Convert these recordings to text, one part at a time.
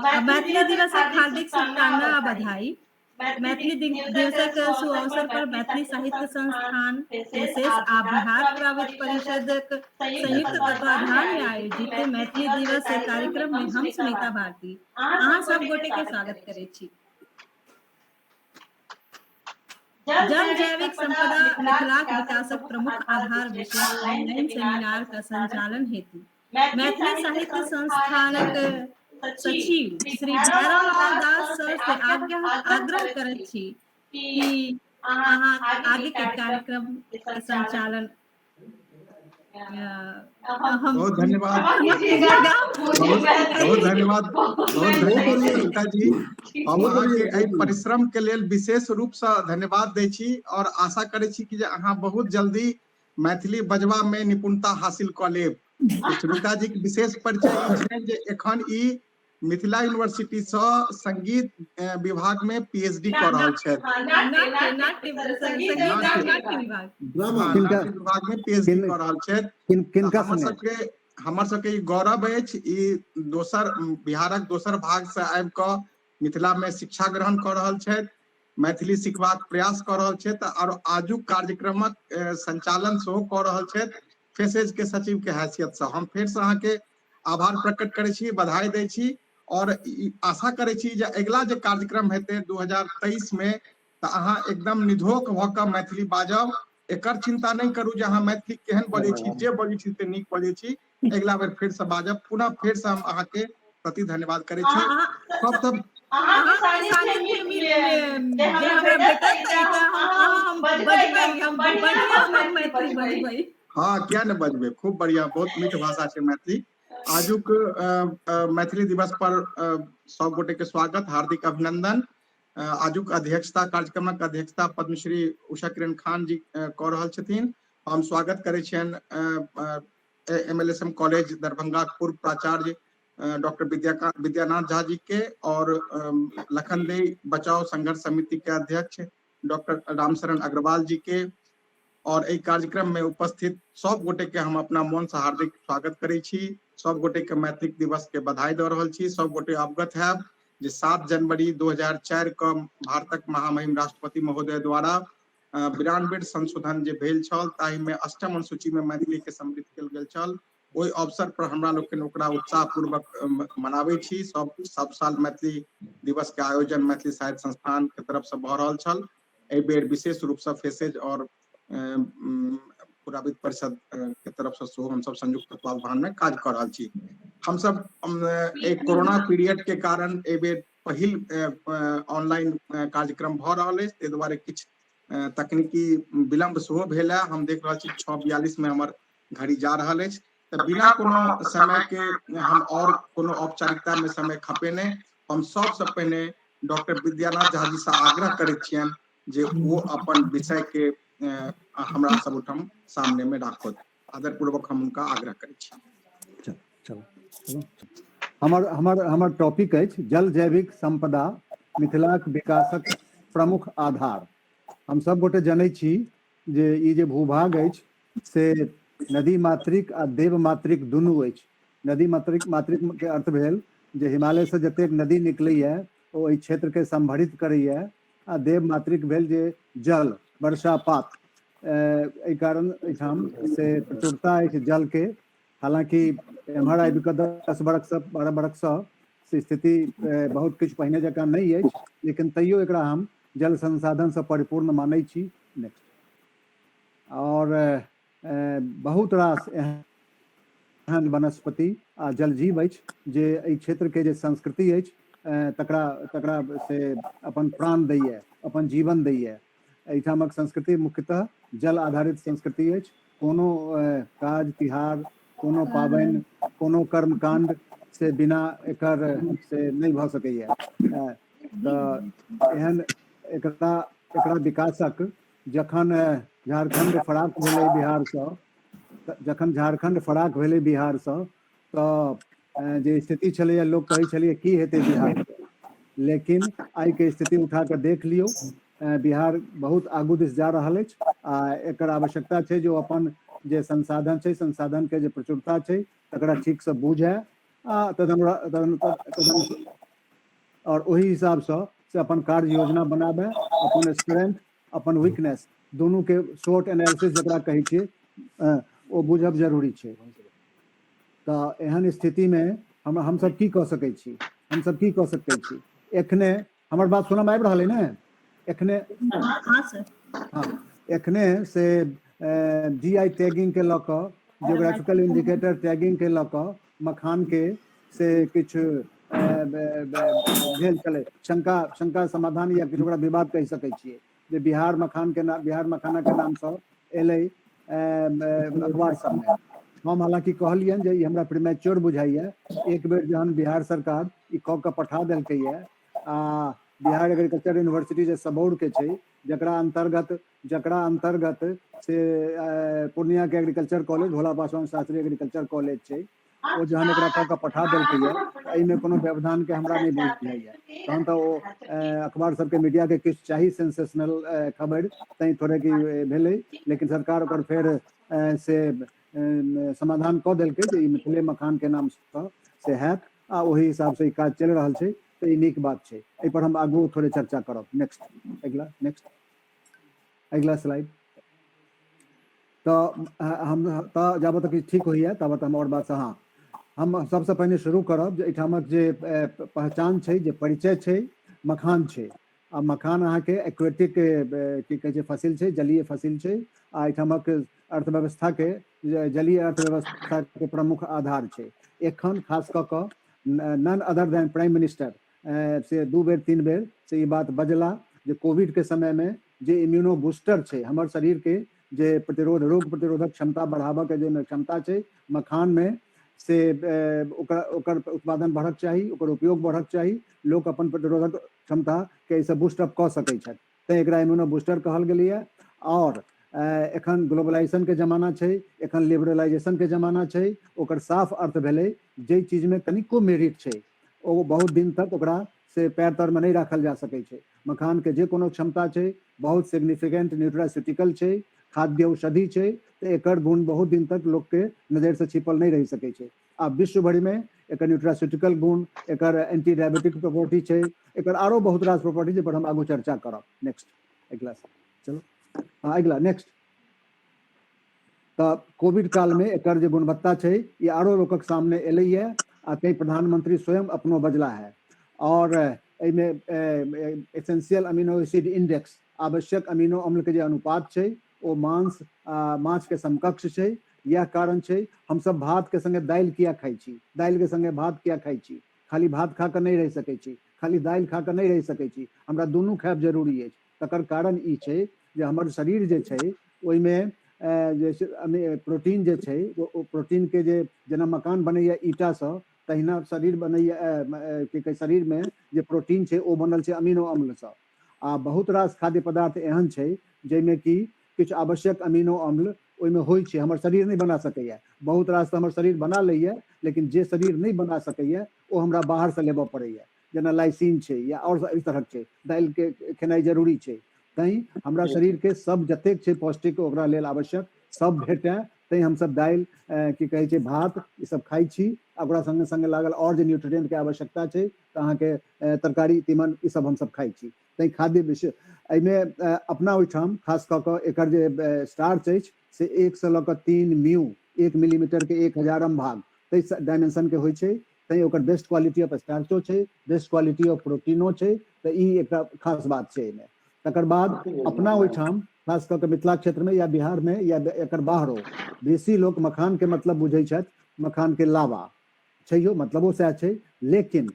मैथिली दिवसक हार्दिक शुभकामना आ बधाई। मैथिली दिवसक शुभ अवसर पर मैथिली साहित्य संस्थान पेशेष आ बिहार प्रविध परिषदक संयुक्त तत्वाधान में आयोजित मैथिली दिवस कार्यक्रम में हम सुनीता भारती अहाँ सब गोटे के स्वागत करे छी। जल जैविक संपदा मिथिलाक विकासक प्रमुख आधार विशेष ऑनलाइन सेमिनार का संचालन हेतु मैथिली साहित्य संस्थानक सचिव श्री भैरव लाल दास सर से आग्रह करैत छी कि अहाँ आगे के कार्यक्रम के संचालन बहुत धन्यवाद सुनीता जी। हम अहाँके एहि परिश्रम के लेल विशेष रूप से धन्यवाद दै छी और आशा करै छी कि जे अहाँ बहुत जल्दी मैथिली बजबा में निपुणता हासिल कऽ लेब। सुनीता जी के विशेष परिचय ई छै जे एखन ई मिथिला यूनिवर्सिटी से संगीत विभाग में पीएचडी कर रहल छथि। नाट्य विभाग में पीएचडी कर रहल छथि। हमर सबके गौरव अछि। ई दोसर बिहारक दोसर भाग से आबि कऽ मिथिला में शिक्षा ग्रहण कर रहल छथि, मैथिली सिखबाक प्रयास कर रहल छथि और आजुक कार्यक्रमक संचालन सेहो कर रहल छथि फेसेज के सचिव के हैसियत से। हम फिर से अहाँ के आभार प्रकट करै छी, बधाई दै छी और आशा करै छी जे अगिला जे कार्यक्रम हेतै 2023 में तऽ अहाँ एकदम निधोक भऽ कऽ मैथिली बाजब। एकर चिंता नहीं करू जे अहाँ मैथिली केहन बजै छी, जे बजै छी से नीक बजै छी। अगिला बेर फिर से बाजब। पुनः फिर से हम अहाँ के प्रति धन्यवाद करै छी। सब अहाँ के सानिध्य में जे हमरा भेटत तऽ हम बजबै, हम बढ़िया मैथिली बजबै। हाँ, क्या न बजबै, खूब बढ़िया, बहुत मीठ भाषा छै मैथिली। आजुक मैथिली दिवस पर सब गोटे के स्वागत, हार्दिक अभिनंदन। आजुक अध्यक्षता कार्यक्रमक अध्यक्षता पद्मश्री उषा किरण खान जी कऽ रहल छथिन। हम स्वागत करै छियनि एमएलएसएम कॉलेज दरभंगा पूर्व प्राचार्य डॉक्टर विद्यानाथ झा जी के और लखनदेई बचाओ संघर्ष समिति के अध्यक्ष डॉक्टर रामशरण अग्रवाल जी के और एहि कार्यक्रम में उपस्थित सब गोटे के हम अपना मन से हार्दिक स्वागत करै छी। सब गोटे के मैथिली दिवस के बधाई दऽ रहल छी। सब गोटे अवगत हैब जे 7 जनवरी 2004 के भारतक महामहिम राष्ट्रपति महोदय द्वारा 92 संशोधन जे भेल छल ताहि में 8म अनुसूची में मैथिली के सम्मिलित कयल गेल छल। ओहि अवसर पर हमरा लोग ओकरा उत्साह पूर्वक मनाबै छी। सब साल मैथिली दिवस के आयोजन मैथिली साहित्य संस्थान के तरफ से भऽ रहल छल। एहि बेर विशेष रूप से फेसेज और पुराविद परिषद के तरफ से सेहो हम सब संयुक्त तत्वावधान में काज कर रहल छी। हम सब एक कोरोना पीरियड के कारण एहि बेर पहिल ऑनलाइन कार्यक्रम भऽ रहल अछि, ताहि दुआरे किछु तकनीकी विलम्ब सेहो भेल है। हम देख रहल छी 6:42 में हमर घड़ी जा रहल अछि। तऽ बिना कोनो समय के हम और कोनो औपचारिकता में समय खपेने हम सबसे पहिने डॉक्टर विद्यानाथ झा जी से आग्रह करैत छियनि जे वो अपन विषय के हमरा सब उठम सामने में राखत। आदर पूर्वक हम उनका आग्रह करै छी। हमर टॉपिक अछि जल जैविक संपदा मिथिलाक विकासक प्रमुख आधार। हम सब गोटे जनै छी जे ई जे भूभाग अछि से नदी मातृक आ देव मातृक दुनू अछि। नदी मातृक के अर्थ भेल जे हिमालय से जतेक नदी निकलैया ओ एहि क्षेत्र के संभरित करैया, आ देव मातृक भेल जे जल वर्षापात। एहि कारण एहिठाम से प्रचुरता अछि जल के। हालांकि एम्हर आबि कऽ 10 बरख से 12 बरख से स्थिति बहुत किछु पहिने जकाँ नहीं अछि, लेकिन तैयो एकरा हम जल संसाधन से परिपूर्ण मानै छी। और बहुत रास एहन वनस्पति आ जलजीव अछि जे एहि क्षेत्र के जे संस्कृति अछि तकरा से अपन प्राण दैया, अपन जीवन दैया। एहिठामक संस्कृति मुख्यतः जल आधारित संस्कृति अछि। कोनो काज तिहार, कोनो पाबनि, कोनो कर्मकांड से बिना एकर से नहीं भऽ सकैया। तऽ एहन एकरा विकासक जखन झारखंड फराक भेलै बिहार से, जखन झारखंड फराक भेलै बिहार से तऽ जे स्थिति छलैया लोक कहै छलैया की हेतै बिहार के, लेकिन आइ के स्थिति उठा कऽ देख लियौ, बिहार बहुत आगू दिस जा रहल अछि। आ एकर आवश्यकता छै जो अपन जे संसाधन छै, संसाधन के जे प्रचुरता छै तकरा ठीक से बूझे आ और वही हिसाब से अपन कार्य योजना बनाबे, अपन स्ट्रेंथ अपन वीकनेस दोनों के शॉर्ट एनालिसिस जकरा कहै छियै ओ बुझब जरूरी छै। तो एहन स्थिति में हम सब की कह सकै छी, हम सब की कह सकै छी। एखने हमर बात सुनम आबि रहल है ने? एखने हाँ सर। हाँ, एखने से जीआई टैगिंग के लक जियोग्राफिकल इंडिकेटर टैगिंग के लक मखान के से किछु भेल छलै शंका समाधान या किछु ओकरा विवाद कहि सकै छियै जे बिहार मखाना के नाम से एलै अखबार सबमे। हम हालांकि कहलियन जे ई हमरा प्रीमैच्योर बुझाइए। एक बेर जहन बिहार सरकार ई कऽ के पठा देलकै ये आ बिहार एग्रीकल्चर यूनिवर्सिटी जे सबौर के छै जकरा अंतर्गत से पूर्णिया के एग्रीकल्चर कॉलेज, भोला पासवान शास्त्री एग्रीकल्चर कॉलेज छै, ओ जहन एकरा कऽ के पठा देलकै ये एहिमे कोनो व्यवधान के हमरा नहीं बुझाइए। तहन तो ओ अखबार सबके मीडिया के किछु चाही सेंसेशनल खबर तैं थोड़े की भेलै, लेकिन सरकार ओकर फेर से समाधान कऽ देलकै जे ई मिथिले मखान के नाम से हैत आ ओही हिसाब से ई काज चलि रहल छै। तो ई नीक बात छै, एहि पर हम आगू थोड़े चर्चा करब। नेक्स्ट अगला स्लाइड। तो हम तो जब तक ठीक होइए तब तक हम और बात से हाँ हम सबसे पहले शुरू करब जे एहिठामक जे पहचान छै, जे परिचय छै, मखान छै। आ मखान अहाँ के एक्वेटिक की कहै छै फसिल छै, जलीय फसिल छै आ एहिठामक अर्थव्यवस्था के जलीय अर्थव्यवस्था के प्रमुख आधार छै। एखन खास कऽ कऽ none other than prime minister से 2 बेर 3 बेर से ये बात बजला जे कोविड के समय में जे इम्यूनो बूस्टर छै हमर शरीर के जे रोग प्रतिरोधक क्षमता बढ़ाबऽ के जे क्षमता छै मखान में से ओकर उत्पादन बढ़क चाही, ओकर उपयोग बढ़क चाही, लोक अपन प्रतिरोधक क्षमता के इसे बूस्ट अप कऽ सकै छथि। तैं एकरा इम्यूनो बूस्टर कहल गेलैए। और एखन ग्लोबलाइजेशन के जमाना छै, एखन लिबरलाइजेशन के जमाना छै। ओकर साफ अर्थ भेलै जे चीज में कनिको मेरिट छै ओ बहुत दिन तक ओकरा से पैर तर में नहीं राखल जा सकै छै। मखान के जे कोनो क्षमता छै बहुत सिग्निफिकेंट न्यूट्रास्यूटिकल छै, खाद्य औषधि छै, तो एकर गुण बहुत दिन तक लोग के नजर से छिपल नहीं रह सकै छै। आ विश्व भर में एकर न्यूट्रास्यूटिकल गुण, एकर एंटी डायबिटिक प्रॉपर्टी छै, एकर आरो बहुत रास प्रॉपर्टी जे पर हम आगू चर्चा करब। नेक्स्ट अगला चलो हाँ अगला नेक्स्ट। तो कोविड काल में एकर जे गुणवत्ता छै ये आरो लोकक सामने एलै है आ कई प्रधानमंत्री स्वयं अपनो बजला है। और एहिमे एसेंशियल अमीनो एसिड इंडेक्स आवश्यक अमीनो अम्ल के जे अनुपात छै ओ मांस के समकक्ष छै। यह कारण छै हम सब भात के संगे दालि किया खाई छी, दालि के संगे भात किया खाई छी, खाली भात खा के नहीं रह सकै छी, खाली दालि खा के नहीं रह सकै छी, हमरा दुनू खायब जरूरी अछि। तकर कारण ई छै जे हमर शरीर जे छै ओहिमे जे प्रोटीन जे छै ओ प्रोटीन के जे जेना मकान बनैया ईटा से तहिना शरीर बनैया कि शरीर में जे प्रोटीन छै ओ बनल छै अमीनो अम्ल से। आ बहुत रास खाद्य पदार्थ एहन छै जाहिमे कि किछु आवश्यक अमीनो अम्ल ओहिमे होइ छै, हमर शरीर नहीं बना सकैया। बहुत रास तो हमर शरीर बना लैया, लेकिन जे शरीर नहीं बना सकैया ओ हमरा बाहर से लेबऽ पड़ैया, जेना लाइसिन छै या और इस तरह के दालि के खेनाई जरूरी छै। तैं हमरा शरीर के सब जतेक छै पौष्टिक ओकरा लेल आवश्यक सब भेटै, तैं हम सब दालि की कहै छै भात ई सब खाई छी। ओकरा संगे संगे लागल और जे न्यूट्रिएंट के आवश्यकता छै तऽ अहाँके तरकारी तीमन ई सब हम सब खाई छी। तैं खाद्य विषय एहिमे अपना ओहिठाम खास कऽ कऽ एकर जे स्टार्च अछि से 1 से लऽ कऽ 3 म्यू 1 मिलीमीटर के 1000 भाग तै डायमेंशन के होइ छै। तैं ओकर बेस्ट क्वालिटी ऑफ स्टार्चो छै, बेस्ट क्वालिटी ऑफ प्रोटीनो छै। तऽ ई एकटा खास बात छै एहिमे। तकर बाद अपना ओहिठाम खास कऽ कऽ मिथिला क्षेत्र में या बिहार में या एकर बाहरो बेसी लोक मखान के मतलब बुझै छथि मखान के लावा, छैहो मतलबो सएह छै। लेकिन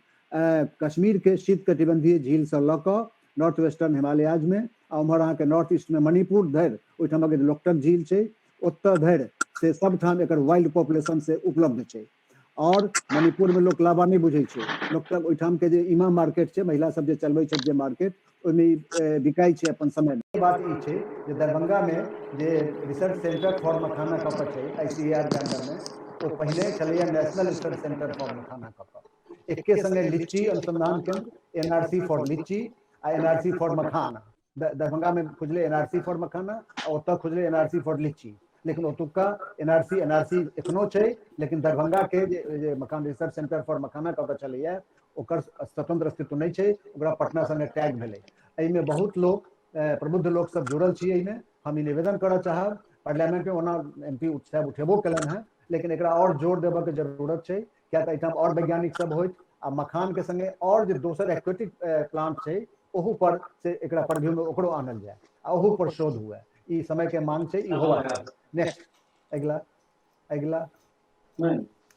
कश्मीर के शीत कटिबंधीय झील से लऽ कऽ नॉर्थ वेस्टर्न हिमालयाज में आ उम्हर अहाँके नॉर्थ ईस्ट में मणिपुर धरि ओहिठामक लोकटक झील छै ओतऽ धरि से सबठाम एकर वाइल्ड पॉपुलेशन से उपलब्ध छै। और मणिपुर में लोक लावा नहीं बुझै छै, लोकटक ओहिठाम के जे इमा मार्केट छै महिला सब जे चलबै छथि जे मार्केट ओहिमे बिकाई छै अपन समय में। बात ई छै जे दरभंगा में जे रिसर्च सेंटर फॉर मखाना कऽ कऽ छै ICAR के अंडर में ओ पहले छलैया नेशनल रिसर्च सेंटर फॉर मखाना कऽ कऽ। एके संगे लीची अनुसंधान केंद्र NRC फॉर लीची आ NRC फॉर मखाना दरभंगा में खुजले NRC फॉर मखाना और ओतऽ खुजले NRC फॉर लीची। लेकिन ओतुका एनआरसी एखनो छै, लेकिन दरभंगा के जे मखान रिसर्च सेंटर फॉर मखाना कतऽ चलैया ओकर स्वतंत्र अस्तित्व नहीं छै, ओकरा पटना संगे टैग भेलै। एहिमे बहुत लोग प्रबुद्ध लोग सब जुड़ल छी। एहिमे हम ई निवेदन करऽ चाहब, पार्लियामेंट में ओना MP साहब उठेबो केलन हैं, लेकिन एकरा और जोर देबऽ के जरूरत छै, किया तऽ एहिठाम और वैज्ञानिक सब होइत आ मखान के संगे और जे दोसर एक्वेटिक प्लांट छै ओहू पर से एकरा परव्यू में ओकरो आनल जाए आ ओहू पर शोध हुए। ई समय के मांग छै, ई होबाक चाही। नेक्स्ट अगिला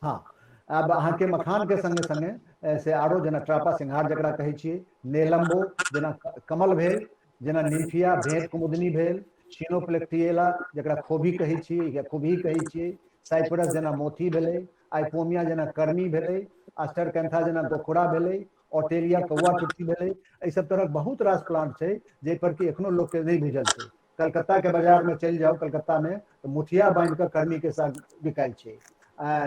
हाँ, अब अहाँ के मखान के संगे संगे से आरो जेना ट्रापा सिंघार जकरा कहै छियै, नेलम्बो जेना कमल भेल, जेना निम्फिया भेंट कुमुदनी भेल, छिनोप्लेक्टिएला जकरा खोभी कहै छियै या खुबही कहै छियै, साइप्रस जेना मोती भेलै, आइपोमिया जेना कर्मी भेलै, एस्टरकैंथा जेना गोखुरा भेलै, ऑटेलिया कौआ टुट्टी भेलै। एहि सब तरह बहुत रास प्लांट छै जाहि पर कि एखनो लोग के नहीं बुझल छै। कलकत्ता के बाजार में चलि जाओ, कलकत्ता में तो मुठिया बांध के कर्मी के साग बिकाई छै,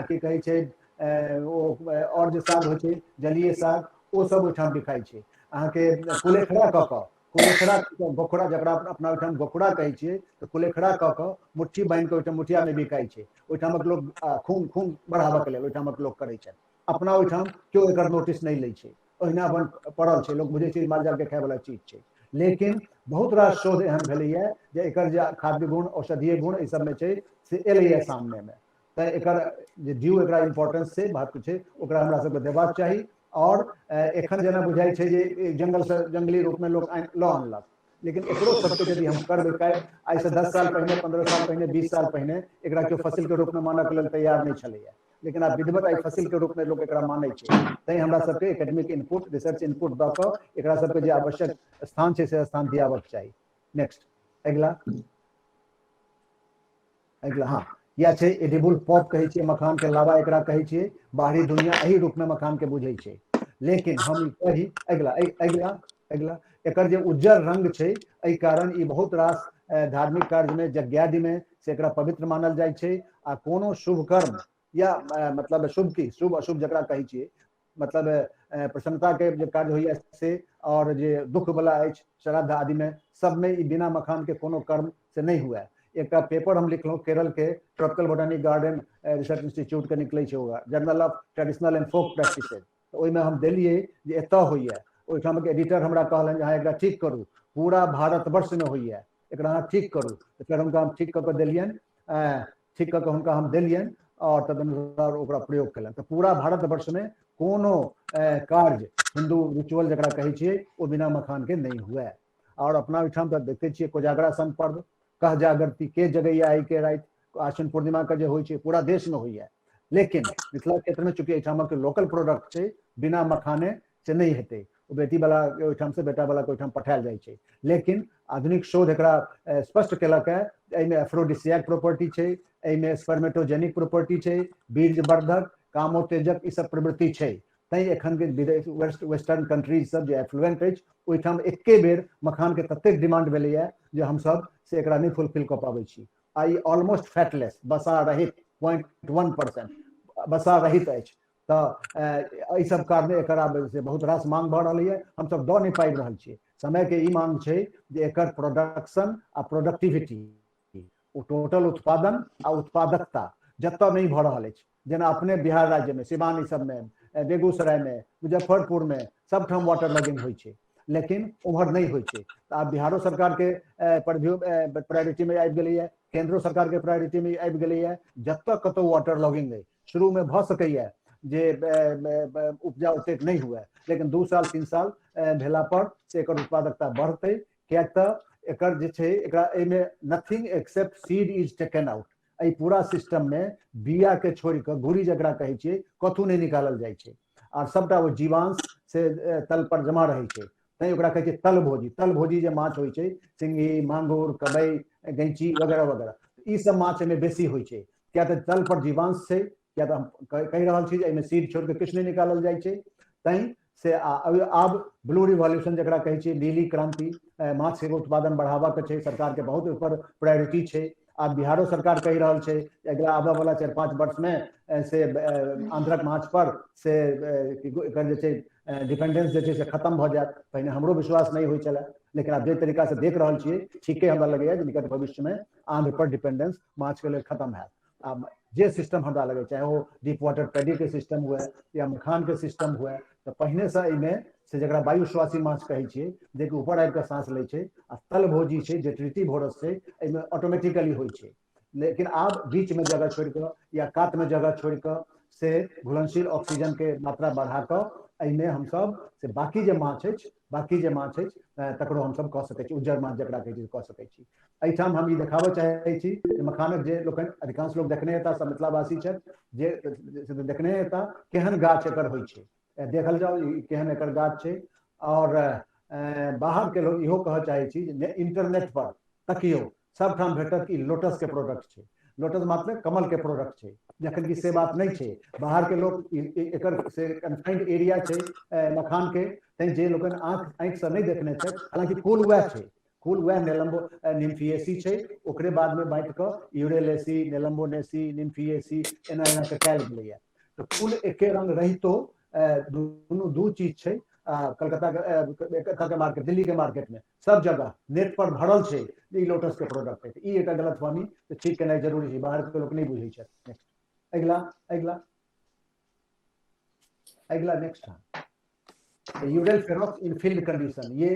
की कहै छै और जे साग होइ छै जलीय साग ओ सब ओहिठाम बिकाई छै। अहाँके कुलेखड़ा कऽ कऽ कुलेखड़ा गोखुरा जकरा अपना ओहिठाम गोखुरा कहै छियै, तऽ कुलेखड़ा कऽ कऽ मुट्ठी बांधि कऽ ओहिठाम मुठिया में बिकाई छै। ओहिठामक लोग खून बढ़ाबऽ के लेल ओहिठामक लोग करै छै। अपना ओहिठाम केओ एकर नोटिस नहीं लै छै, ओहिना अपन पड़ल छै, लोग बुझै छै माल जाल के खाय वाला चीज छै। लेकिन बहुत रास शोध एहन भेलैया जे एकर जे खाद्य गुण औषधीय गुण एहि सबमे छै से एलैया सामने में। तऽ एकर जे ड्यू एकरा इम्पोर्टेंस छै, महत्व छै, ओकरा हमरा सबके देबाक चाही। और एखन जेना बुझाई छै जे जंगल से जंगली रूप में लोग लऽ आनलक, लेकिन एकरो सबके यदि हम करबै, आइ से 10 साल पहिने, 15 साल पहिने, 20 साल पहिने एकरा केओ फसिल के रूप में मानऽ के लेल तैयार नहीं छलैया, लेकिन आब विधिवत आई फसिल के रूप में लोग एकरा मानै छै। तैं हमरा सबके एकेडमिक इनपुट, रिसर्च इनपुट दऽ कऽ एकरा सबके जे आवश्यक स्थान छै से स्थान दियाबक चाही। नेक्स्ट अगिला हाँ, या छै एडिबल पॉप कहै छियै, मखान के लावा एकरा कहै छियै। बाहरी दुनिया एही रूप में मखान के बुझै छै, लेकिन हम ई कही अगिला एकर जे उज्जर रंग छै एहि कारण ई बहुत रास धार्मिक कार्य में, यज्ञादि में से एकरा पवित्र मानल जाइ छै। आ कोनो शुभ कर्म या मतलब शुभ अशुभ जकरा कहै छियै, मतलब प्रसन्नता के जे काज होइया से, और जे दुख वाला अछि श्राद्ध आदि में, सब में ई बिना मखान के कोनो कर्म से नहीं हुए। एक पेपर हम लिखलहुँ केरल के tropical botanic garden research institute के निकलै छै, होगा journal of traditional and folk practices. ओहिमे हम देलियै जे एतऽ होइया, ओहिठामक एडिटर हमरा कहलनि जे अहाँ एकरा ठीक करू, पूरा भारतवर्ष में होइया, एकरा अहाँ ठीक करू। तऽ फेर हुनका हम ठीक कऽ कऽ देलियनि, ठीक कऽ कऽ हुनका हम देलियनि और तदनुसार ओकरा प्रयोग केलनि। तऽ पूरा भारतवर्ष में कोनो कार्य हिंदू रिचुअल जकरा कहै छियै ओ बिना मखान के नहीं हुए। और अपना ओहिठाम तऽ देखै छियै कोजागरा सन पर्व, कह जागरती के जगैया आई के राति, आश्विन पूर्णिमा के जे होइ छै पूरा देश में होइया, लेकिन मिथिला क्षेत्र में चूंकि एहिठामक लोकल प्रोडक्ट छै, बिना मखाने से नहीं हेतै। ओ बेटी वाला के ओहिठाम से बेटा वाला के ओहिठाम पठायल जाइ छै। लेकिन आधुनिक शोध एकरा स्पष्ट केलक है, एहिमे एफ्रोडिसियाक प्रॉपर्टी छै, एहिमे स्पर्मेटोजेनिक प्रॉपर्टी छै, बीर्जवर्धक, कामोत्तेजक ई सब प्रवृत्ति छै। तैं एखन के विदेश वेस्टर्न कंट्रीज सब जे एफ्लुएंट अछि ओहिठाम एके बेर मखान के ततेक डिमांड भेलैया जे हमसब से एकरा नहीं फुलफिल कऽ पाबै छी। आ ई ऑलमोस्ट फैटलेस, बसा रहित 0.1% बसा रहित अछि। तऽ एहि सब कारणे एकर आब से बहुत रास मांग भऽ रहलै है, हमसब दऽ नहीं पाबि रहल छियै। समय के ई मांग छै जे एकर प्रोडक्शन आ प्रोडक्टिविटी, ओ टोटल उत्पादन आ उत्पादकता जतऽ नहीं भऽ रहल अछि, जेना अपने बिहार राज्य में सिवान ई सब में, बेगूसराय में, मुजफ्फरपुर में सबठाम वाटर लॉगिंग होइ छै, लेकिन उम्हर नहीं होइ छै। तऽ आब बिहारो सरकार के प्रायोरिटी में आबि गेलैया, केंद्रो सरकार के प्रायोरिटी में आबि गेलैया। जतऽ कतौ वाटर लॉगिंग अइ, शुरू में भऽ सकैया जे उपजा ओतेक नहीं हुए, लेकिन 2 साल 3 साल भेला पर से एकर उत्पादकता बढ़तै। कियाक तऽ एकर जे छै एकरा एहिमे nothing accept seed is taken out. एहि पूरा सिस्टम में बिया के छोड़ि कऽ गुड़ी जकरा कहै छियै कथू नहीं निकालल जाइ छै, और सबटा ओ जीवांश से तल पर जमा रहै छै। तैं ओकरा कहै छै तलभोजी। तलभोजी जे माछ होइ छै, सिंघी, मांगुर, कबै, गैंची वगैरह वगैरह, ई सब माछ एहिमे बेसी होइ छै। किया तऽ तल पर जीवांश छै, किया तऽ हम कहि रहल छी जे एहिमे सीड छोड़ि कऽ किछु नहीं निकालल जाइ छै। तैं से आब ब्लू रिवॉल्यूशन जकरा कहै छियै, नीली क्रांति, माछ के उत्पादन बढ़ावा के छै, सरकार के बहुत ऊपर प्रायोरिटी छै। आब बिहारो सरकार कहि रहल छै अगिला आबऽ वाला 4-5 वर्ष में से आंध्रक माछ पर से एकर जे छै डिपेंडेंस जे छै से खत्म भऽ जायत। पहिने हमरो विश्वास नहीं होइ छलै, लेकिन आब जे तरीका से देख रहल छियै ठीके हमरा लगैया जे निकट भविष्य में आंध्र पर डिपेंडेंस माछ के लेल खत्म हैत। आब जे सिस्टम हमरा लगे चाहे वो डीप वाटर पैडी के सिस्टम हुए या मखान के सिस्टम हुए, तो पहिने से एहिमे से जकरा वायुश्वासी माछ कहै छियै, जेकि ऊपर आबि कऽ सांस लै छै, आ तल भोजी छै जे ट्रिटिवोरस छै, एहिमे ऑटोमेटिकली होइ छै। लेकिन आब बीच में जगह छोड़ कऽ या कात में जगह छोड़ कऽ से घुलनशील ऑक्सीजन के मात्रा बढ़ा कऽ एहिमे हमसब से बाकी जे माछ अछि तकरो हमसब कऽ सकै छी, उज्जर माछ जकरा कहै छी कऽ सकै छी। एहिठाम हम ई देखाबऽ चाहै छी जे मखानक जे लोकनि अधिकांश लोक देखने हेताह, सब मिथिलावासी छथि जे देखने हेताह केहन गाछ एकर होइ छै, देखल जाउ ई केहन एकर गाछ छै। और बाहर के लोग इहो कहऽ चाहै छी जे इंटरनेट पर तकियो सबठाम भेटत कि लोटस के प्रोडक्ट छै, लोटस मतलब कमल के प्रोडक्ट छै, जखन कि से बात नहीं छै। बाहर के लोग एकर से कन्फाइंड एरिया छै मखान के, तैं जे लोगन आंख से नहीं देखने छथि, हालांकि कुल वएह छै, कुल वएह निम्फिएसी छै, ओकरे बाद में बांटि कऽ यूरेलेसी, नेलम्बोनेसी, निम्फिएसी एना एना के कयल गेलैया। तो कुल एके रंग रहितो दुनू दू चीज छै। कलकत्ता के मार्केट, दिल्ली के मार्केट में सब जगह नेट पर भरल छै ई लोटस के प्रोडक्ट है। ई एकटा गलतफहमी तो ठीक केनाइ जरूरी छै, बाहर के लोक नहीं बुझै छै। नेक्स्ट अगला अगला अगला नेक्स्ट यूरेल फेरोक्स इन फील्ड कंडीशन, ये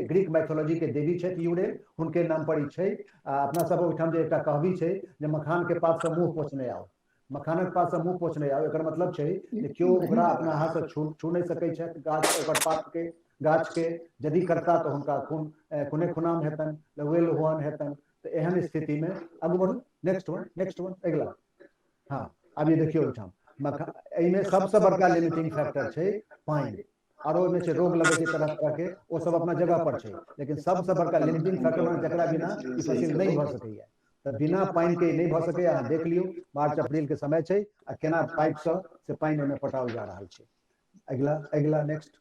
ग्रीक मैथोलॉजी के देवी छथि यूरेल, हुनके नाम पर ई छै। अपना सब ओहिठाम जे एकटा कहबी छै जे मखान के पात से मुंह पोछने आओ, मखानक पात से मुंह पोछने आओ, एकर मतलब छै जे केओ ओकरा अपना हाथ से छू नहीं सकै छथि गाछ ओकर पात के, गाछ के यदि करता तो हुनका खूने खुनाम हेतन, लहुए लुहान हेतन। तो एहन स्थिति में आगू बढ़ू, नेक्स्ट वन अगला। हाँ अब ये देखियो ओहिठाम एहिमे सबसे बड़का लिमिटिंग फैक्टर छै पानि, आरो में छै रोग लगे छै तरह तरह के, वो सब अपना जगह पर छै, लेकिन सबसे बड़का लिमिटिंग फैक्टर जकरा बिना ई फसिल नहीं भऽ सकैया। तो बिना पानि के नहीं भऽ सकैया। अहाँ देख लियौ मार्च अप्रैल के समय छै आ केना पाइप से पानि ओहिमे पटाओल जा रहल छै। अगला अगला नेक्स्ट।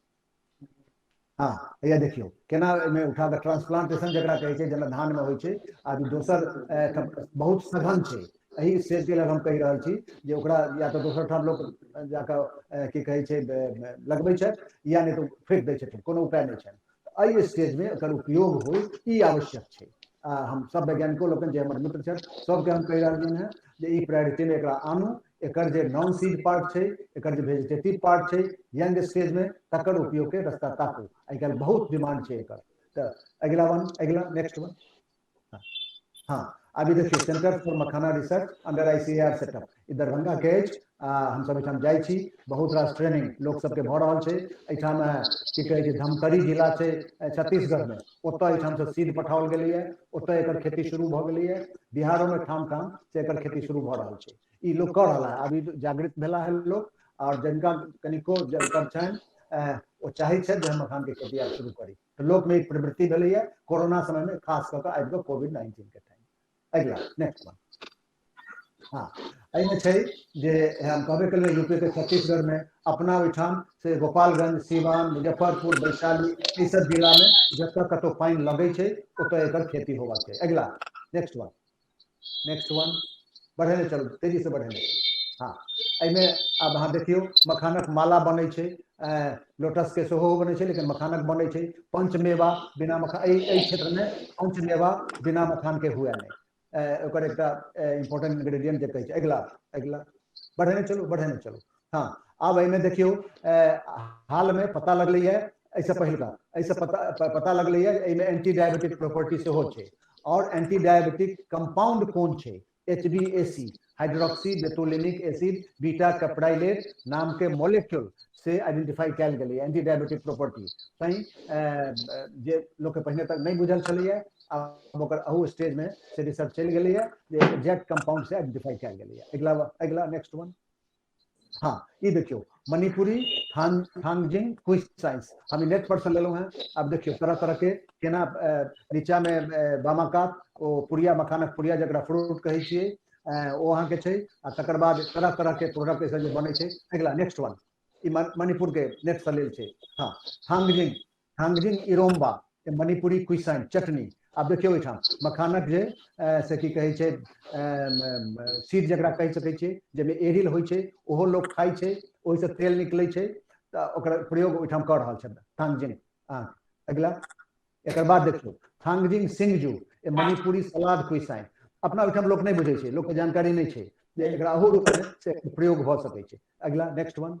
हाँ या देखियो केना में उठा के ट्रांसप्लांटेशन जकरा कहै छै, जेना धान में होइ छै। आ दोसर बहुत सघन छै, एही स्टेज के लेल हम कहि रहल छी जे ओकरा या तो दोसर ठाम लोक जाकऽ की कहै छै लगबै छथि, या नहीं तो फेंक दै छथिन, कोनो उपाय नहीं छनि। एहि स्टेज में एकर उपयोग होय ई आवश्यक छै। हम सब वैज्ञानिको लोकनि जे हमर मित्र छथि सबके हम कहि रहलियनि हैं जे ई प्रायोरिटी में एकरा आनू। एकर जे नॉन सीड पार्ट छै, एकर जे वेजिटेटिव पार्ट छै यंग स्टेज में, तकर उपयोग के रास्ता ताकू। आई काल्हि बहुत डिमांड छै एकर। तो अगला नेक्स्ट वन। हाँ अभी देखियो centre for makhana research under ICAR setup, ई दरभंगा के अछि। हम सब एहिठाम जाइ छी, बहुत रास ट्रेनिंग लोक सबके भऽ रहल छै। एहिठाम की कहै छै धमतरी जिला छै छत्तीसगढ़ में, ओतऽ एहिठाम से सीड पठाओल गेलैया, ओतऽ एकर खेती शुरू भऽ गेलैया। बिहारो में ठाम ठाम से एकर खेती शुरू भऽ रहल छै। ई लोग कऽ रहला है, अभी जागृत भेला है लोग, और जिनका कनिको जलकर छनि ओ चाहै छथि जे हम मखान के खेती आब शुरू करी। तो लोक में एक प्रवृत्ति भेलैया कोरोना समय में, खास कऽ कऽ आबि कऽ कोविड-19 के टाइम। अगला नेक्स्ट वन। हाँ एहिमे छै जे हम कहबे केलियै यूपी के छत्तीसगढ़ में, अपना ओहिठाम से गोपालगंज, सीवान, मुजफ्फरपुर, वैशाली ई सब जिला में जतऽ कतौ पानि लगै छै ओतऽ एकर खेती होबाक छै। अगला नेक्स्ट वन बढ़ेने चलू, तेजी से बढ़ेने चलू। हाँ एहिमे आब अहाँ देखियौ मखानक माला बनै छै, लोटस के सेहो बनै छै, लेकिन मखानक बनै छै। पंचमेवा बिना मखान, एहि क्षेत्र में पंचमेवा बिना मखान के हुए नहीं, ओकर एकटा इम्पोर्टेंट इंग्रेडिएंट जे कहै छै। अगला बढ़ेने चलू। हाँ आब एहिमे देखियौ हाल में पता लगलैया, एहिसँ पहिलका एहिसँ पता लगलैया एहिमे एंटी डायबिटिक प्रॉपर्टी सेहो छै। और एंटी डायबिटिक कंपाउंड कोन छै, HbAc हाइड्रोक्सी बेटोलिनिक एसिड बीटा कैप्राइलेट नाम के मॉलिक्यूल से आइडेंटिफाई कयल गेलैया एंटी डायबिटिक प्रॉपर्टी। कहीं जे लोक के पहिने तक नहीं बुझल छलैया, आब ओकर अहू स्टेज में से रिसर्च चलि गेलैया जे एग्जैक्ट कंपाउंड से आइडेंटिफाई कयल गेलैया। अगला नेक्स्ट वन। हाँ ये देखियो मणिपुरी थांगजिंग क्विज साइंस, हम नेट पर से लेलहुँ हैं। अब देखियो तरह तरह के केना नीचा में बामाकात ओ पुरिया, मखानक पुरिया जकरा फ्रूट कहै छियै, ओ अहाँ के छै। आ तकर बाद तरह तरह के प्रोडक्ट ऐसे जे बनै छै। अगला नेक्स्ट वन। ई मणिपुर के नेट से लेल छै। हाँ थांगजिंग इरोम्बा मणिपुरी क्विज चटनी। अब देखियो एहिठाम मखानक जे से की कहै छै सीड जकरा कहि सकै छियै, जाहिमे एरिल होइ छै, ओहो लोक खाइ छै, ओहिसँ तेल निकलै छै। ओकर प्रयोग ओहिठाम कऽ रहल छथि थांगजिंग। अगला एकर बाद देखियौ थांगजिंग सिंगजू ए मणिपुरी सलाद क्विसाइन अपना ओहिठाम लोक नहि बुझै छै, लोकके जानकारी नहि छै जे एकरा अहू रूपमे से प्रयोग भऽ सकै छै। अगला नेक्स्ट वन।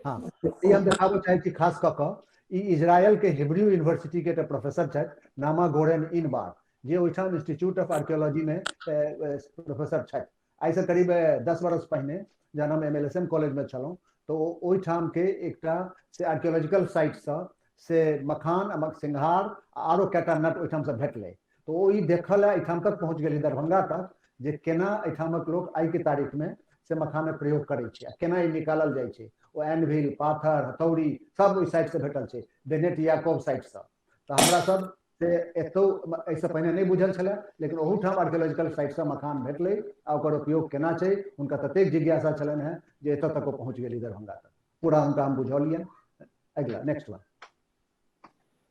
हाँ ई हम देखाबऽ चाहै छी खास कऽ कऽ ई इजरायल के हिब्रू यूनिवर्सिटी के प्रोफेसर छथि नामा गोरेन इनबार, जे ओहिठाम इंस्टीट्यूट ऑफ आर्कियोलॉजी में प्रोफेसर छथि। आइसँ करीब 10 बरस पहिने जहन हम MLSM कॉलेज में छलहुँ तो ओहिठाम के एकटा से आर्कियोलॉजिकल साइटसँ से मखान सिंघार आरो कएटा नट ओहिठाम से भेटलै। तो ओ ई देखल एहिठाम तक पहुँच गेलै दरभंगा तक जे केना एहिठामक लोक आइ के तारीख में से मखानक प्रयोग करै छै आ केना ई निकालल जाइ छै। ओ एनविल पाथर हथौड़ी सब ओहि साइड से भेटल छै, बेनेट याकूब साइड से। तो हमरा सब से एतौ एहिसँ पहिने नहि बुझल छलै, लेकिन ओहूठाम आर्कियोलॉजिकल साइट से मखान भेटलै आ ओकर उपयोग केना छै हुनका ततेक जिज्ञासा छलनि हैं जे एतऽ तक ओ पहुँच गेली दरभंगा तक, पूरा हुनका हम बुझौलियनि। अगला नेक्स्ट वन।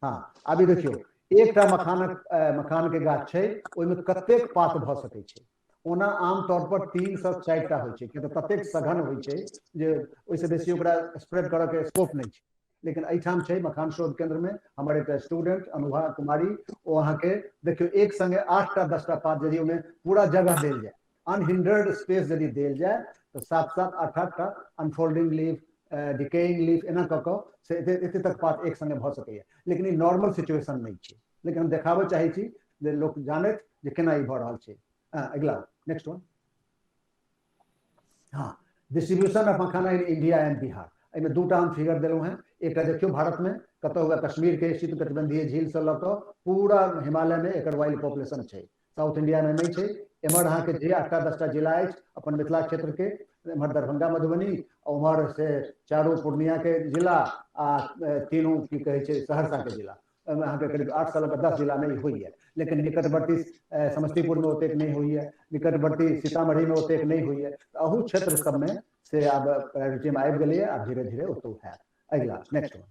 हाँ अभी देखियौ एकटा मखान के गाछ छै, ओहिमे कतेक पात भऽ सकै छै। ओना आमतौर पर 3 से 4टा होइ छै, किया तऽ ततेक सघन होइ छै जे ओहिसँ बेसी ओकरा स्प्रेड करऽ के स्कोप नहीं छै। लेकिन एहिठाम छै मखान शोध केंद्र में हमर एक स्टूडेंट अनुभा कुमारी, ओ अहाँ के देखियो एक संगे 8टा 10टा पात यदि ओहिमे पूरा जगह देल जाए, अनहिंड्रेड स्पेस यदि देल जाए तो 7-7 8-8 टा अनफोल्डिंग लीफ डिकेइंग लीफ एना कऽ कऽ से एते तक पात एक संगे भऽ सकैए। लेकिन ई नॉर्मल सिचुएशन नहीं छै, लेकिन हम देखाबऽ चाहै छी जे लोक जानैत जे केना ई भऽ रहल छै। अगला नेक्स्ट वन। हाँ distribution of makhana in India and Bihar, एहिमे 2टा हम फिगर देलहुँ हैं। एकटा देखियौ भारत में कतौ हुआ कश्मीर के शीतकटिबंधीय झील से लऽ कऽ पूरा हिमालय में एकर वाइल्ड पॉपुलेशन छै, साउथ इंडिया में नहीं छै। एम्हर अहाँ के जे 8टा 10टा जिला अछि अपन मिथिला क्षेत्र के, एम्हर दरभंगा मधुबनी, उम्हर से चारू पूर्णिया के जिला आ तीनों की कहै छै सहरसा के जिला, अहाँ के करीब 8 से लऽ कऽ 10 जिला में ई होइए। लेकिन निकटवर्ती समस्तीपुर में ओतेक नहीं होइए, निकटवर्ती सीतामढ़ी में ओतेक नहीं होइए। अहू क्षेत्र सब में से आब प्रायोरिटी में आबि गेलैए, आब धीरे धीरे ओतौ हैत। अगला नेक्स्ट वन।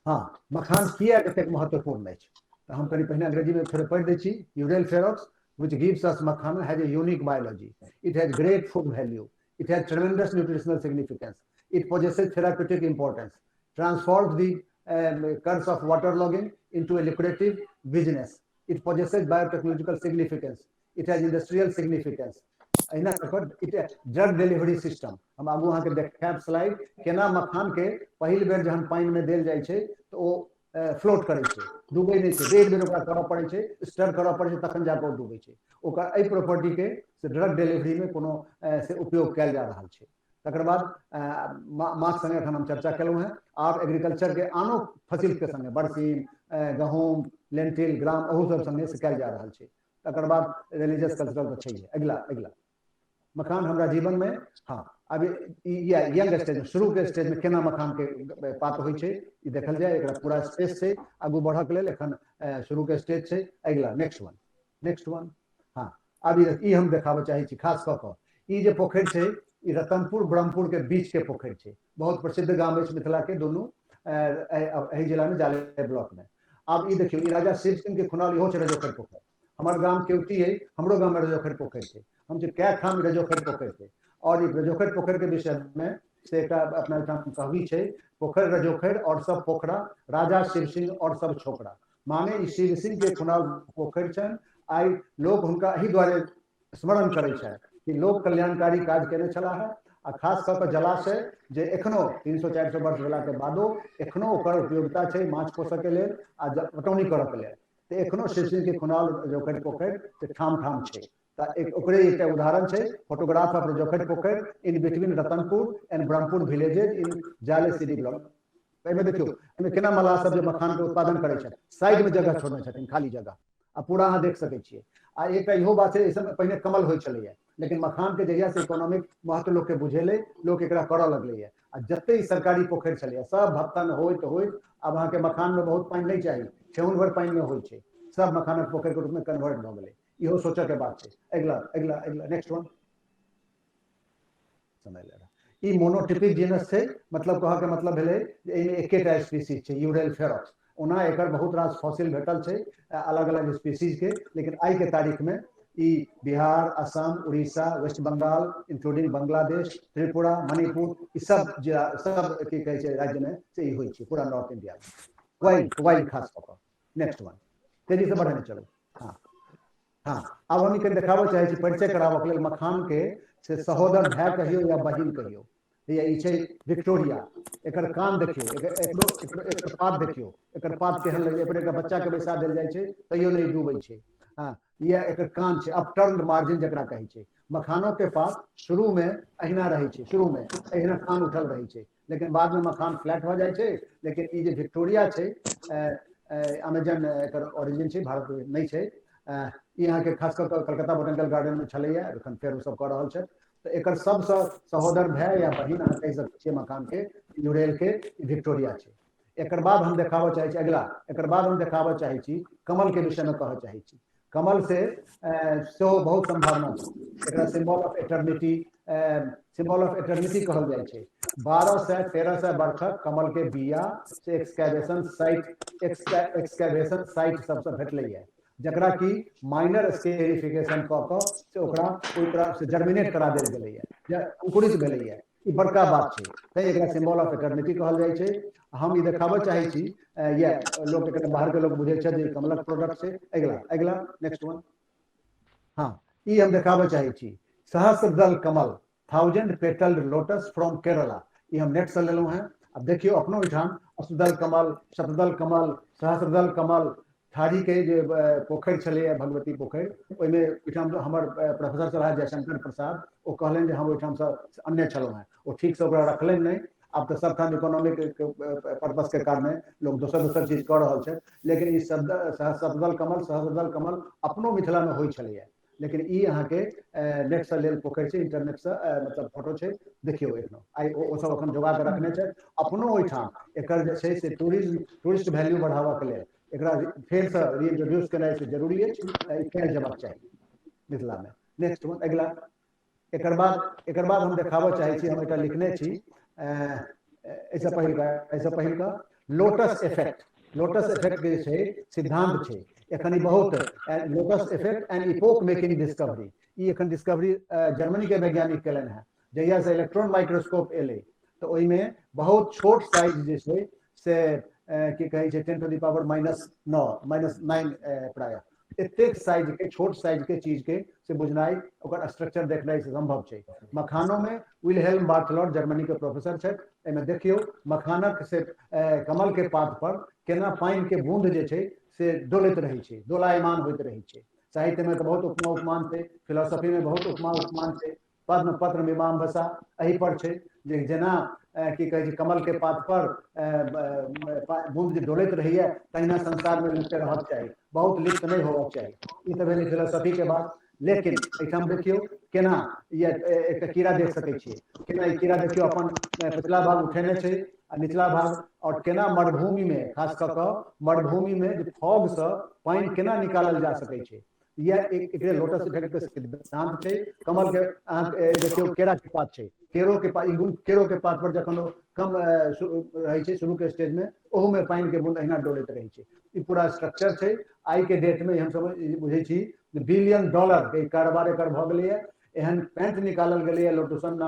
हाँ मखान किया एतेक महत्वपूर्ण अछि, तो हम कनी पहिने अंग्रेजी में थोड़े पढ़ि दै छी। यूरेलफेरॉक्स which gives us makhana has a unique biology. It has great food value. It has tremendous nutritional significance. It possesses therapeutic importance. Transforms the curse of waterlogging into a lucrative business. It possesses biotechnological significance. It has industrial significance. It is drug delivery system. हम आगू अहाँ के देखाब slide केना मखान के पहिल बेर जहन पानी में देल जाइ छै तो ओ फ्लोट करै छै, डूबै नहीं छै। 1.5 बेर ओकरा करऽ पड़ै छै, स्टर करऽ पड़ै छै, तखन जाकऽ ओ डूबै छै। ओकर एहि प्रॉपर्टी के से ड्रग डिलीवरी में कोनो से उपयोग कयल जा रहल छै। तकर बाद माछ संगे एखन हम चर्चा केलहुँ हैं। आब एग्रीकल्चर के आनो फसिल के संगे बरसीम गहूम लेंटिल ग्राम अहू सब संगे से कयल जा रहल छै। तकर बाद रिलीजियस कल्चरल तो छैहे। अगला मखान हमरा जीवन में हाँ अभी यंग स्टेज में शुरू के स्टेज में केना मखान के पात होइ छै ई देखल जाए। एकरा पूरा स्पेस छै आगू बढ़ऽ के लेल, एखन शुरू के स्टेज छै। अगला नेक्स्ट वन। हाँ अभी ई हम देखाबऽ चाहै छी खास कऽ कऽ ई जे पोखरि छै ई रतनपुर ब्रह्मपुर के बीच के पोखरि छै। बहुत प्रसिद्ध गाम अछि मिथिला के दुनू एहि जिला में जाले ब्लॉक में। आब ई देखियौ ई राजा शिव सिंह के खुनाल इहो छै रजोखरि पोखरि। हमर गाम केवटी है, हमरो गाम में रजोखरि पोखरि छै। हम जे कै ठाम रजोखरि पोखरि छै और ई रजोखरि पोखरि के विषय में से एकटा अपना ठाम कहबी छै, पोखरि रजोखरि और सब पोखरा राजा शिव सिंह और सब छोकरा। माने ई शिव सिंह के खुनाल पोखरि छनि। आइ लोक हुनका एहि दुआरे स्मरण करै छथि कि लोक कल्याणकारी काज केने छलाह है। आ खास कऽ कऽ जलाशय जे एखनो 300-400 वर्ष भेला के बादो एखनो ओकर उपयोगिता छै माछ पोसऽ के लेल आ पटौनी करऽ के लेल। तो एखनो शिव सिंह के खुनाल रजोखरि पोखरि से ठाम छै। ओकरे एकटा उदाहरण छै photograph of Rajokhari Pokhari in between Ratanpur and Brahmpur villages in Jale city block. एहिमे देखियौ एहिमे केना मल्लाह सब जे मखान के उत्पादन करै छथि, साइड में जगह छोड़ने छथिन खाली जगह, आ पूरा अहाँ देख सकै छियै। आ एकटा इहो बात छै, एहि पहिने कमल होइ छलैए, लेकिन मखान के जहिया से इकोनॉमिक महत्व लोक के बुझेलै लोक एकरा करऽ लगलैए। आ जते सरकारी पोखरि छलैए सब भक्तन होइत आब अहाँ के मखान में बहुत पानि नहीं चाही, ठेहुन भर पानि में होइ छै, सब मखानक पोखरि के रूप में कन्वर्ट भऽ गेलै। इहो सोचऽ के बात छै। अगला नेक्स्ट वन। समय ले रहा ई मोनोटिपिक जीनस छै, मतलब कहऽ के मतलब भेलै जे एहिमे एकेटा स्पीसीज छै यूरेलफेरॉक्स। ओना एकर बहुत रास फॉसिल भेटल छै अलग अलग स्पीसीज के, लेकिन आइ के तारीख में ई बिहार, असम, उड़ीसा, वेस्ट बंगाल इंक्लूडिंग बांग्लादेश, त्रिपुरा, मणिपुर ई सब जिला सब की कहे छै राज्य में से ई होई छै पूरा नॉर्थ इंडिया में वाइल्ड खास कऽ। नेक्स्ट वन तेजी से बढ़ने चलो। हाँ हाँ अब हम के देखाबो चाहे छी परिचय कराबो के लेल मखान के से सहोदर भाई कहियो या बहिन कहियो। ई छै विक्टोरिया, एकर कान देखियो, एकर पात देखियो, एकर पात केहन लगे पर एकर बच्चा के बैसा देल जाय छै तैयो नहीं डूबै छै। हाँ ये एकर कान छै अपटर्न मार्जिन जकरा कहै छै। मखानों के पात शुरू में अहिना रहे छै, शुरू में अहिना कान उठल रहे छै लेकिन बाद में मखान फ्लैट हो जाय छै। लेकिन ई जे विक्टोरिया छै अमेजन एकर ओरिजिन छै, भारत में नहीं छै। यहाँ के खास कर कलकत्ता बोटेनिकल गार्डन में छलैया, एखन फेर ओ सब कऽ रहल छै। तो एकर सबसे सहोदर भाई या बहिन अहाँ कहि सकै छियै मखान के यूरेल के विक्टोरिया छै। एकर बाद हम देखाबऽ चाहे छी अगला, एकर बाद हम देखाबऽ चाहे छी कमल के विषय में कहऽ चाहे छी। कमल से बहुत संभावना छै। एकरा सिंबल ऑफ एटर्निटी कहल जाय छै। 12 से 1300 वर्षक कमल के बिया से एक्सकैवेशन साइट सबसे भेटलैया, जकरा की माइनर स्केरिफिकेशन कऽ कऽ से ओकरा ओइ तरह से जर्मिनेट करा देल गेलैया या अंकुरित भेलैया। ई बड़का बात छै, तै एकरा सिंबल ऑफ एटर्निटी कहल जाय छै। हम ई देखाबऽ चाहे छी या लोग एकरा बाहर के लोग बुझै छै जे कमलक प्रोडक्ट छै। अगला नेक्स्ट वन। हाँ ई हम देखाबऽ चाहे छी सहस्त्रदल कमल, 1000 पेटल्ड लोटस फ्रॉम केरला। ई हम नेट से लेलहुं हैं। अब देखियो अपनो ओहिठाम अष्टदल कमल, शतदल कमल, सहस्त्रदल कमल, ठाड़ी के जे पोखरि छलैया भगवती पोखरि, ओहिमे ओहिठाम हमर प्रोफेसर छलाह जयशंकर प्रसाद, ओ कहलनि जे हम ओहिठाम से अन्य छलहुँ हैं। ओ ठीक से ओकरा रखलनि नहीं। अब तो सबठाम इकोनॉमिक पर्पस के कारणे लोग दोसर चीज कऽ रहल छै। लेकिन ई शतदल कमल, सहस्त्रदल कमल अपनो मिथिला में होइ छलैया। लेकिन ई अहाँ के नेट से लेल पोखरि छै, इंटरनेट से मतलब फोटो छै, देखियो एखनो आई ओ सब अखन जोगा के रखने छै। अपनो ओहिठाम एकर जे छै से टूरिस्ट वैल्यू बढ़ावा के लेल एकरा फेर से रीइंट्रोड्यूस केनाइ से जरूरी अछि, कयल जेबाक चाही मिथिला में। नेक्स्ट वन अगला। एकर बाद हम देखाबऽ चाहे छी, हम एकटा लिखने छी ऐसे पहिल का लोटस इफेक्ट के छै सिद्धांत छै। एखन ई बहुत lotus effect and epoch making discovery, ई एखन डिस्कवरी जर्मनी के वैज्ञानिक केलनि हैं। जहिया से इलेक्ट्रॉन माइक्रोस्कोप एलै तो ओहिमे बहुत छोट साइज जे छै से की कहे छै 10 to the power -9 प्राय एतेक साइज के छोट साइज के चीज के से बुझनाइ, ओकर स्ट्रक्चर देखनाइ से संभव छै। मखानों में विल्हेल्म बार्थलॉट जर्मनी के प्रोफेसर छै। एमे देखियो मखानक से कमल के पात पर केना पानि के बूंद जे छै से डोलैत रहै छै, दोलायमान होइत रहै छै। साहित्य में तो बहुत उपमा उपमान छै, फिलोसफी में बहुत उपमा उपमान छै। पद्म पत्र मीमांसा एहि पर छै जे जेना की कहे छै कमल के पात पर बूंद जे डोलैत रहैया तहिना संसार में लिप्त रहक चाही, बहुत लिप्त नहीं होबक चाही। ई तऽ भेलै फिलोसफी के बात। लेकिन एहिठाम देखियो केना एकटा कीड़ा देख सकै छियै, केना ई कीड़ा देखियो अपन पिछला भाग उठेने छै आ निचला भाग, और केना मरुभूमि में खास कऽ कऽ मरुभूमि में जे फॉग से पानि केना निकालल जा सकै छै। यह एक लोटस इफेक्ट के सिद्धांत छै। कमल के देखियो केरा के पात छै, केरो के पात पर जखन कम रहे छै शुरू के स्टेज में, ओहू में पानि के बूंद अहिना डोलैत रहे छै। ई पूरा स्ट्रक्चर छै। आई के डेट में हम सब बुझे छी $1 बिलियन के कारोबार एकर भऽ गेलैया। एहन पैंट निकालल गेलैया लोटसन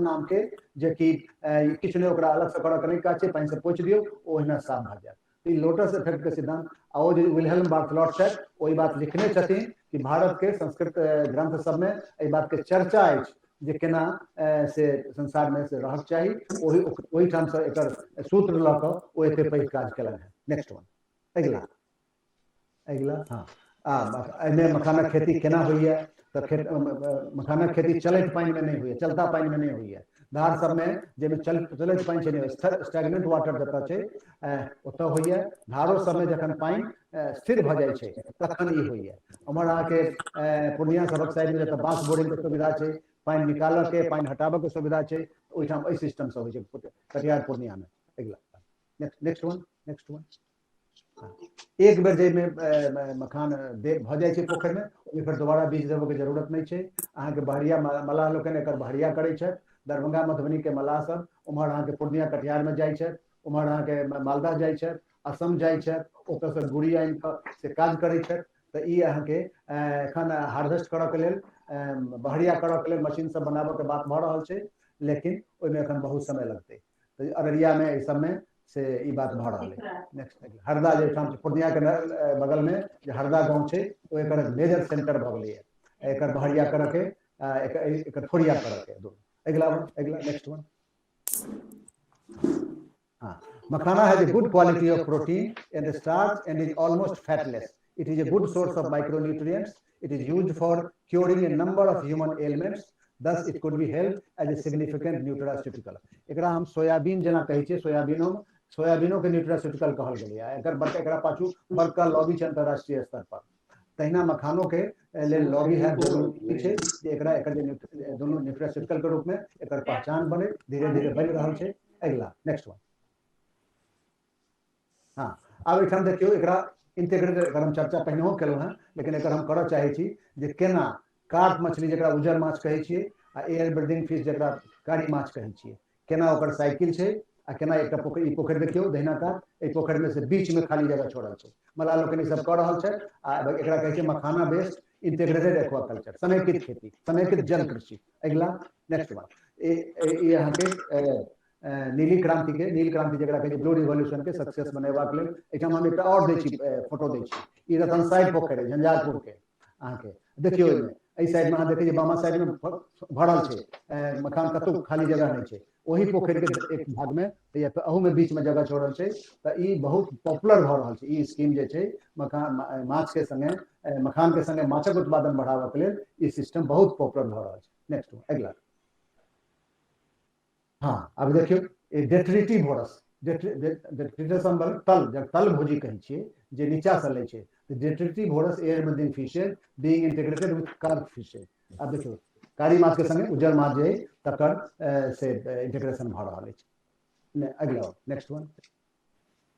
नाम के जे कि किछु नहीं ओकरा अलग से करऽ के नहीं काज छै, पानि से पोछि दियौ ओ ओहिना साफ भऽ जायत। ई लोटस इफेक्ट के सिद्धांत और विल्हेल्म बार्थलॉट छथि, ओहि बात लिखने छथिन कि भारत के संस्कृत ग्रंथ सब में एहि बात के चर्चा अछि जे केना से संसार में से रहक चाही। ओहिठाम से एकर सूत्र लऽ कऽ ओ एते पैघ काज केलनि हैं। नेक्स्ट वन अगला। हाँ एहिमे मखानक खेती केना होइया, तऽ मखानक खेती चलैत पानि में नहीं होइया, चलता पानि में नहीं होइया। धार सब में जाहिमे चलैत पानि छै, स्टैग्नेंट वाटर जतऽ छै ओतऽ होइया। धारो सब में जखन पानि स्थिर भऽ जाइ छै तखन ई होइया। हमर अहाँके पूर्णिया सबक साइड में जतऽ बांस बोरिंग के सुविधा छै, पानि निकालऽ के पानि हटाबऽ के सुविधा छै, ओहिठाम एहि सिस्टम से होइ छै कटिहार पूर्णिया में। अगला नेक्स्ट वन। एक बेर जाहिमे मखान भऽ जाइ छै पोखरि में, ओहिमे फेर दोबारा बीज देबऽ के जरूरत नहीं छै। अहाँके बहरिया मलाह लोकनि एकर बहरिया करै छथि। दरभंगा मधुबनी के मलाह सब उम्हर अहाँके पूर्णिया कटिहार में जाइ छथि, उम्हर अहाँके मालदा जाइ छथि, असम जाइ छथि, ओतऽ से गुड़ी आनि कऽ से काज करै छथि। तो ई अहाँ के एखन हार्वेस्ट करऽ के लेल बहरिया करऽ के लेल मशीन सब बनाबऽ के बात भऽ रहल छै, लेकिन ओहिमे एखन बहुत समय लगतै। तो अररिया में इस सब में से ई बात भऽ रहल है। नेक्स्ट हरदा जे ठाम पूर्णिया के बगल में जे हरदा गांव छै ओ एकर मेजर सेंटर भऽ गेलै है। एकर बहरिया करऽ के एकर फोड़िया करऽ के दो। अगला next one. Makhana has a good quality of protein and starch and is almost fatless. It is a good source of micronutrients. It is used for curing a number of human ailments. Thus, it could be held as a significant nutraceutical. एकरा हम soybean जना कहै छियै, सोयाबीनो के nutraceutical कहल गेलै है। एकरा पाछू बड़का लॉबी छै अंतरराष्ट्रीय स्तर पर। तहिना मखानों के लेल लॉबी है जरूरी छै जे एकरा एकर जे दोनों न्यूट्रास्यूटिकल के रूप में एकर पहचान बने, धीरे-धीरे बढ़ि रहल छै। अगला नेक्स्ट वन। हाँ, अब एठाम देखियो एकरा इंटीग्रेटेड एकर हम चर्चा पहिनेहो केलहुँ हैं, लेकिन एकर हम करऽ चाहै छी जे केना कार्प मछली जकरा उजर माछ कहै छियै आ एयर ब्रीदिंग फिश जकरा कारी माछ कहै छियै, केना ओकर साइकिल छै आ केना एकटा पोखरि, ई पोखरि देखियो दहिना कात, एहि पोखरि में से बीच में खाली जगह छोड़ल छै। मलाह लोकनि ई सब कऽ रहल छै आ एकरा कहै छै मखाना बेस्ड इंटीग्रेटेड एक्वाकल्चर, समेकित खेती, समेकित जल कृषि। अगला नेक्स्ट वन। ई अहाँ के नीली क्रांति जकरा कहै छै ब्लू रिवॉल्यूशन के सक्सेस बनेबाक लेल एठाम हम एकटा और दै छी फोटो दै छी। ई रतन साइड पोखरि झंझारपुर के अहाँ के देखियो एहिमे एहि साइड में अहाँ देखै छियै बामा साइड में भरल छै मखान, कतौ खाली जगह नहीं छै। वही पोखरि के एक भाग में अहू में बीच में जगह छोड़ल छै। तऽ ई बहुत पॉपुलर भऽ रहल छै ई स्कीम जे छै मखान माछ के संगे मखान के संगे माछक उत्पादन बढ़ाबऽ के लेल ई सिस्टम बहुत पॉपुलर भऽ रहल छै। नेक्स्ट अगला। हाँ, अब देखियो डेट्रिटिव भोरस, तल भोजी कहै छियै जे नीचा से लै छै। Detritivorous air breathing fishes being integrated with carp fishes. अब देखियो कारी माछ के संगे उज्जर माछ जे तकर से इंटीग्रेशन भऽ रहल अछि। अगला नेक्स्ट वन।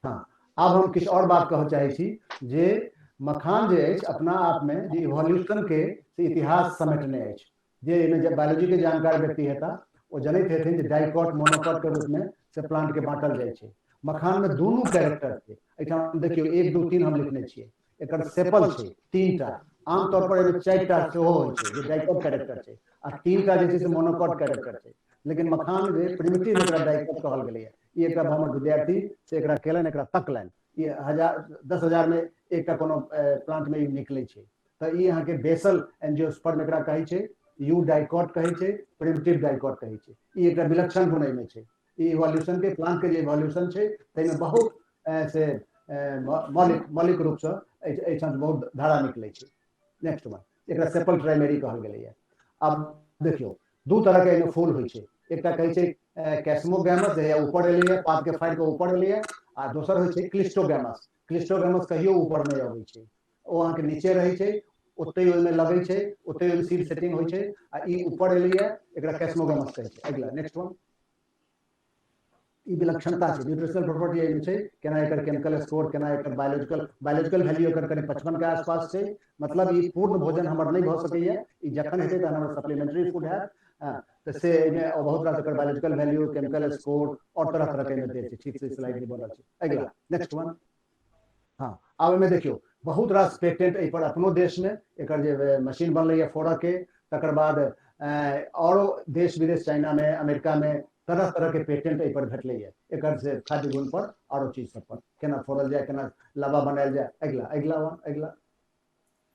हाँ, अब हम किछु और बात कहऽ चाहै छी जे मखान जे अछि अपना आप में जे इवोल्यूशन के इतिहास समेटने अछि। जे एहिमे जे बायोलॉजी के जानकार व्यक्ति हेता वो जनैत हेथिन जे डाइकॉट मोनोकॉट के रूप में से प्लांट के बांटल जाइ छै। मखान में दुनू कैरेक्टर छै। एठाम देखियो 1 2 3 हम लिखने छियै। एकर सेपल छै 3टा, आमतौर पर एहिमे 4टा सेहो होइ छै जे डाइकॉट कैरेक्टर छै आ 3टा जे छै से मोनोकॉट कैरेक्टर छै। लेकिन मखान जे प्रिमिटिव एकरा डाइकॉट कहल गेलै है। ई एकटा हमर विद्यार्थी से एकरा केलनि, एकरा तकलनि। ई 10,000 में एकटा कोनो प्लांट में ई निकलै छै। तऽ ई अहाँ के बेसल एंजियोस्पर्म एकरा कहै छै, यू डाइकॉट कहै छै, प्रिमिटिव डाइकॉट कहै छै। ई एकटा विलक्षण गुण एहिमे छै। ई इवोल्यूशन के प्लांट के जे इवोल्यूशन छै ताहिमे बहुत से मौलिक रूप से एहिठाम बहुत धारा निकलै छै। Next one. एकरा सेपल प्राइमरी कहल गेलै है। अब देखियो दू तरह के एहिमे फूल होइ छै। एकटा कहै छै कैस्मोगैमस जे ऊपर एलै है, पात के फाड़ि के ऊपर एलै है, आ दोसर होइ छै क्लिस्टोगैमस। क्लिस्टोगैमस कहियो ऊपर नहीं अबै छै, ओ अहाँ के नीचे रहै छै, ओतै ओहिमे लगै छै, ओतै ओहिमे सीड सेटिंग होइ छै आ ई ऊपर एलै है, एकरा कैस्मोगैमस कहै छै। अगला नेक्स्ट वन। ई विलक्षणता छै, न्यूट्रिशनल प्रॉपर्टी एहिमे छै, केना एकर केमिकल स्कोर, केना एकर बायोलॉजिकल वैल्यू एकर करीब 55 के आसपास छै। मतलब ई पूर्ण भोजन हमर नहीं भऽ सकैया, ई जखन हेतै तहन हमर सप्लीमेंट्री फूड हैत। तऽ से एहिमे बहुत रास एकर बायोलॉजिकल वैल्यू, केमिकल स्कोर और तरह के एहिमे देल छै। ठीक से स्लाइड नहीं बनल छै। अगला नेक्स्ट वन। हाँ, अब एहिमे देखियो बहुत रास पेटेंट एहि पर अपनो देश में एकर जे मशीन बनलै है फोड़ऽ के, तकर बाद औरो देश विदेश चाइना में, अमेरिका में तरह के पेटेंट एहि पर भेटलै है एकर से खाद्य गुण पर औरो चीज सब पर, केना फोड़ल जाए, केना लावा बनायल जाए। अगला।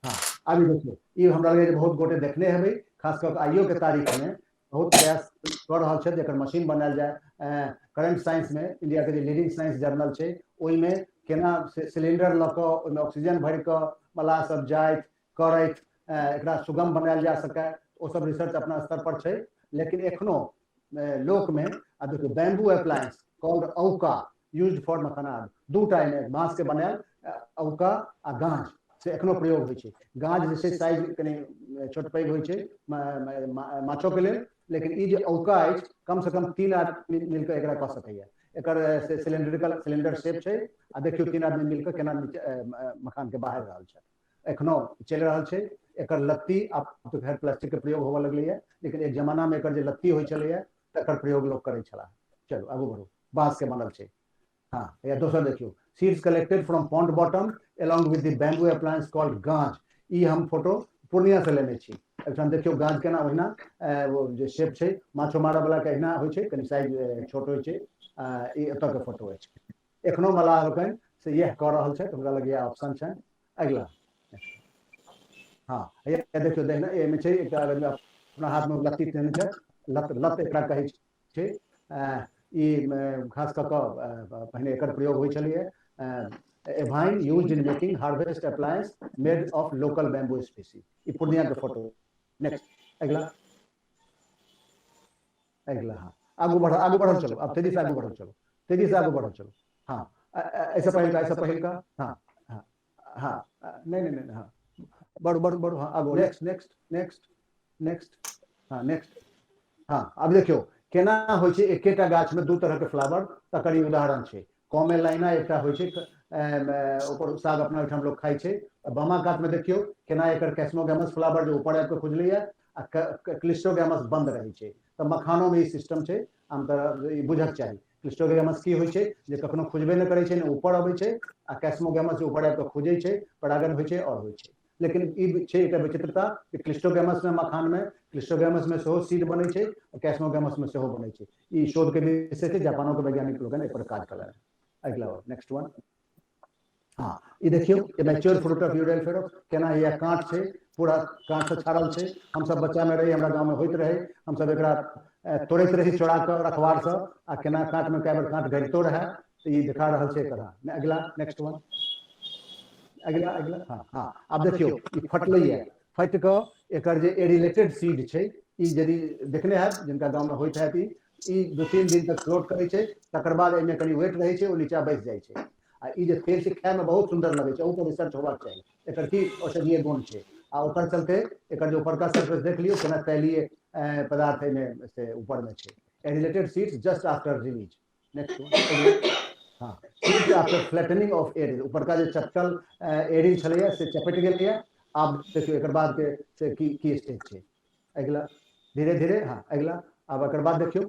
हाँ, अभी देखियो ई हमरा लगे बहुत गोटे देखने हेबै, खास कऽ आइयो के तारीख में बहुत प्रयास कऽ रहल छै एकर मशीन बनायल जाए। करंट साइंस में इंडिया के जे लीडिंग साइंस जर्नल छै ओहिमे केना सिलेंडर लऽ कऽ ओहिमे ऑक्सीजन भरि कऽ मलाह सब जाइत करैत एकरा सुगम बनायल जा सकै, ओ सब रिसर्च अपना स्तर पर छै। लेकिन एखनो लोक में आ देखियो bamboo appliance called Auka used for makhana, दूटा एहिमे बांस के बनायल औका आ गांज से एखनो प्रयोग होइ छै। गांज जे छै साइज कनी छोट पैघ होइ छै माछो के लेल, लेकिन ई जे औका अछि कम से कम 3 आदमी मिलकर एकरा कऽ सकैया। एकर से सिलेंडर शेप छै आ देखियो 3 आदमी मिलकर केना मखान के बाहर रहल छै, एखनो चलि रहल छै। एकर लत्ती आब तो खैर प्लास्टिक के प्रयोग होबऽ लगलै है, लेकिन एक जमाना में एकर जे लत्ती होइ छलै है तकर प्रयोग लोग करै छलाह। चलो आगू बढ़ू। बांस के बनल छै। हाँ या दोसर देखियो seeds collected from pond bottom along with the bamboo appliance called गांज। ई हम फोटो पूर्णिया से लेने छी। एखन देखियो गांज केना ओहिना वो जे शेप छै माछो मारा वाला के एहिना होय छै, कनि साइज छोट होय छै। ई एतऽ के फोटो अछि। एखनो मलाह लोकनि से यह कऽ रहल छै, हमरा लग यह ऑप्शन छै। अगला हाँ ये देखियो देखना ए में छै एकटा अपना हाथ में लत्ती तेने छै, लत लत एकरा कहै छै। ई खास कऽ कऽ पहिने एकर प्रयोग होय छलैए। A vine used in making harvest appliance made of local bamboo species। ये पूर्णिया के फोटो। नेक्स्ट अगला अगला हाँ आगू बढ़ो चलो, अब तेजी से आगू बढ़ो चलो, तेजी से आगू बढ़ो चलो। हाँ ऐसा पहल का हाँ हाँ हाँ नहीं हाँ बढ़ो हाँ आगू नेक्स्ट हाँ नेक्स्ट हाँ अब देखियो केना होय छै एकेटा गाछ में दू तरह के फ्लावर तकर ई उदाहरण छै। कॉमेलाइना एकटा होय छै ऊपर साग अपना ओहिठाम लोग खाय छै। बामा कात में देखियो केना एकर कैस्मोगैमस फ्लावर जो ऊपर आबि के खुजलैया आ क्लिस्टोगैमस बंद रहै छै। तऽ मखानो में ई सिस्टम छै, हम तऽ ई बुझक चाही। क्लिस्टोगैमस की होय छै जे कखनो खुजबे नहि करै छै, ने ऊपर अबै छै, आ कैस्मोगैमस जे ऊपर आबि के खुजै छै, परागण होय छै और होय छै। लेकिन ई छै एकटा विचित्रता कि क्लिस्टोगैमस में मखान में क्लिस्टोगैमस में सेहो सीड बनै छै, कैस्मोगैमस में सेहो बनै छै। ई शोध के विषय छै, जापानो के वैज्ञानिक लोगन एहि पर काज कयलनि। अगला नेक्स्ट वन हाँ ये देखियो ये मैच्योर फ्रूट ऑफ यूडेलफेरा केना ये कांट छै, पूरा कांट से छाड़ल छै। हम सब बच्चा में रही, हमरा गांव में होइत रहे, हम सब एकरा तोड़ैत रही चोरा के रखवार से, आ केना कांट में कई बार कांट घरितो रहे। तो ये दिखा रहल छै एकरा। अगला नेक्स्ट वन अगला हाँ हाँ अब देखियो ई फटलैया, फट के एकर जे एरिलेटेड सीड छै, ई यदि देखने हैब जिनका गांव में होइत हैत, ई 2-3 दिन तक फ्लोट करै छै, तकर बाद एहिमे कनि वेट रहै छै, ओ नीचा बैस जाइ छै। आ ई जे तेल छै खाय में बहुत सुंदर लगे छै, ऊपर रिसर्च होबाक चाही एकर की औषधीय गुण छै। आ ओकर चलते एकर जे ऊपरका सरफेस देख लियो केना तैलीय पदार्थ में से ऊपर में छै। Arillated seeds just after release. Next one हाँ seeds after flattening of aril, ऊपरका जे चटकल एरिल छलैया से चपटि गेलैया। आब देखियो एकर बाद के से की स्टेज छै। अगला धीरे धीरे हाँ अगला अब एकर बाद देखियो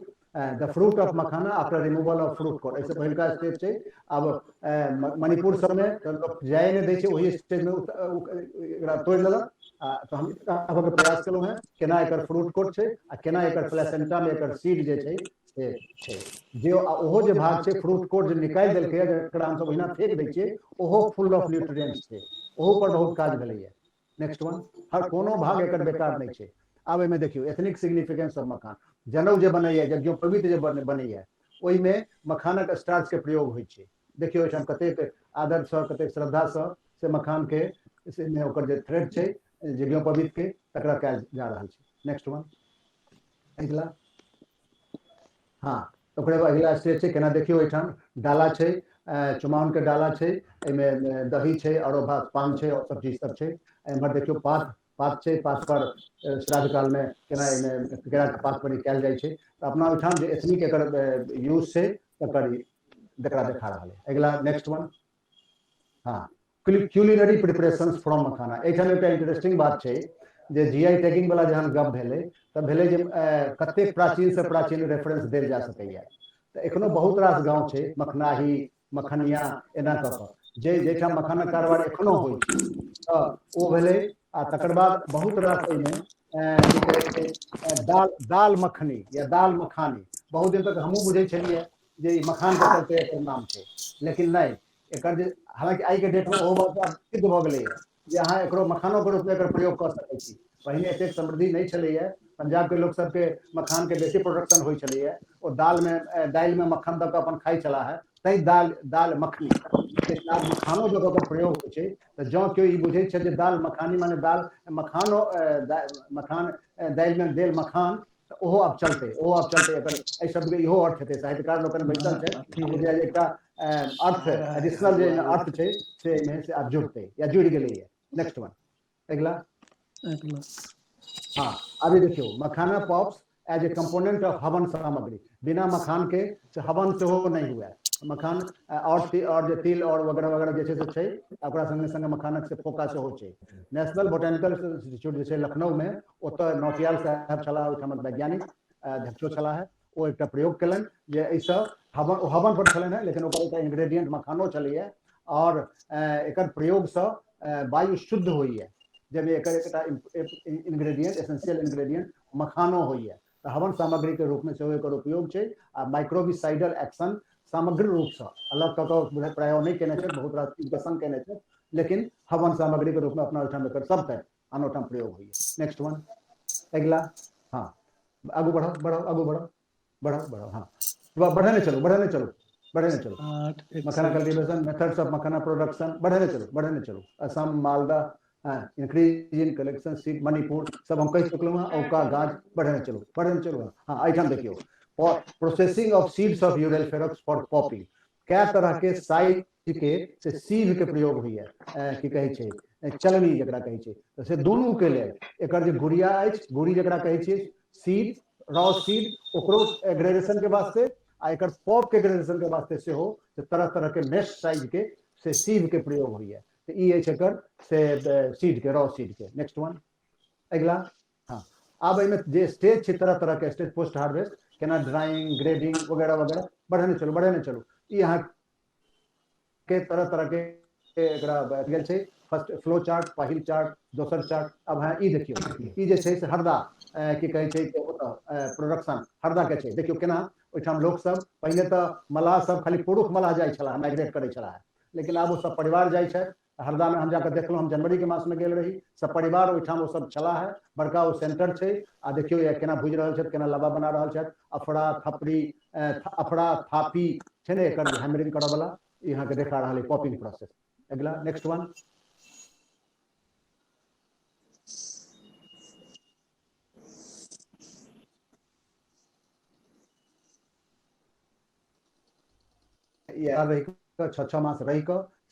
the fruit of makhana after removal of fruit coat, ऐसे पहिलका स्टेज छै। अब मणिपुर सब में लोग जाय नहीं दै छै, वही स्टेज में एकरा तोड़ लेलक। तो हम कहब के प्रयास केलहुँ हैं केना एकर फ्रूट कोट छै, आ केना एकर प्लेसेंटा में एकर सीड जे छै से छै। जे ओहो जे भाग छै फ्रूट कोट जे निकालि देलकै, जकरा हम सब ओहिना फेंक दै छियै, ओहो फुल ऑफ न्यूट्रिएंट्स छै, ओहो पर बहुत काज भेलैया। नेक्स्ट वन हर कोनो भाग एकर बेकार नहीं छै। आब एहिमे देखियो एथनिक सिग्निफिकेंस ऑफ मखान, जनऊ जे बनैया, यज्ञोपवीत जे बनैया, ओहिमे मखानक स्टार्च के प्रयोग होइ छै। देखियो एहिठाम कतेक आदर सँ कतेक श्रद्धा सँ से मखान के से ओकर जे थ्रेड छै यज्ञोपवीत के, तकरा कयल जा रहल छै। नेक्स्ट वन अगला हाँ ओकरे बाद अगला स्टेज छै, केना देखियो एहिठाम डाला छै, चुमाओन के डाला छै, एहिमे दही छै, औरो पान छै, और सब चीज सब छै। एम्हर देखियो पात छै, पात पर श्राद्ध काल में केना एहिमे केरा के पात पर कयल जाइ छै। तऽ अपना ओहिठाम जे एथनिक एकर यूज छै तकर देखा रहल है। अगला नेक्स्ट वन हाँ क्यूलिनरी प्रिपरेशंस फ्रॉम मखाना। एहिठाम एकटा इंटरेस्टिंग बात छै जे जीआई टैगिंग वाला जहन गप भेलै, तब भेलै जे कतेक प्राचीन से प्राचीन रेफरेंस देल जा सकैया। तऽ एखनो बहुत रास गाँव छै, मखनाही मखनिया एना कऽ कऽ जाहिठाम मखानक कारोबार एखनो होइ छै। तऽ ओ भेलै, आ तकर बाद बहुत रास एहिमे की कहै छै दाल मखनी या दाल मखानी। बहुत दिन तक हमहूँ बुझै छलियै जे ई मखान के चलते एकर नाम छै, लेकिन नहीं एकर जे हालांकि आई के डेट में ओहो बात सिद्ध भऽ गेलै है जे अहाँ एकरो मखानो के रूप में एकर प्रयोग कऽ सकै छी। पहिने एतेक समृद्धि नहीं छलैया, पंजाब के लोक सबके मखान के बेसी प्रोडक्शन होइ छलैया, ओ दालि में मक्खन दऽ कऽ अपन खाइ छला है, तैं दाल मखनी। लेकिन आब मखानो जब ओकर प्रयोग होइ छै, तऽ जँ केओ ई बुझै छै जे दाल मखानी माने दाल मखानो मखान दालि में देल मखान, तऽ ओहो आब चलतै एकर एहि शब्द के इहो अर्थ हेतै। साहित्यकार लोकनि बैसल छै, बुझाइया जे एकटा अर्थ एडिशनल जे अर्थ छै से एहिमे से आब जुड़तै या जुड़ि गेलैया। नेक्स्ट वन अगला हाँ अभी देखियो makhana pops as a component of havan samagri. बिना मखान के से हवन सेहो नहीं हुआ। मखान और जे तिल और वगैरह वगैरह जे छै ओकरा संगे संगे मखानक से फोका सेहो छै। नेशनल बोटेनिकल इंस्टीट्यूट जे छै लखनऊ में, ओतऽ नौटियाल साहब छलाह, ओहिठामक वैज्ञानिक अध्यक्षो छलाह, ओ एकटा प्रयोग केलनि जे एहिसँ हवन पर छलन है, लेकिन ओकर एकटा इंग्रेडिएंट मखानो छलैया और एकर प्रयोग से वायु शुद्ध होइए, जब एकर एकटा इंग्रेडिएंट एसेंशियल इंग्रेडिएंट मखानो होइए, तो हवन सामग्री के रूप में से एकर उपयोग छै। आ माइक्रोबिसाइडल एक्शन समग्र रूप से अलग कतौ प्रयोग नहीं केने छै, बहुत रास चीज के संग केने छै, लेकिन हवन सामग्री के रूप में अपना ओहिठाम एकर सबटा अनोठाम प्रयोग होइए। नेक्स्ट वन, अगला। हाँ, आगू बढ़ो बढ़ो आगू बढ़ो बढ़ो बढ़ो। हाँ, बढ़ने चलो बढ़ने चलो बढ़ने चलो। Makhana cultivation, methods of makhana production, बढ़ने चलो। Assam, Malda, increase in collection seed, Manipur, सब हम कह चुकल हैं। औका, गाज, बढ़ने चलो। हाँ, आइटम देखियो, processing of seeds of euryale ferox for पॉपी, क्या तरह के साइज के से सीड के प्रयोग हुई है कि कहे छै चलनी जकरा कहे छै, से दोनों के लिए एकर जे गुड़िया अछि, गुड़ी जकरा कहे छै सीड, रॉ सीड, ओकरो ग्रेडेशन के वास्ते आ एकर पॉप के ग्रेडेशन के वास्ते से हो, तो तरह तरह के मेश साइज के से सीड के प्रयोग हुई है। तो ई अछि एकर से सीड के, रॉ सीड के। नेक्स्ट वन, अगला। हाँ, अब एहिमे जे स्टेज छै, तरह तरह के स्टेज, पोस्ट हार्वेस्ट, केना ड्राइंग, ग्रेडिंग वगैरह वगैरह, बढ़ने चलो। ई यहाँ के तरह तरह के एकरा गेल छै। फर्स्ट फ्लो चार्ट, पहिल चार्ट, दोसर चार्ट। अब हाँ ई देखियो, ई जे छै से हरदा की कहे छै प्रोडक्शन हरदा के छै। देखियो केना ओहिठाम लोक सब पहले तो मलाह सब खाली पुरुष मलाह जाइ छला, माइग्रेट करै छला, लेकिन आब वो सब परिवार जाइ छै। हरदा में हम जाकर देखलहुँ, हम जनवरी के मास में गेल रही, सब परिवार ओहिठाम वो सब छला है, बड़का वो सेंटर छै। आ देखियो या केना भूज रहल छथि, केना लबा बना रहल छथि, अफड़ा थापी छै ने एकर हैमरिंग करऽ वाला, यहाँ के देखा रहा है पॉपिंग प्रोसेस। अगला, नेक्स्ट वन। छः मास रही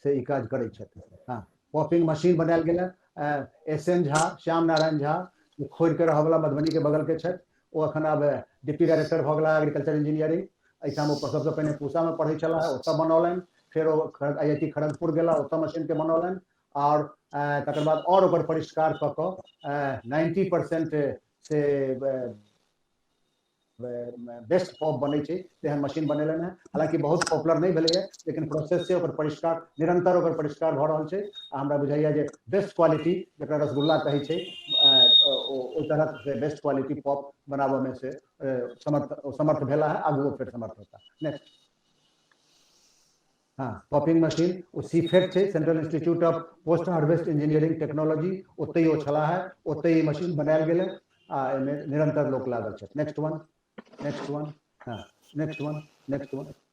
से ई काज करै छथि। हाँ, पॉपिंग मशीन बनायल गेल है। एस एन झा, श्याम नारायण झा, खोद के रह वाला मधुबनी के बगल के छथि, वो अखन आब डिप्टी डायरेक्टर भऽ गेला एग्रीकल्चर इंजीनियरिंग। एहिठाम वो सबसे पहिने पूसा में पढ़ै छला है, ओतऽ बनौलनि, फिर IIT खड़गपुर गेला, ओतऽ मशीन के बनौलनि, और तकर बाद और ओकर परिष्कार कऽ कऽ 90% से बेस्ट पॉप बनै छै तेहन मशीन बनेलनि हैं। हालांकि बहुत पॉपुलर नहीं भेलै है, लेकिन प्रोसेस से ओकर परिष्कार, निरंतर ओकर परिष्कार भऽ रहल छै। आ हमरा बुझाइया जे बेस्ट क्वालिटी जकरा रसगुल्ला कहै छै, ओ तरह से बेस्ट क्वालिटी पॉप बनाबऽ में से समर्थ भेला है, आगू फिर समर्थ होता। नेक्स्ट। हाँ, पॉपिंग मशीन वो सीफेट छै, central institute of post harvest engineering technology, ओतै ओ छला है, ओतै ई मशीन बनायल गेलै आ एहिमे निरंतर लोक लागल छथि। Next one. हाँ, नेक्स्ट वन।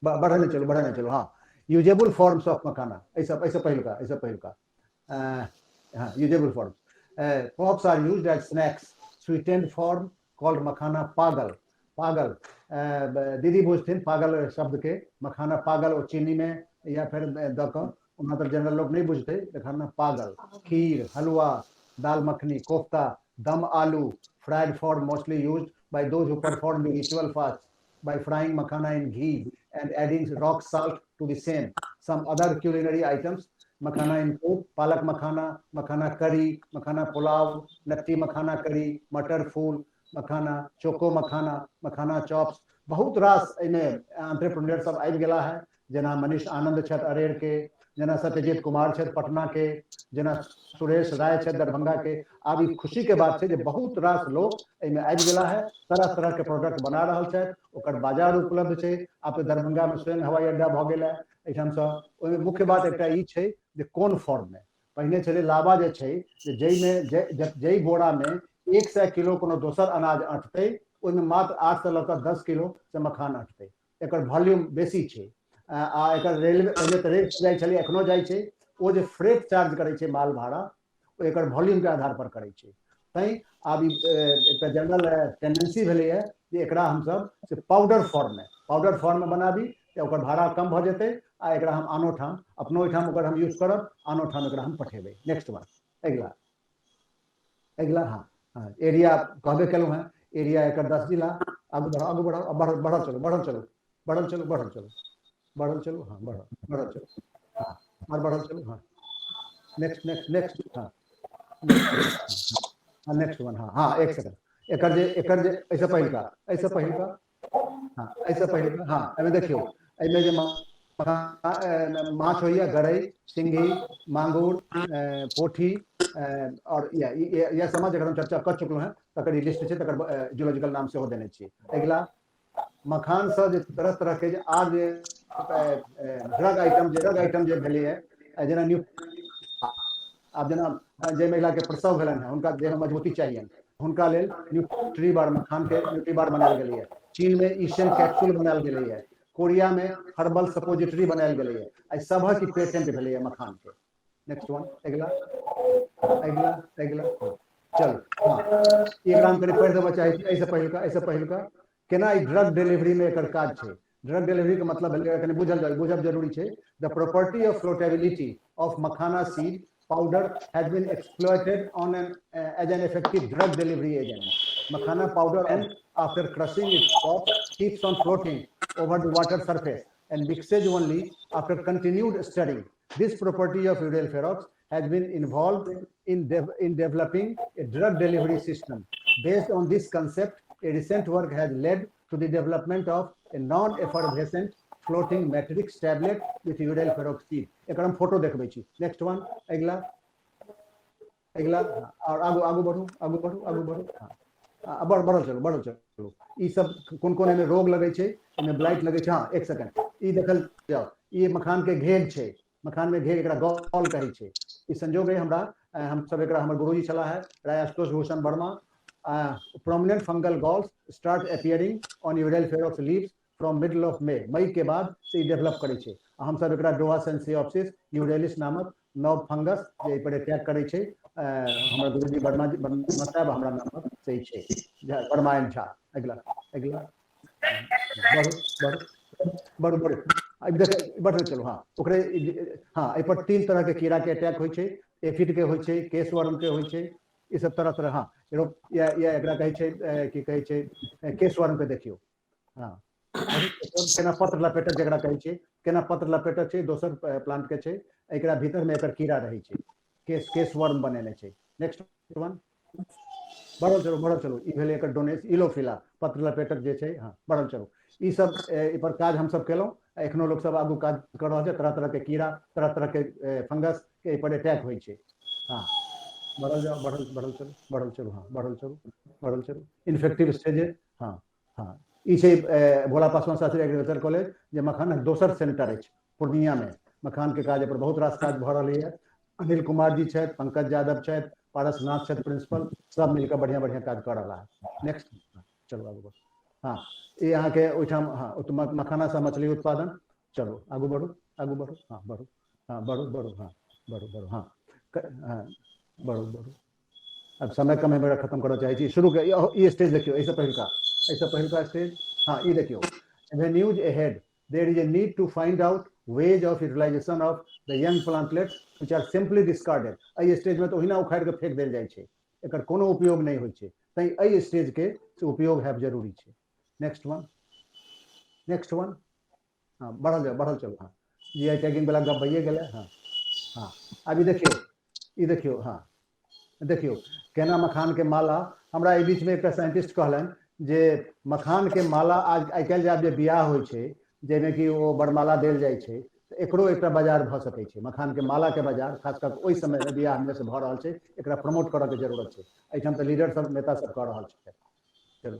बढ़ने चलो। हाँ, यूजेबल फॉर्म्स ऑफ मखाना, ऐसा पहिलका हाँ, usable forms. Pops are used as snacks, sweetened form called makhana pagal. दीदी बुझथिन पागल शब्द के, मखाना पागल और चीनी में या फिर दऽ कऽ, ओना तऽ जनरल लोग नहीं बुझते, मखाना पागल। खीर, हलवा, दाल मखनी, कोफ्ता, दम आलू, fried form mostly used by those who perform the ritual fast by frying makhana in ghee and adding rock salt to the same. Some other culinary items: makhana in soup, palak makhana curry, makhana pulao, natti makhana curry, matar fool makhana, choco makhana chops। बहुत रास एहिमे entrepreneur सब आबि गेला है, जेना मनीष आनंद छथि अरेर के, जेना सत्यजीत कुमार छथि पटना के, जेना सुरेश राय छथि दरभंगा के। आब ई खुशी के बात है, बहुत रास लोग एहिमे आबि गेला है, तरह तरह के प्रोडक्ट बना रहल छथि, ओकर बाजार उपलब्ध छै। आब दरभंगा में स्वयं हवाई अड्डा भऽ गेल है एहिठाम से। ओहिमे मुख्य बात एकटा ई छै जे कोन फॉर्म में पहिने छलै लाबा जे छै, जई बोरा में 100 किलो कोनो दोसर अनाज अँटतै, ओहिमे मात्र 8 से लऽ कऽ 10 किलो से मखान अँटतै। एकर वॉल्यूम बेसी छै। आ एकर रेलवे पहले तऽ रेट जाइ छलै, एखनो जाइ छै। ओ जे फ्रेट चार्ज करै छै माल भाड़ा, ओ एकर वॉल्यूम के आधार पर करै छै। तैं आब एक जनरल टेंडेंसी भेलै है जे एकरा हमसब से पाउडर फॉर्म में बनाबी, ओकर भाड़ा कम भऽ जेतै आ एकरा हम आनो ठाम अपनो ओहिठाम ओकर हम यूज करब, आनो ठाम एकरा हम पठेबै। नेक्स्ट वन, अगला। हाँ, एरिया कहबे केलहुँ हैं, एरिया एकर 10 जिला। आगू बढ़ो, बढ़ल चलो। हाँ, बढ़ल चलो। हाँ, और बढ़ल चलो। हाँ, नेक्स्ट। हाँ, नेक्स्ट वन। हाँ, एक सेकंड। एकर जे ऐसे पहिलका हाँ ऐसे पहले हाँ एमे देखियो एमे जे माछ होइए गरई सिंघी मांगुर पोठी और या समझ अगर हम चर्चा कर चुकल हैं तकर लिस्ट छै तकर जूलॉजिकल नाम से हो देने छी। अगला मखान से जे तरह तरह के जे आर जे ड्रग आइटम जे भेलै है जेना न्यू आब जेना जे महिला के प्रसव भेलन है हुनका देह में मजबूती चाहिए हुनका लेल न्यूट्रीबार मखान के न्यूट्रीबार बनायल गेलै है। चीन में ईशियन कैप्सूल बनायल गेलै है। कोरिया में हर्बल सपोजिटरी बनायल गेलै है। आई सबक की पेटेंट भेलै है मखान के। नेक्स्ट वन अगला अगला अगला चल हाँ एकरा हम कनी पढ़ि देबऽ चाहै छी ऐसे पहिलका केना ई ड्रग डिलीवरी में एकर काज छै। ड्रग डिलीवरी के मतलब भेलै कनी बुझब जरूरी छै। The property of floatability of makhana seed powder has been exploited on as an effective drug delivery agent. Makhana powder, and after crushing its pulp, keeps on floating over the water surface and mixes only after continued stirring. This property of uryl ferox has been involved in developing a drug delivery system. Based on this concept, a recent work has led to the development of a non-effervescent floating matrix tablet with uryl ferox seed. एक हम photo देखबै छी। Next one अगला अगला और आगू बढ़ू हाँ बढ़ो चलो ई सब कोन एमे रोग लगे छै एमे ब्लाइट लगे छै। हाँ एक सेकंड ई देखल जाओ ई मखान के घेग छै। मखान में घेग एकरा गॉल कहै छै। ई संजोग है हमरा हम सब एकरा हमर गुरुजी छला है राय Ashutosh Bhushan Verma. prominent fungal galls start appearing on uryl ferox leaves from middle of मई के बाद से डेवलप करे छै। हम सब एकरा डोआ सेंसियोप्सिस यूरेलिस नामक नव फंगस जे पर अटैक करे छै। हमर गुरुजी वर्मा साहब हमरा नामक सही छै वर्मायन झा। अगला अगला बढ़ चलो हाँ ओकरे हाँ एहि पर 3 तरह के कीड़ा के अटैक होइ छै। एफिड के होइ छै केसवर्म के होइ छै ई सब तरह हाँ या एकरा कहै छै की कहै छै केसवर्म पे देखियो। हाँ केना पत्र लपेटक जकरा कहै छै केना पत्र लपेटक छै दोसर प्लांट के छै। एकरा भीतर में एकर कीड़ा रहै छै केसवर्म बनेने छै। नेक्स्ट वन बढ़ल चलो ई भेलै एकर डोनेस इलोफिला पत्र लपेटक जे छै। हाँ बढ़ल चलो ई सब ई पर काज हम सब केलौं। एखनो लोग सब आगू काज कर रहल छै। तरह तरह के कीड़ा तरह तरह के फंगस के पर अटैक होइ छै। हाँ बढ़ल चलो हाँ बढ़ल चलो इन्फेक्टिव स्टेजेस। हाँ हाँ ई छै भोला पासवान शास्त्री एग्रीकल्चर कॉलेज जे मखानक दोसर सेंटर अछि पूर्णिया में। मखान के काज पर बहुत रास काज भ रहलै है। अनिल कुमार जी छथि पंकज यादव छथि पारसनाथ छथि प्रिंसिपल सब मिलकर बढ़िया बढ़िया काज कर रहा है। नेक्स्ट चलो आगू बढ़ो हाँ ये यहाँ के ओइठाम हाँ मखाना से मछली उत्पादन। चलो आगू बढ़ो हाँ बढ़ो हाँ बढ़ो हाँ बढ़ो अब समय कम है मेरा खत्म करना चाहिए। शुरू के ये स्टेज देखियो ऐसे पहिलका स्टेज हाँ ये देखियो the news ahead there is a need to find out ways of utilization of the young plantlets which are simply discarded। एहि स्टेज में तो ओहिना उखाड़ के फेंक देल जाइ छै एकर कोनो उपयोग नहीं होइ छै तै एहि स्टेज के उपयोग है जरूरी छै। नेक्स्ट वन हाँ बढ़ल चलो हाँ जीआई टैगिंग वाला गप भइए गेलै। हाँ अभी देखियो हाँ देखियो केना मखान के माला हमरा एहि बीच में एक साइंटिस्ट कहलन जे मखान के माला आज आइ काल्हि आब जे बियाह होइ छै जेमे कि ओ बरमाला देल जाइ छै तऽ एकरो एकटा बाजार भऽ सकै छै। मखान के माला के बाजार खास कर ओहि समय में बियाह में से भऽ रहल छै एकरा प्रमोट करऽ के जरूरत छै। एहिठाम तऽ लीडर सब नेता सब कऽ रहल छै। चलो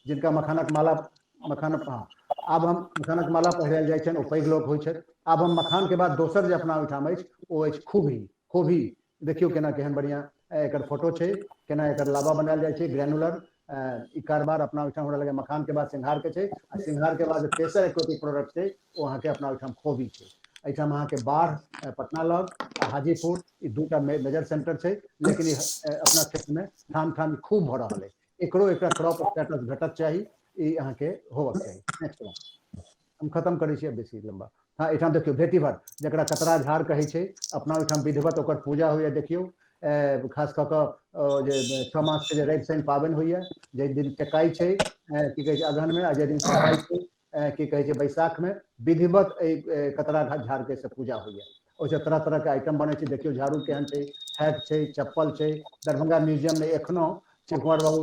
जिनका मखानक माला हाँ आब हम मखानक माला पहिरायल जाइ छनि ओ पैघ लोक होइ छथि। आब हम मखान के बाद दोसर जे अपना ओहिठाम अछि ओ अछि खोभी देखियो केना केहन बढ़िया एकर फोटो छै केना एकर लावा बनायल जाइ छै ग्रेनुलर। ई कारबार अपना ओहिठाम हमरा लगे मखान के बाद सिंघार के छै आ सिंघार के बाद तेसर इक्विटी प्रोडक्ट छै ओ अहाँ के अपना ओहिठाम खोभी छै। एहिठाम अहाँ के बाढ़ पटना लग आ हाजीपुर ई दूटा मेजर सेंटर छै लेकिन अपना क्षेत्र में ठाम खूब भऽ रहल है। एकरो एकटा क्रॉप स्टेटस भेटक चाही ई अहाँ के होबक चाही। नेक्स्ट वन हम खत्म करै छियै बेसी लंबा। हाँ एठाम देखियो भेटीभर जकरा कतरा झाड़ कहै छै अपना ओहिठाम विधिवत ओकर पूजा होइए। देखियो खास कऽ कऽ जे 6 मास के जे रवि शनि पाबनि होइए जाहि दिन टेकाई छै की कहै छै अगहन में आ जाहि दिन सफाई छै की कहै छै बैसाख में विधिवत कतरा झाड़ के से पूजा होइए। ओहिसे तरह तरह के आइटम बनै छै। देखियो झाड़ू केहन छै हैट छै चप्पल छै। दरभंगा म्यूजियम में एखनो शिव कुमार बाबू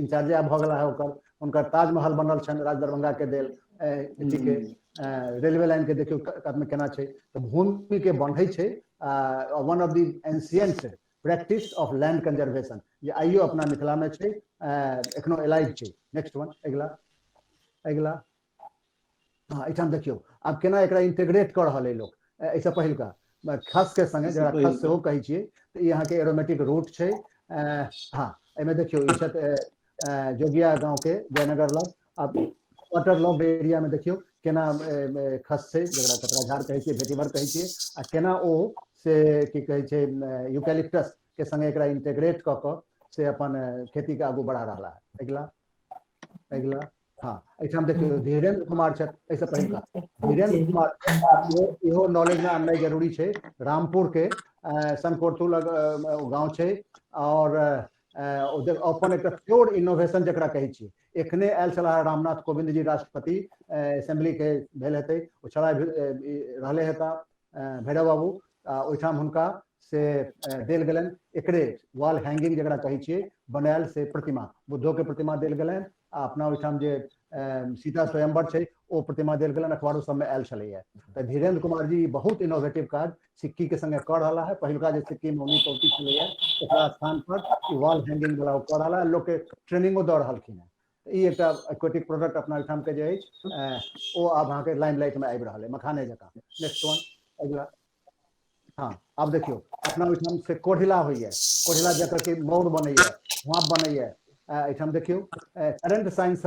इंचार्जे भऽ गेला है ओकर उनका ताजमहल बनल छन राज दरभंगा के देल एथी के रेलवे लाइन के देखियो कत में केना छै तो भूमि के बढ़ै छै one of the ancient practice of land conservation जे आइयो अपना मिथिला में छै एखनो एलाइव छै नेक्स्ट वन अगला हाँ एठाम देखियो आब केना एकरा इंटीग्रेट कर रहल है लोग ऐसा पहिलका खस के संगे जरा खस सेहो कहै छियै तो यहाँ के एरोमेटिक रूट छै हाँ एमे देखियो ई छत जोगिया गांव के जयनगर लग अब वाटर लॉग एरिया में देखियो केना खस छै जकरा कतराझार कहै छियै भेटीवर कहै छियै आ केना ओ से की कहै छै यूकैलिप्टस के संगे एकरा इंटीग्रेट क क से अपन खेती के आगू बढ़ा रहला है अगला हाँ एठाम देखियो धीरेन्द्र कुमार छथि एहिसँ पहिलका धीरेन्द्र कुमार इहो नॉलेज में आननाइ जरूरी छै रामपुर के सनकोरथू लग गाँव छै और अपन एक प्योर इनोवेशन जकरा कहै छियै एखने आयल छलाह रामनाथ कोविंद जी राष्ट्रपति असेंबली के भेल हेतै ओ छला रहले हेता भैरव बाबू ओहिठाम हुनका से देल गेलनि एकरे वॉल हैंगिंग जकरा कहै छियै बनायल से प्रतिमा बुद्धो के प्रतिमा देल गेलनि अपना ओहिठाम जे सीता स्वयंवर छै ओ प्रतिमा देल गेलनि अखबारो सबमे आयल छलैया तऽ धीरेन्द्र कुमार जी बहुत इनोवेटिव काज सिक्की के संगे कर रहा है पहिलका जे सिक्की मौनी पौती छलैया ओकरा स्थान पर वॉल हैंगिंग वाला कर रहा है लोग के ट्रेनिंगो दऽ रहलखिन है ई एकटा एक्वेटिक प्रोडक्ट अपना ओहिठाम के जे अछि ओ आब अहाँके लाइमलाइट में आबि रहल है मखाने जकाँ नेक्स्ट वन अगला हाँ अब देखियो अपना ओहिठाम से कोढ़िला होइए कोढ़िला जकर के मौर बनैया हुआप बनैया एठाम देखियो current science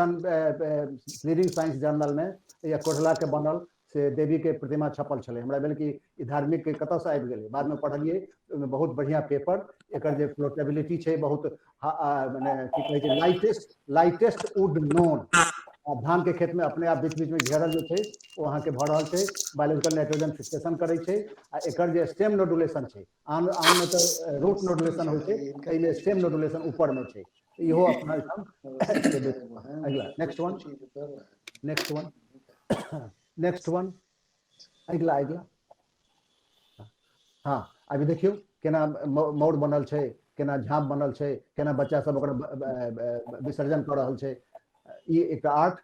leading science journal में या कोढ़िला के बनल से देवी के प्रतिमा छपल छलै हमरा भेल कि ई धार्मिक के कतऽ से आबि गेलै बाद में पढ़लियै ओहिमे बहुत बढ़िया पेपर एकर जे फ्लोटेबिलिटी छै बहुत माने की कहै छै लाइटेस्ट वुड नोन धान के खेत में अपने आप बीच बीच में घेरल जो छै वो अहाँ के भऽ रहल छै बायोलॉजिकल नाइट्रोजन फिक्सेशन करै छै आ एकर जे स्टेम नोडुलेशन छै आन में तो रूट नोडुलेशन होइ छै एहिमे स्टेम नोडुलेशन ऊपर में छै इहो अपना अगला नेक्स्ट वन अगला हाँ अभी देखियो केना मौर बनल छै केना झाँप बनल छै केना बच्चा सब ओकरा विसर्जन कर रहल छै ई एकटा आर्ट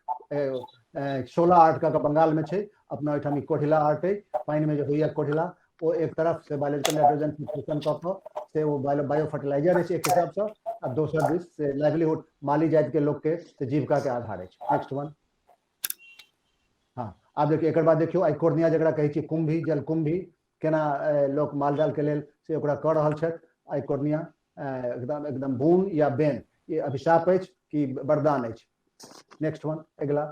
16 आर्ट का बंगाल में छै अपना ओहिठाम ई कोढ़िला आर्ट है पानी में जो होइया कोढ़िला वो एक तरफ से बायोलॉजिकल नाइट्रोजन फिक्सेशन क के से वो बायो फर्टिलाइजर है एक हिसाब से आ दोसर दिस से लाइवलीहुड माली जाति के लोग के से जीविका के आधार है नेक्स्ट वन हाँ आब देखियो एकर बाद देखियो आई कोर्निया जकरा कहै छै कुंभी जलकुंभी केना लोग मालजाल के लेल से ओकरा कर रहल छथि आई कोर्निया एकदम बून या बेन ये अभिशाप अछि कि वरदान अछि नेक्स्ट वन अगला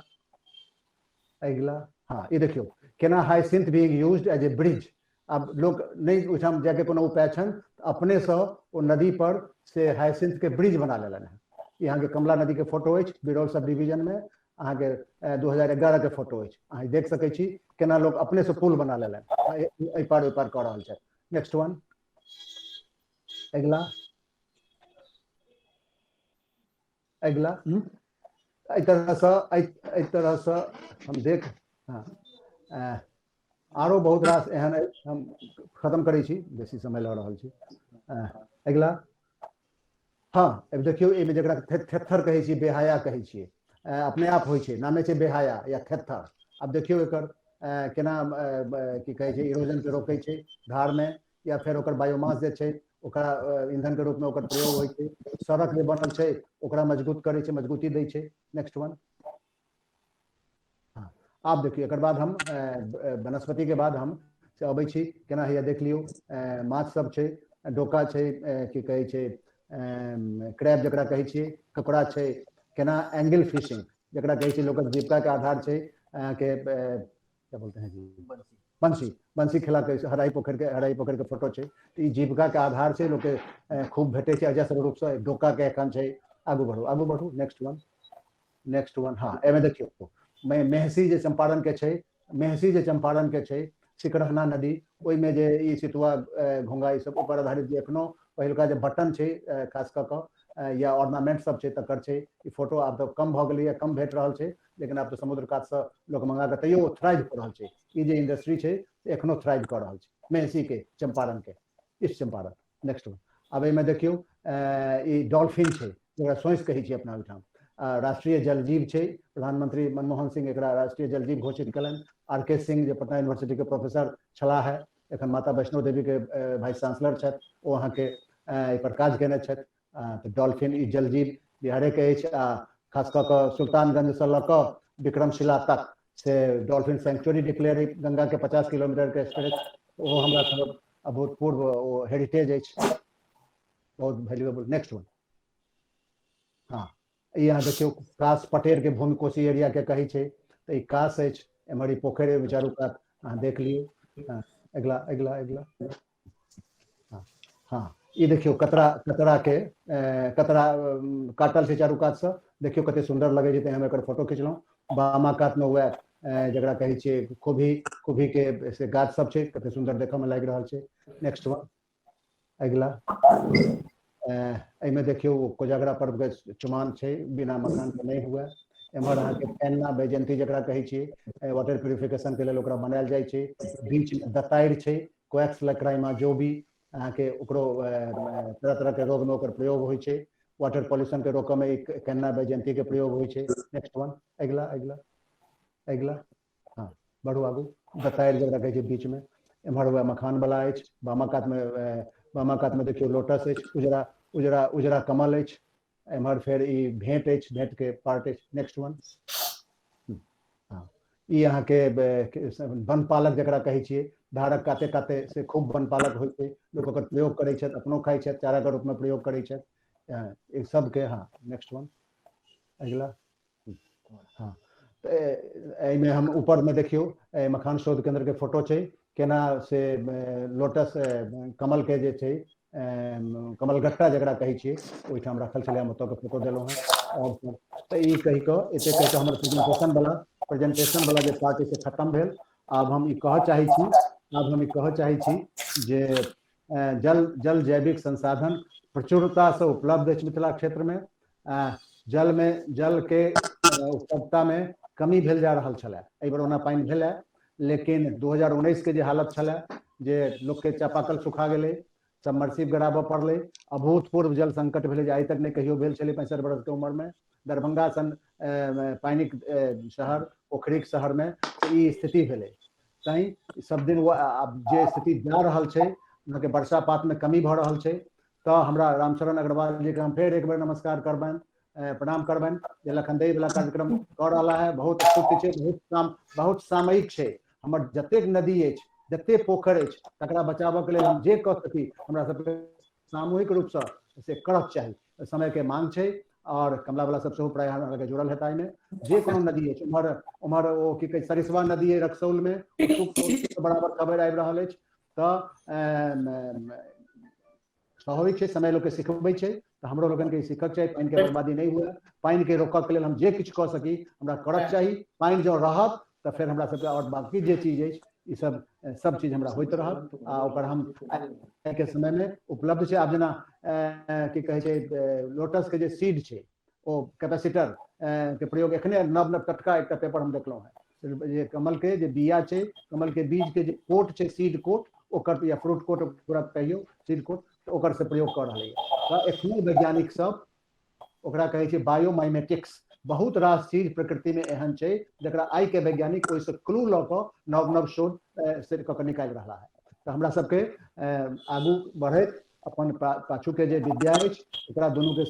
हाँ ये देखियो केना hyacinth being used as a bridge अब लोग नहीं ओहिठाम जाके कोनो उपाय छन अपने से ओ नदी पर से हाइसिंथ के ब्रिज बना लेलन है यहाँ के कमला नदी के फोटो अछि बिरौल सब डिवीजन में अहाँ के 2011 के फोटो अछि अहाँ देख सकै छी केना लोग अपने से पुल बना लेलन एहि पार ओहि पार कर रहल छै नेक्स्ट वन अगला एहि तरह से हम देख हाँ आरो बहुत रास एहन हम खत्म करै छी बेसी समय लऽ रहल छी अगला हाँ अब देखियो एहिमे जकरा थेथर कहै छी बेहाया कहै छियै अपने आप होइ छै नामे छै बेहाया या थेथर अब देखियो एकर केना की कहै छै इरोजन के रोकै छै धार में या फिर ओकर बायोमास जे छै ओकरा ईंधन के रूप में ओकर प्रयोग होइ छै सड़क जे बनल छै ओकरा मजबूत करै छै मजबूती दै छै नेक्स्ट वन आप देखिए एक बाद हम वनस्पति के बाद हम से अबै छी केना हैया देख लियो माछ सब छै डोका छै की कहै छै क्रैब जकरा कहै छियै कपड़ा छै केना एंगल फिशिंग जकरा कहै छै लोक जीविका के आधार छै के क्या बोलते हैं जी बंसी खेला के हराई पोखर के फोटो छै तो ई जीविका के आधार छै लोक खूब भेटे छै अजस्र रूप से डोका के एखन छै आगू बढ़ू नेक्स्ट वन हाँ एमे देखियो मेहसी जे चंपारण के छै सिकरहना नदी ओहिमे जे ई सितुआ घोंगा ई सब ऊपर आधारित जे एखनो पहिलका जे बटन छै खास कऽ कऽ या ऑर्नामेंट सब छै तकर छै ई फोटो आब तऽ कम भऽ गेलै कम भेट रहल छै लेकिन आब तऽ समुद्र कात से लोक मंगा के तैयो थ्राइव कऽ रहल छै ई जे इंडस्ट्री छै एखनो थ्राइव कऽ रहल छै मेहसी के चंपारण के ईस्ट चंपारण नेक्स्ट वन अब एहिमे देखियो ई डॉल्फिन छै जकरा सोंइस कहै छै अपना ओहिठाम राष्ट्रीय जल जीव छै। प्रधानमंत्री मनमोहन सिंह एकरा राष्ट्रीय जल जीव घोषित कलन। आर.के. सिंह जे पटना यूनिवर्सिटी के प्रोफेसर छलाह है, एखन माता वैष्णो देवी के वाइस चांसलर छथि, ओ अहाँ के एहि पर काज केने छथि। तऽ डॉल्फिन ई जल जीव बिहारे के अछि, आ खास कऽ कऽ सुल्तानगंज से लऽ कऽ विक्रमशिला तक से डॉल्फिन सेंचुरी डिक्लेयर गंगा के 50 किलोमीटर के स्ट्रेच, ओ हमरा सब अभूतपूर्व ओ हेरिटेज अछि, बहुत वैल्यूएबल। Next one. हाँ, ई अहाँ देखियौ कास पटेर के भूमि कोशी एरिया के कहै छै, तऽ ई कास अछि, एम्हर ई पोखरि अछि चारू कात, अहाँ देख लियौ। हाँ, अगला अगला अगला। हाँ, ये देखियो कतरा के कतरा काटल छै चारू कात से, देखियो कते सुंदर लगे छै। हम एकर फोटो खिंचलहुँ। बामा कात में वह जकरा कहै छै खुभी के से गाछ सब छै, कते सुंदर देखऽ में लागि रहल छै। Next one. अगला। एहिमे देखियो कोजागरा पर्व के चुमान छै, बिना मखान के नहीं हुआ। एम्हर अहाँ के पेन्ना बैजंती जकरा कहै छियै, वाटर प्यूरिफिकेशन के लेल ओकरा बनायल जाइ छै। बीच में दतारि छै, कोएक्स लक्राइमा जो भी अहाँ के ओकरो तरह तरह के रोग में ओकर प्रयोग होइ छै। वाटर पॉल्यूशन के रोकऽ में केन्ना बैजंती के प्रयोग होइ छै। Next one. अगला अगला अगला। हाँ, बढ़ू आगू। दतारि जकरा कहै छै बीच में, एम्हर वह मखान वाला अछि। बामा कात में देखियो लोटस अछि, उजरा उजरा उजरा कमल अछि। एम्हर फेर ई भेंट अछि, भेंट के पार्ट अछि। Next one. हाँ, ई अहाँ के वन पालक जकरा कहै छियै, धारक काते काते से खूब वन पालक होइ छै, लोक ओकर प्रयोग करै छथि, अपनो खाइ छथि, चारा के रूप में प्रयोग करै छथि। ई सबके। हाँ, नेक्स्ट वन। अगला। हाँ, एहिमे हम ऊपर में देखियो मखान शोध केंद्र के फोटो छै, केना से लोटस कमल के जे छै, कमलगट्टा जकरा कहै छियै, ओहिठाम रखल छलै, हम ओतऽ के फोटो देलहुँ हैं। और तऽ ई कहि कऽ एते कहि कऽ हमर प्रेजेंटेशन वाला जे पार्ट से खत्म भेल। आब हम ई कहऽ चाहै छी जे जल जैविक संसाधन प्रचुरता से उपलब्ध अछि मिथिला क्षेत्र में। जल के उपलब्धता में कमी भेल जा रहल छलै। एहि बेर ओना पानि भेलै, लेकिन 2019 के जे हालत छलै, जे लोक के चापाकल सुखा गेलै, सबमर्सिबल गिराबऽ पड़लै, अभूतपूर्व जल संकट भेलै, जे आइ तक नहीं कहियो भेल छलै 65 बरस के उम्र में। दरभंगा सन पानिक शहर, पोखरिक शहर में ई स्थिति भेलै। तैं सब दिन आब जे स्थिति जा रहल छै, अहाँके वर्षापात में कमी भऽ रहल छै। तऽ हमरा रामचरण अग्रवाल जी के हम फेर एक बेर नमस्कार करबनि, प्रणाम करबनि, जे लखनदेई वाला कार्यक्रम कऽ रहला है। बहुत स्तुत्य छै, बहुत सामयिक छै। हमर जतेक नदी अछि, जतेक पोखरि अछि, तकरा बचाबऽ के लेल हम जे कऽ सकी, हमरा सबके सामूहिक रूप से करऽ चाही। समय के मांग छै, और कमला वाला सब सेहो प्रायः हमरा लगे जुड़ल हेता। एहिमे जे कोनो नदी अछि, उम्हर ओ की कहै सरिसवा नदी है रक्सौल में, बराबर खबर आबि रहल अछि। तऽ स्वाभाविक छै, समय लोग के सिखबै छै, तऽ हमरो लोगन के सीखक चाही, पानि के बर्बादी नहीं हुए। पानि के रोकऽ के लेल हम जे किछु कऽ सकी हमरा करऽ चाही। पानि जँ रहत तऽ फेर हमरा सबके और बाकी जे चीज अछि, ई सब चीज हमरा होइत रहत, आ ओकर हम आइ के समय में उपलब्ध छै। आब जेना की कहै छै, लोटस के जे सीड छै, ओ कैपेसिटर के प्रयोग एखने नव टटका एकटा पेपर हम देखलहुँ है। जे कमल के जे बिया छै, कमल के बीज के जे कोट छै, सीड कोट, ओकर या फ्रूट कोट पूरा कहियो, सीड कोट, तऽ ओकर से प्रयोग कऽ रहलै है। तऽ एखनो वैज्ञानिक सब ओकरा कहै छै बायोमाइमेटिक्स। बहुत रास चीज प्रकृति में एहन छै, जकरा आइ के वैज्ञानिक ओहिसँ क्लू लऽ कऽ नव नव शोध से कऽ के निकालि रहला है। तऽ हमरा सबके आगू बढ़ैत अपन पाछू के जे विद्या अछि, ओकरा दुनू के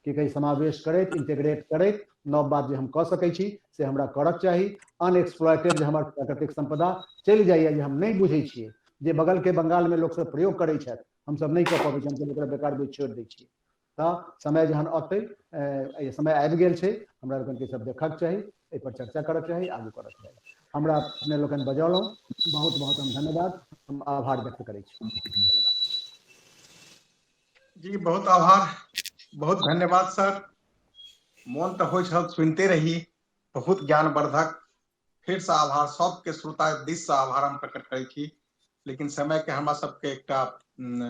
की कही समावेश करैत, इंटीग्रेट करैत, नव बात जे हम कऽ सकै छी से हमरा करऽ चाही। अनएक्सप्लॉइटेड जे हमर प्राकृतिक संपदा चलि जाइए, जे हम नहीं बुझै छियै, जे बगल के बंगाल में लोक सब प्रयोग करै छथि, हमसब नहीं कऽ पबै छी, हमसब ओकरा बेकार बुझि छोड़ि दै छियै। तऽ समय जहन औतै, समय आबि गेल छै, हमरा लोगन के सब देखक चाही, एहि पर चर्चा करऽ चाही, आगू करऽ चाही। हमरा अपने लोगन बजौलहुँ, बहुत बहुत हम धन्यवाद, हम आभार व्यक्त करै छी। जी बहुत आभार, बहुत धन्यवाद सर। मोन तो होइ छल सुनते रही, बहुत ज्ञानवर्धक। फिर से आभार, सबके श्रोता दिस से आभार हम प्रकट करै छी। लेकिन समय के हमरा सबके एकटा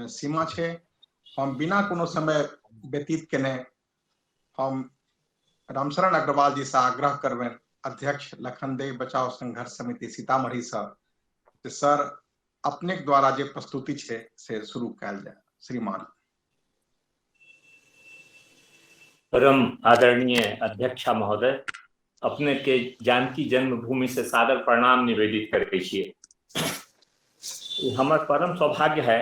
सीमा छै। हम बिना कोनो समय व्यतीत केने हम रामचरण अग्रवाल जी से आग्रह करबनि, अध्यक्ष लखनदेई बचाव संघर्ष समिति सीतामढ़ी से, सर अपने के द्वारा जे प्रस्तुति छै से शुरू कयल जाय। श्रीमान। परम आदरणीय अध्यक्षा महोदय, अपने के जानकी जन्मभूमि से सादर प्रणाम निवेदित करते छिए। हमर परम सौभाग्य है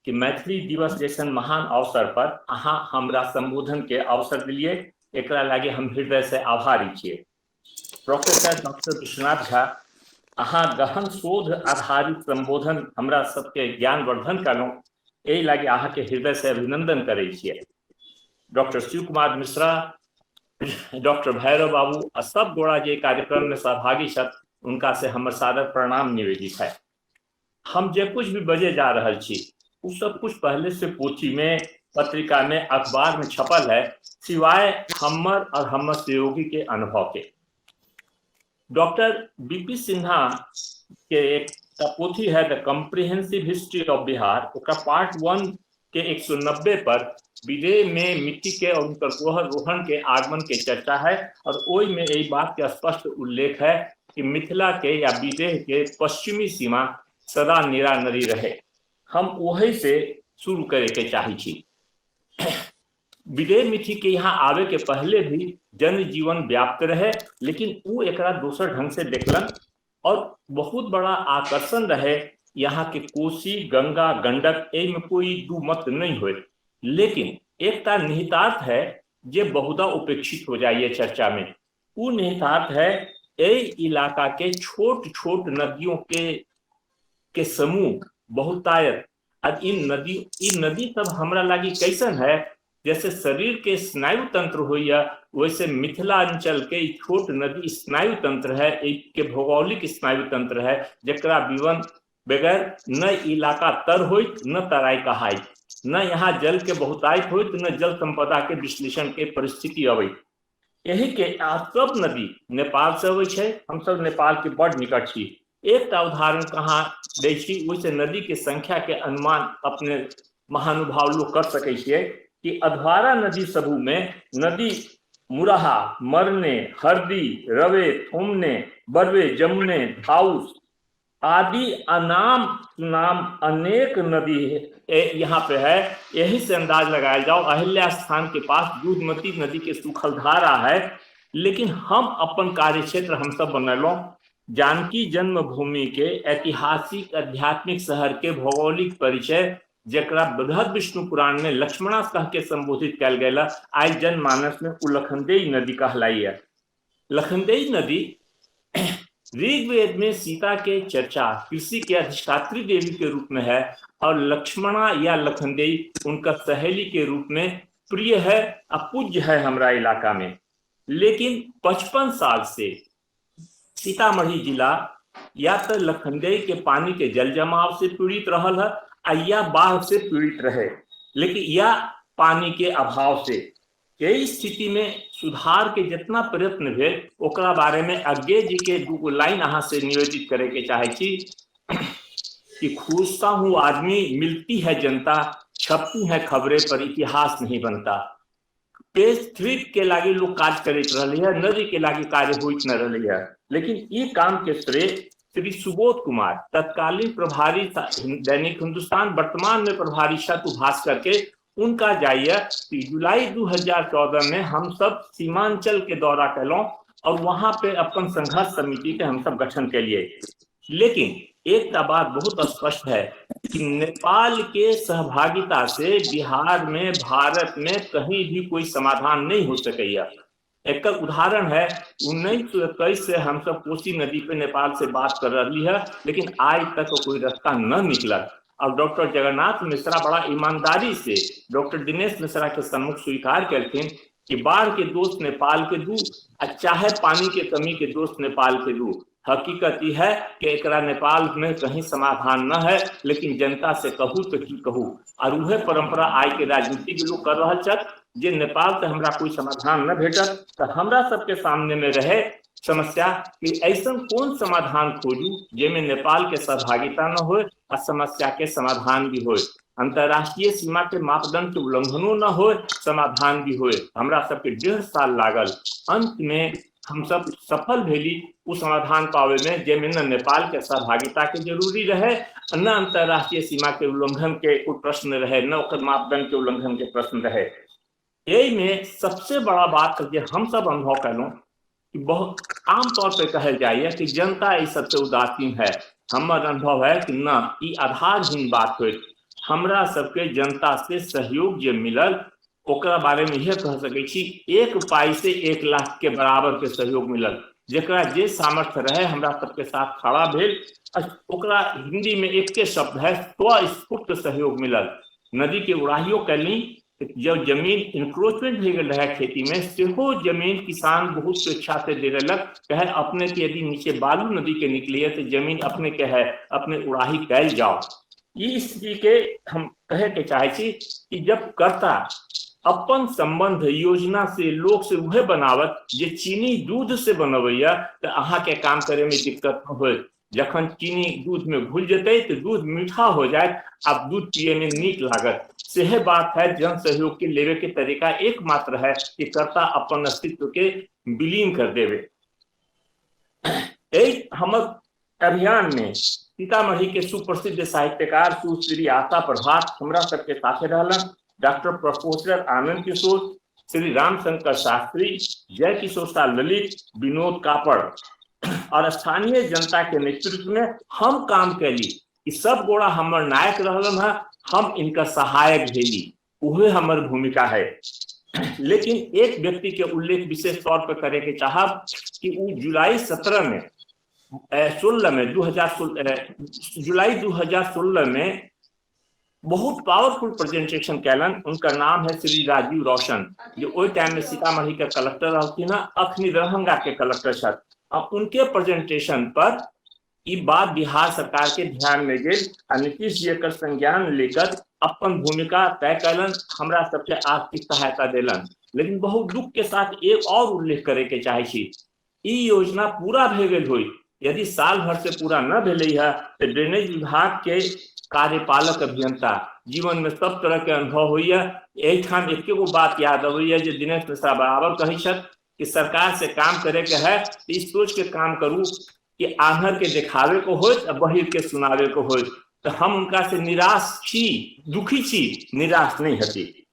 कि मैथिली दिवस जैसन महान अवसर पर अहाँ हमरा संबोधन के अवसर दिलिए, एकरा लागी हम हृदय से आभारी छिए। प्रोफेसर डॉक्टर विश्वनाथ झा, अहाँ गहन शोध आधारित संबोधन हमरा सबके ज्ञानवर्धन कयलहुँ, एहि लागी अहाँ के हृदय से अभिनंदन करै छिए। डॉक्टर शिव कुमार मिश्रा, डॉक्टर भैरव बाबू आ सब गोड़ा जे कार्यक्रम में सहभागी छथि, उनका से हमर सादर प्रणाम निवेदित है। हम जे कुछ भी बजे जा रहल छी, वो सब कुछ पहले से पोथी में, पत्रिका में, अखबार में छपल है, सिवाय हमर और हमर सहयोगी के अनुभव के। डॉक्टर बीपी सिन्हा के एक पोथी है the comprehensive history of Bihar, ओका पार्ट 1 के 190 पर विदेह में मिट्टी के और उनकर रोहन के आगमन के चर्चा है, और ओई में यही बात के स्पष्ट उल्लेख है कि मिथिला के या विदेह के पश्चिमी सीमा सदा निरानरी रहे। हम वही से शुरू करे के चाही छी। विदेह मिथि के यहाँ आवे के पहले भी जन जीवन व्याप्त रहे, लेकिन वो एकरा दूसर ढंग से देखलन, और बहुत बड़ा आकर्षण रहे यहाँ के कोसी, गंगा, गंडक, में कोई दू मत नहीं हुए। लेकिन एक निहितार्थ है जे बहुधा उपेक्षित हो जाइए चर्चा में। वो निहितार्थ है इलाका के छोट छोट नदियों के समूह बहुतायत। अब इन नदी सब हमरा लागी कैसन है, जैसे शरीर के स्नायु तंत्र होइया, वैसे मिथिलांचल के छोट नदी स्नायु तंत्र है, एक के भौगोलिक स्नायु तंत्र है, जकरा विवन बगैर न इलाका तर होइत न तराई कहाइत, न यहाँ जल के बहुतायत होइत न जल संपदा के विश्लेषण के परिस्थिति अबैत। यही के सब नदी नेपाल से अबै छै, हम सब नेपाल के बड़ निकट छी। एक उदाहरण कहाँ दै छी, वैसे नदी के संख्या के अनुमान अपने महानुभाव लोग कर सकै छियै कि अधवारा नदी समूह में नदी मुरहा, मरने, हरदी, रवे, थुमने, बरवे, जमुने, धाउस आदि नाम अनेक नदी यहाँ पे है। यही से अंदाज लगाया जाओ अहिल्या स्थान के पास दूधमती नदी के सूखल धारा है। लेकिन हम अपन कार्य क्षेत्र हम सब बनलो जानकी जन्मभूमि के ऐतिहासिक आध्यात्मिक शहर के भौगोलिक परिचय, जकरा बृहद विष्णु पुराण में लक्ष्मणा कह के संबोधित कल गया, आज जनमानस में लखनदेई नदी कहलाई है। लखनदेई नदी ऋग्वेद में सीता के चर्चा कृषि के अधिष्ठात्री देवी के रूप में है, और लक्ष्मणा या लखनदेई उनका सहेली के रूप में प्रिय है, अपूज्य है हमरा इलाका में। लेकिन 55 साल से सीतामढ़ी जिला या तो लखनदेई के पानी के जल जमाव से पीड़ित रहल है या बाढ़ से पीड़ित रहे, लेकिन या पानी के अभाव से। यही स्थिति में सुधार के जितना प्रयत्न भेल ओकरा बारे में अज्ञे जी के दू लाइन अहाँ से निवेदित करे के चाहे छी कि खोजता हूँ आदमी, मिलती है जनता, छपती है खबरें पर इतिहास नहीं बनता। पेज 3 के लागे लोग कार्य करते रहे है, नदी के लागे कार्य होइत न रहे है। लेकिन ये काम के श्रेय श्री सुबोध कुमार, तत्कालीन प्रभारी दैनिक हिंदुस्तान, वर्तमान में प्रभारी शत्रु भास्कर के, उनका जाइए कि जुलाई 2014 में हम सब सीमांचल के दौरा कैलों और वहां पे अपन संघर्ष समिति के हम सब गठन के लिए। लेकिन एक बात बहुत स्पष्ट है कि नेपाल के सहभागिता से बिहार में, भारत में कहीं भी कोई समाधान नहीं हो सकेगा। एक उदाहरण है 1921 से हम सब कोसी नदी पे नेपाल से बात कर रही है, लेकिन आज तक कोई रास्ता न निकला। और डॉक्टर जगन्नाथ मिश्रा बड़ा ईमानदारी से डॉक्टर दिनेश मिश्रा के सम्मुख स्वीकार करथिन कि बाढ़ के दोष नेपाल के दू, चाहे पानी के कमी के दोष नेपाल के दू। हकीकत यह है कि एकरा नेपाल में कहीं समाधान न है, लेकिन जनता से कहूँ तो की कहूँ। और वह परंपरा आज के राजनीतिक लोग कर रहा छत, जे नेपाल से हमरा कोई समाधान न भेटत तो हमरा सबके सामने में रहे समस्या कि ऐसा कौन समाधान खोजू जेमें नेपाल के सहभागिता न हो और समस्या के समाधान भी हो, अंतरराष्ट्रीय सीमा के मापदंड के उल्लंघनो न हो, समाधान भी हो। हमरा सबके 1.5 साल लागल, अंत में हम सब सफल भेली उस समाधान पावे में, जेमें न नेपाल के सहभागिता के जरूरी रहे, न अंतरराष्ट्रीय सीमा के उल्लंघन के प्रश्न रहे, न मापदंड के उल्लंघन के प्रश्न रहे। यही में सबसे बड़ा बात करके हम सब अनुभव कर लो कि बहुत आमतौर पे कहल जाए कि जनता इस सबसे उदासीन है। हमर अनुभव है कि न ई आधारहीन बात हो। हमरा सबके जनता से सहयोग जो मिलल ओकरा बारे में यह कह सकै छी, 1 पाई से 1 लाख के बराबर के सहयोग मिलल। जेकरा जे सामर्थ्य रहे हमरा सबके साथ खड़ा भेल, ओकरा हिंदी में एक शब्द है स्वस्फूर्त सहयोग मिलल। नदी के उड़ाहियो कैली, जब जमीन इंक्रोचमेंट हो गल रहे खेती में सेहो जमीन किसान बहुत स्वेच्छा से दे रहा कहे अपने के यदि नीचे बालू नदी के निकली है तो जमीन अपने के है अपने उड़ाही कैल जाओ। ये स्थिति के हम कहे के चाहे छी कि जब कर्ता अपन संबंध योजना से लोग से उहे बनावत जे चीनी दूध से बनबैया तो अहाँ के काम करे में दिक्कत न हो। जखन चीनी दूध में घुल जते तो दूध मीठा हो जाए, अब दूध पिए में नीक लागत। सेहे बात है जन सहयोग के लेवे के तरीका एकमात्र है कि कर्ता अपन अस्तित्व के विलीन कर देवे। हमर अभियान में सीतामढ़ी के सुप्रसिद्ध साहित्यकार सुश्री आशा प्रभात हमरा सबके साथे रहलन। डॉक्टर प्रोफेसर आनंद किशोर, श्री रामशंकर शास्त्री, जय किशोर सा ललित, विनोद कापड़ और स्थानीय जनता के नेतृत्व में हम काम कैली। सब गोड़ा हमर नायक रहलन है, हम इनका सहायक भेली, वह हमार भूमिका है। लेकिन एक व्यक्ति के उल्लेख विशेष तौर पर करे के चाहब कि वो जुलाई 2016 में बहुत पावरफुल प्रेजेंटेशन कैलन। उनका नाम है श्री राजीव रोशन, जो ओई टाइम में सीतामढ़ी के कलेक्टर रहथिन, अखनी दरभंगा के कलेक्टर छथि। अब उनके प्रेजेंटेशन पर ई बात बिहार सरकार के ध्यान में गई। नीतीश जी एकर संज्ञान लेकर अपन भूमिका तय कैलन, हमरा सबके आर्थिक सहायता देलन। लेकिन बहुत दुख के साथ एक और उल्लेख करे के चाहे छी, ई योजना पूरा भे गेल होई, यदि साल भर से पूरा न भेलै है तो ड्रेनेज विभाग के कार्यपालक अभियंता जीवन में सब तरह के अनुभव हुई है। यही ठाम एक बात याद अबैया जे दिनेश मिश्रा बराबर कही छथि कि सरकार से काम करे के है तो इस सोच के काम करूँ कि आंधर के दिखावे को हो, बहिर के सुनावे को हो। तो हम उनका से निराश छी, दुखी छी, निराश नहीं हती।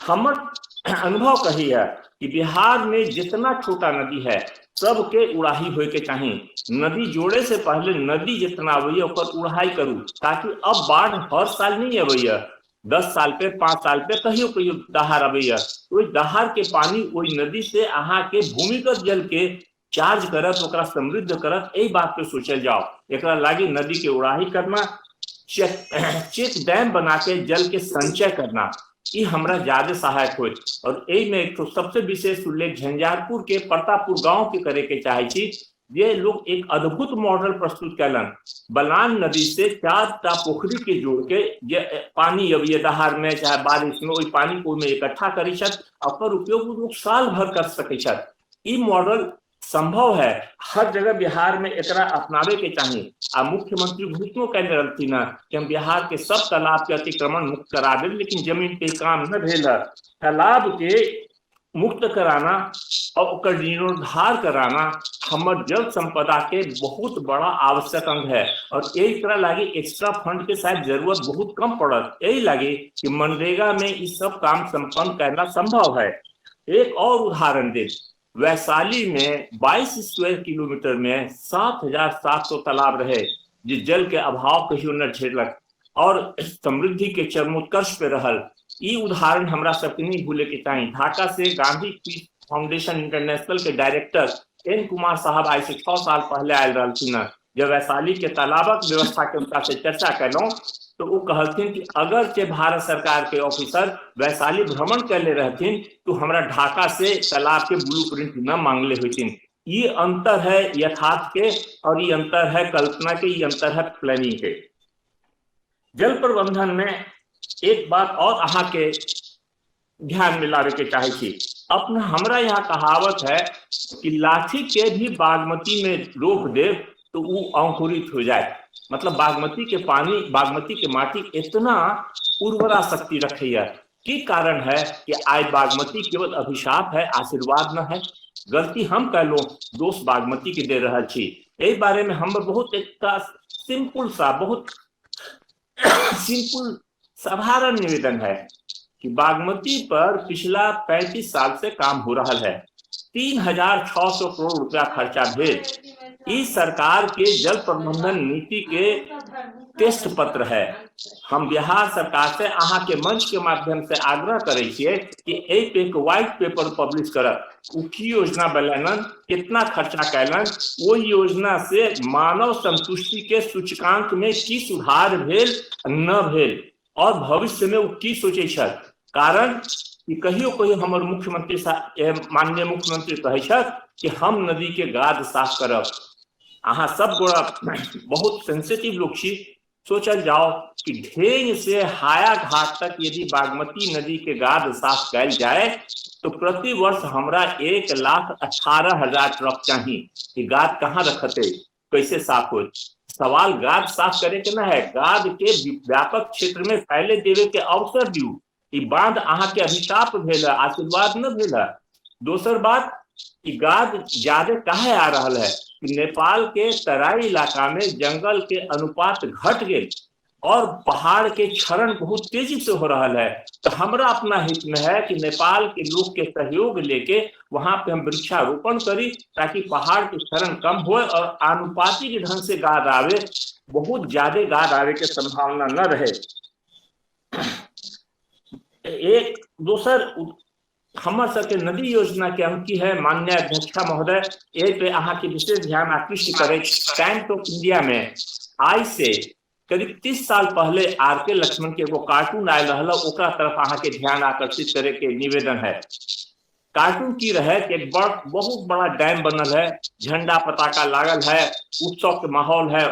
हमर अनुभव कही है कि बिहार में जितना छोटा नदी है सबके उड़ाही होए के चाहिए। नदी जोड़े से पहले नदी जितना अबैया ओकर उड़ाही करू, ताकि अब बाढ़ हर साल नहीं अबैया, 10 साल पे 5 साल पे कहियो कहियो दहार अबैया। तो दहार के पानी वही नदी से अहाँ के भूमिगत जल के चार्ज करत, ओकरा समृद्ध करत, यही बात पे सोचल जाओ। एकरा लागी नदी के उड़ाही करना, चेक डैम बना के जल के संचय करना, ये हमरा ज्यादा सहायक हो। और यही में एक तो सबसे विशेष उल्लेख झंझारपुर के प्रतापपुर गांव के करे के चाहे छी। ये लोग एक अद्भुत मॉडल प्रस्तुत कैलन। बलान नदी से 4टा पोखरी के जोड़ के जे पानी अब ये दहार में चाहे बारिश में वही पानी को में इकट्ठा करी छत, ओकर उपयोग लोग साल भर कर सके छत। ई मॉडल संभव है, हर जगह बिहार में एकरा अपनावे के चाहिए। आ मुख्यमंत्री घोषणा कैले रहथिन कि हम बिहार के सब तालाब के अतिक्रमण मुक्त करा दें, लेकिन जमीन पे काम न भेल है। तालाब के मुक्त कराना और ओकर जीर्णोद्धार कराना हमर जल संपदा के बहुत बड़ा आवश्यक अंग है। और यही तरह लागे एक्स्ट्रा फंड के शायद जरूरत बहुत कम पड़त, यही लागे कि मनरेगा में इस सब काम संपन्न करना संभव है। एक और उदाहरण दे, वैशाली में 22 स्क्वायर किलोमीटर में 7,700 तालाब रहे जो जल के अभाव कहियो न झेलक और समृद्धि के चरमोत्कर्ष पे रहल। ई उदाहरण हमरा सबके नहीं भूले के चाहिए। ढाका से गांधी पीस फाउंडेशन इंटरनेशनल के डायरेक्टर एन कुमार साहब आज से 6 साल पहले आयल रहथिन। जब वैशाली के तालाबक व्यवस्था के उनका से चर्चा कैलौं तो वो कहलथिन कि अगर जे भारत सरकार के ऑफिसर वैशाली भ्रमण कैले रहथिन तो हमरा ढाका से तालाब के ब्लूप्रिंट न मांगले होतिन। ये अंतर है यथार्थ के और ये अंतर है कल्पना के, ये अंतर है प्लानिंग के। जल प्रबंधन में एक बात और अहाँ के ध्यान में लावे के चाहे छी। अपना हमरा यहाँ कहावत है कि लाठी के भी बागमती में रोक दे तो वो अंकुरित हो जाए। मतलब बागमती के पानी, बागमती के माटी इतना उर्वरा शक्ति रखे है। की कारण है कि आज बागमती केवल अभिशाप है, आशीर्वाद न है। गलती हम कह लो, दोष बागमती के दे रहा छी। यही बारे में हम बहुत एक सिंपल सा, बहुत सिंपल साधारण निवेदन है कि बागमती पर पिछला 35 साल से काम हो रहा है। 3600 करोड़ रुपया खर्चा भेल। इस सरकार के जल प्रबंधन नीति के टेस्ट पत्र है। हम बिहार सरकार से अहाँ के मंच के माध्यम से आग्रह करे छियै कि एक व्हाइट पेपर पब्लिश करत। उ की योजना बनेलन, कितना खर्चा कैलन, वो योजना से मानव संतुष्टि के सूचकांक में की सुधार भेल न भेल और भविष्य में वो की सोचे छथि। कारण कि कहियो हमर मुख्यमंत्री माननीय मुख्यमंत्री कहे छथि कि हम नदी के गाद साफ करब। अहाँ सब गोड़ा बहुत सेंसिटिव लोग छी। सोचल जाओ कि ढेंग से हाया घाट तक यदि बागमती नदी के गाद साफ कैल जाए तो प्रति वर्ष हमरा 1,18,000 ट्रक चाहिए। कि गाद कहाँ रखते, कैसे साफ हो? सवाल गाद साफ करे के न है, गाद के व्यापक क्षेत्र में फैले देवे के अवसर दियो। ई बांध अहाँ के अभिशाप भेल, आशीर्वाद न भेल। दोसर बात कि गाद ज्यादा काहे आ रहा है कि नेपाल के तराई इलाका में जंगल के अनुपात घट गए और पहाड़ के क्षरण बहुत तेजी से हो रहा है। तो हमरा अपना हित में है कि नेपाल के लोग के सहयोग लेके वहां पे हम वृक्षारोपण करी ताकि पहाड़ के क्षरण कम हो और आनुपातिक ढंग से गाद आवे, बहुत ज्यादा गाद आवे के संभावना न रहे। एक दोसर हमर सबके नदी योजना के अंकी है माननीय अध्यक्षा महोदय, ए पे अहाँ के विशेष ध्यान आकृष्ट करे। टाइम्स ऑफ इंडिया में आज से करीब 30 साल पहले आर.के. लक्ष्मण के एगो कार्टून आयल रहल, ओकरा तरफ अहाँ के ध्यान आकर्षित करे के निवेदन है। कार्टून की रहे कि एक बहुत बड़ा डैम बनल है, झंडा पताका लागल है, उत्सव के माहौल है,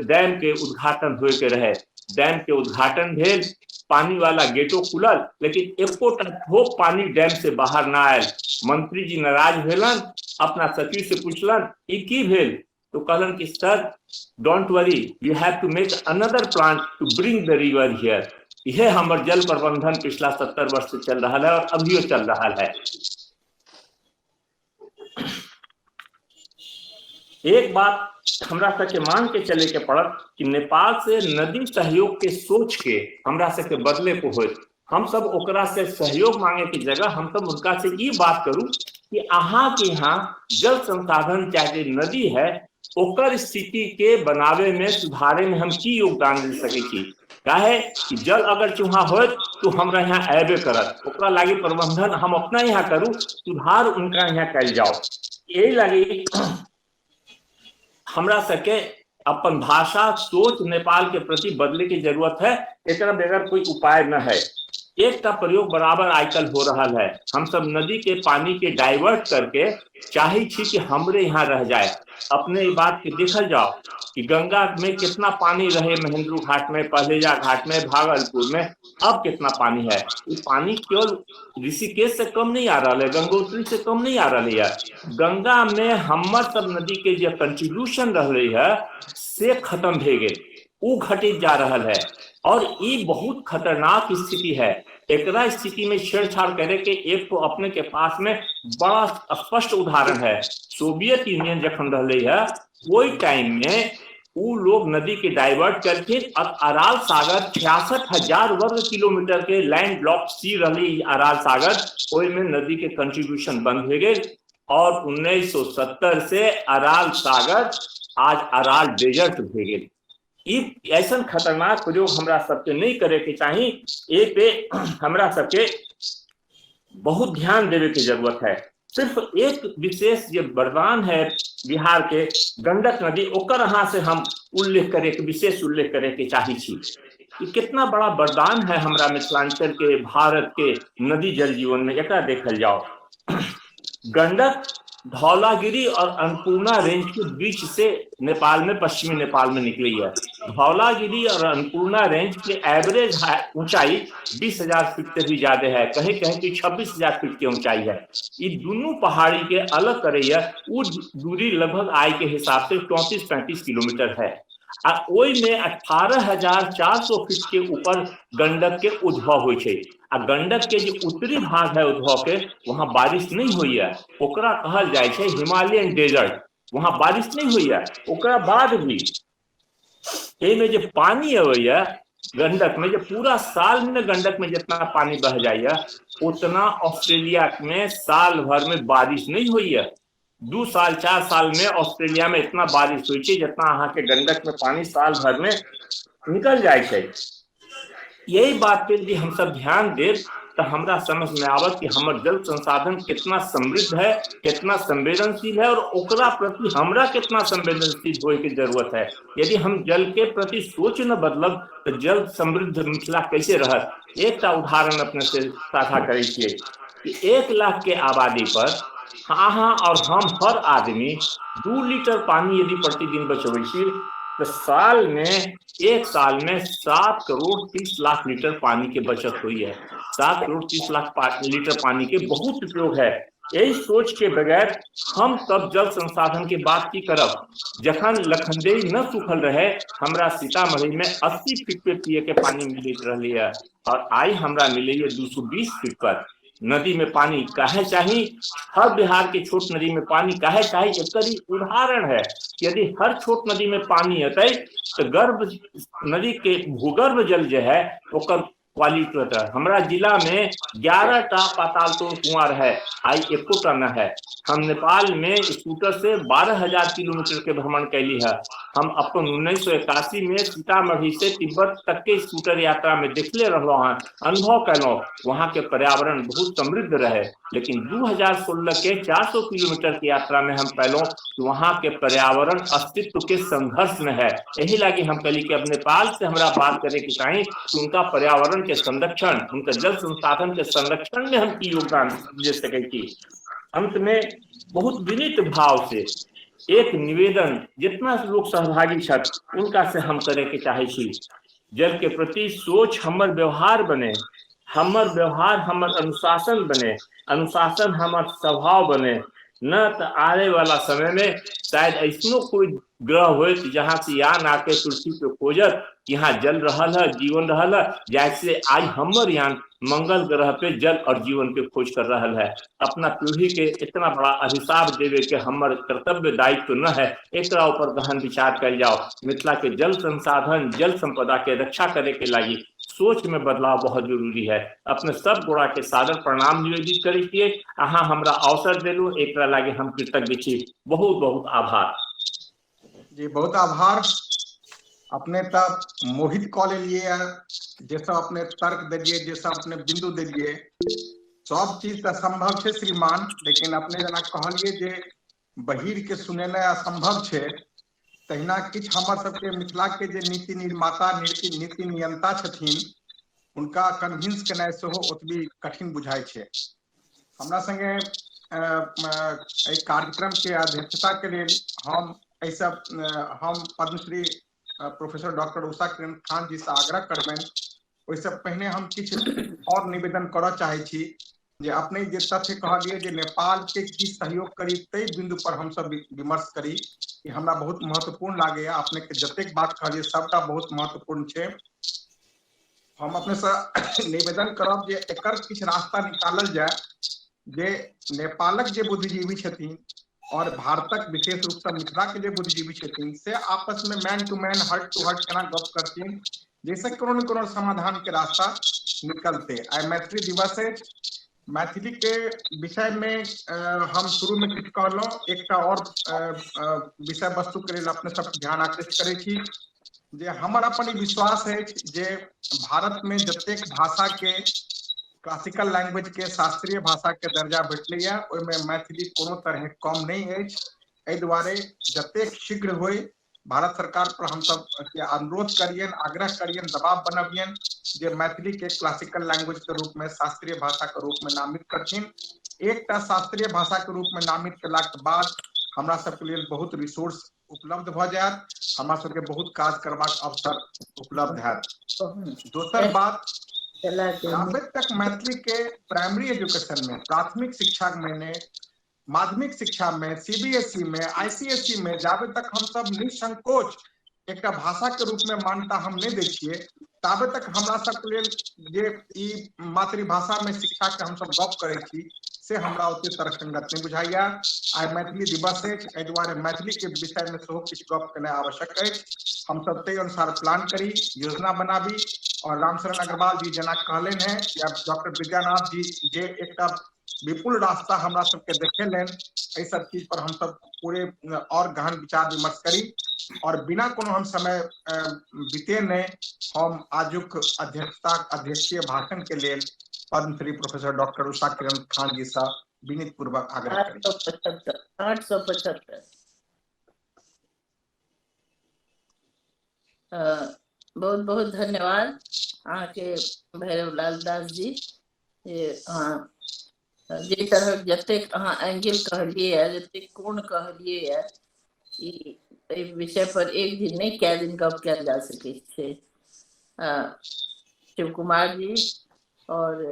डैम के उद्घाटन हुए के रहे। डैम के उद्घाटन भेल, पानी वाला गेटो खुलल, लेकिन एको ठोप पानी डैम से बाहर ना आयल। मंत्री जी नाराज भेलन, अपना सचिव से पूछलन ई की भेल, तो कहलन कि sir don't worry, we have to make another plan to bring the river here. यह हमर जल प्रबंधन पिछला 70 वर्ष से चल रहा है और अभियो चल रहा है। एक बात हमरा सबके मान के चले के पड़त कि नेपाल से नदी सहयोग के सोच के हमरा सबके बदले को हो। हम सब ओकरा से सहयोग मांगे की जगह हम सब उनका से ये बात करूं कि अहाँ के यहाँ जल संसाधन चाहे नदी है ओकर स्थिति के बनावे में सुधारे में हम की योगदान दे सके छी। काहे कि जल अगर चूहा हो तो हमरा यहाँ आबे करत, ओकरा लागी प्रबंधन हम अपना यहाँ करूं, सुधार उनका यहाँ कैल जाओ। यही लागी हमरा सके अपन भाषा सोच नेपाल के प्रति बदले की जरूरत है। एकरा बगैर कोई उपाय न है। एक का प्रयोग बराबर आजकल हो रहा है। हम सब नदी के पानी के डाइवर्ट करके चाहे छी कि हमरे यहाँ रह जाए। अपने बात के देखल जाओ कि गंगा में कितना पानी रहे, महेंद्र घाट में, पहलेजा घाट में, भागलपुर में, अब कितना पानी है। ये पानी केवल ऋषिकेश से कम नहीं आ रहा है, गंगोत्री से कम नहीं आ रहा है। गंगा में हमर सब नदी के जो कंट्रीब्यूशन रही है से खत्म भे गए, वो घटित जा रहा है और ये बहुत खतरनाक स्थिति है। एकरा स्थिति में छेड़छाड़ करे के एक तो अपने के पास में बड़ा स्पष्ट उदाहरण है। सोवियत यूनियन जखन रही है वही टाइम में वो लोग नदी के डाइवर्ट करके अराल सागर 66,000 वर्ग किलोमीटर के लैंड लॉक सी रही अराल सागर, ओई में नदी के कंट्रीब्यूशन बंद हो गए और 1970 से अराल सागर आज अराल डेजर्ट हो गए। ऐसा खतरनाक प्रयोग हमरा सबके नहीं करे के चाहिए। ए पे हमरा सबके बहुत ध्यान देवे की जरूरत है। सिर्फ एक विशेष ये वरदान है बिहार के गंडक नदी, ओकर यहाँ से हम उल्लेख करे के विशेष उल्लेख करे के चाही छी। कितना बड़ा वरदान है हमरा मिथिलांचल के, भारत के नदी जल जीवन में। एक देखल जाओ, गंडक धौलागिरी और अन्नपूर्णा रेंज के बीच से नेपाल में, पश्चिमी नेपाल में निकली है। धौलागिरी और अन्नपूर्णा रेंज के एवरेज ऊंचाई 20,000 फीट से भी ज्यादा है, कहीं कहीं की 26,000 फीट की ऊंचाई है। ये दोनों पहाड़ी के अलग करे वो दूरी लगभग आय के हिसाब से 34-35 किलोमीटर है। ओई में 18,400 फीट के ऊपर गंडक के उद्भव हो छे। आ गंडक के जो उत्तरी भाग है उद्भव के, वहां बारिश नहीं हुई है, ओकरा कहल जाए छे हिमालयन डेजर्ट, वहां बारिश नहीं हुई है। ओकरा बाद भी में जो पानी आवे गंडक में, जब पूरा साल में गंडक में जितना पानी बह जाइए उतना ऑस्ट्रेलिया में साल भर में बारिश नहीं हुई है। 2 साल 4 साल में ऑस्ट्रेलिया में इतना बारिश हुई थी जितना अहाँ के गंडक में पानी साल भर में निकल जाए छै। यही बात पे यदि हम सब ध्यान दें तो हमरा समझ में आवत कि हमर जल संसाधन कितना समृद्ध है, कितना संवेदनशील है और ओकरा प्रति हमरा कितना संवेदनशील होए की जरूरत है। यदि हम जल के प्रति सोच न बदलब तो जल समृद्ध मिथिला कैसे रहत। एक उदाहरण अपने से साझा करे छियै कि 1 लाख के आबादी पर अहाँ और हम हर आदमी 2 लीटर पानी यदि प्रतिदिन बचबै छी तो साल में 1 साल में 7 करोड़ 30 लाख लीटर पानी के बचत हुई है। 7 करोड़ 30 लाख लीटर पानी के बहुत उपयोग है। यही सोच के बगैर हम तब जल संसाधन के बात की करब जखन लखनदेई न सूखल रहे, हमरा सीतामढ़ी में 80 फीट पे पिए के पानी मिलत रही है और आई हमरा मिले 220 फीट पर। नदी में पानी काहे चाहिए, हर बिहार के छोट नदी में पानी काहे चाहिए, एक उदाहरण है। यदि हर छोट नदी में पानी अतै तो गर्भ नदी के भूगर्भ जल जो है ओकर क्वालिटी होता है। हमारा जिला में 11टा पाताल तोड़ कुआं है, आई 1टा न है। हम नेपाल में स्कूटर से 12,000 किलोमीटर के भ्रमण कैली है। हम अपन 1981 में सीतामढ़ी से तिब्बत तक के स्कूटर यात्रा में देखले रहलो हैं, अनुभव कैलो, वहां के पर्यावरण बहुत समृद्ध रहे। लेकिन 2016 के 400 किलोमीटर की यात्रा में हम पैलो कि वहां के पर्यावरण अस्तित्व के संघर्ष में है। यही लगी हम कहली कि अब नेपाल से हमरा बात करे के चाहिए कि उनका पर्यावरण के संरक्षण, उनका जल संसाधन के संरक्षण में हम की योगदान दे सके की। अंत में बहुत विनीत भाव से एक निवेदन, जितना लोग सहभागी छत उनका से हम करे के चाहे छी, जल के प्रति सोच हमर व्यवहार बने, हमर व्यवहार हमर अनुशासन बने, अनुशासन हमर स्वभाव बने। न तो आने वाला समय में शायद ऐसनो कोई ग्रह हो जहाँ से यान आके पृथ्वी पे खोजत यहाँ जल रहल है, जीवन रहल है, जैसे आज हमर यान मंगल ग्रह पे जल और जीवन के खोज कर रहल है। अपना पीढ़ी के इतना बड़ा अभिशाप देवे के हमर कर्तव्य दायित्व तो न है, एक ऊपर गहन विचार कर जाओ। मिथिला के जल संसाधन जल संपदा के रक्षा करे के लागी सोच में बदलाव बहुत जरूरी है। अपने सब गोड़ा के सादर प्रणाम निवेदित करे छियै। अहाँ हमरा अवसर देलू, एक लागे हम कृतज्ञ छी। बहुत बहुत आभार जी, बहुत आभार। अपने तब मोहित कॉल लिए, जैसा अपने तर्क दिलिए, जैसा अपने बिंदु दिलिए, सब चीज तो संभव है श्रीमान, लेकिन अपने जना कहलिए जे बहिर के सुनेना असंभव है, तहिना किछ हमर सबके मिथिला के जे नीति निर्माता नीति नियंता छथिन उनका कन्विंस केनाइ सेहो ओतबी कठिन बुझाइ छै। हमरा संगे एहि कार्यक्रम के अध्यक्षता के लेल हम पद्मश्री प्रोफेसर डॉक्टर उषा किरण खान जी से आग्रह करबनि। ओहिसे पहिने हम किछ और निवेदन करऽ चाहे छी जे अपने जे तथ्य कहलिए जे नेपाल के की सहयोग करी तै बिंदु पर हम सब विमर्श करी, कि हमरा बहुत महत्वपूर्ण लागे। अपने के जतेक बात कहलिए सबटा बहुत महत्वपूर्ण छै। हम अपने से निवेदन करब जे एकर किछ रास्ता निकालल जाए जे नेपालक जे बुद्धिजीवी छथिन और भारतक विशेष रूप से मिथिला के जे बुद्धिजीवी छथिन से आपस में man to man heart to heart केना गप करथिन, जैसे कोनो न कोनो समाधान के रास्ता निकलते। आई मैथिली दिवस है, मैथिली के विषय में हम शुरू में किछु कहलहुँ, एकटा और विषय वस्तु के लेल अपने सब ध्यान आकृष्ट करे छी जे हमर अपन विश्वास है जे भारत में जतेक भाषा के क्लासिकल लैंग्वेज के शास्त्रीय भाषा के दर्जा भेटले है ओहिमे मैथिली कोनो तरह कम नहीं है। एहि दुआरे जतेक शीघ्र होय भारत सरकार पर हम सब के अनुरोध करियन, आग्रह करियन, दबाव बनबियन जे मैथिली के क्लासिकल लैंग्वेज के रूप में शास्त्रीय भाषा के रूप में नामित करथिन। एकटा शास्त्रीय भाषा के रूप में नामित केला के बाद हमरा सबके लेल बहुत रिसोर्स उपलब्ध भ जायत, हमरा सबके बहुत काज करबाक अवसर उपलब्ध हैत। दोसर बात, जाबे तक मैथिली के प्राइमरी एजुकेशन में, प्राथमिक शिक्षा में, माध्यमिक शिक्षा में, सीबीएसई में, आईसीएसई में जाबे तक हम सब निसंकोच एक भाषा के रूप में मान्यता हम नहीं दै छियै ताबे तक हमरा सबके लेल जे ई मातृभाषा में शिक्षा के हम सब गप करै छी से हमरा ओते तर्कसंगत नहीं बुझाइया। आइ मैथिली दिवस अछि, एहि दुआरे मैथिली के विषय में सेहो किछु गप केनाइ आवश्यक अछि। हम सब ताहि अनुसार प्लान करी, योजना बनाबी और रामशरण अग्रवाल जी जेना कहलनि हैं या डॉक्टर विद्यानाथ जी जे एक विपुल रास्ता हमरा सबके देखेलनि, एहि सब चीज पर हम सब पूरे और गहन विचार विमर्श करी और बिना कोनो हम समय बितेने हम आजुक अध्यक्षीय भाषण के लेल पद्मश्री प्रोफेसर डॉक्टर उषा किरण खान जी से विनीत पूर्वक आग्रह करी। 875 बहुत बहुत धन्यवाद अहाँके भैरवलाल दास जी। जे तरह जतेक अहाँ एंगल कहलिए है, जतेक कोण कहलिए है, ई विषय पर एक दिन नहीं कई दिन गप कयल जा सकै छै। शिव कुमार जी और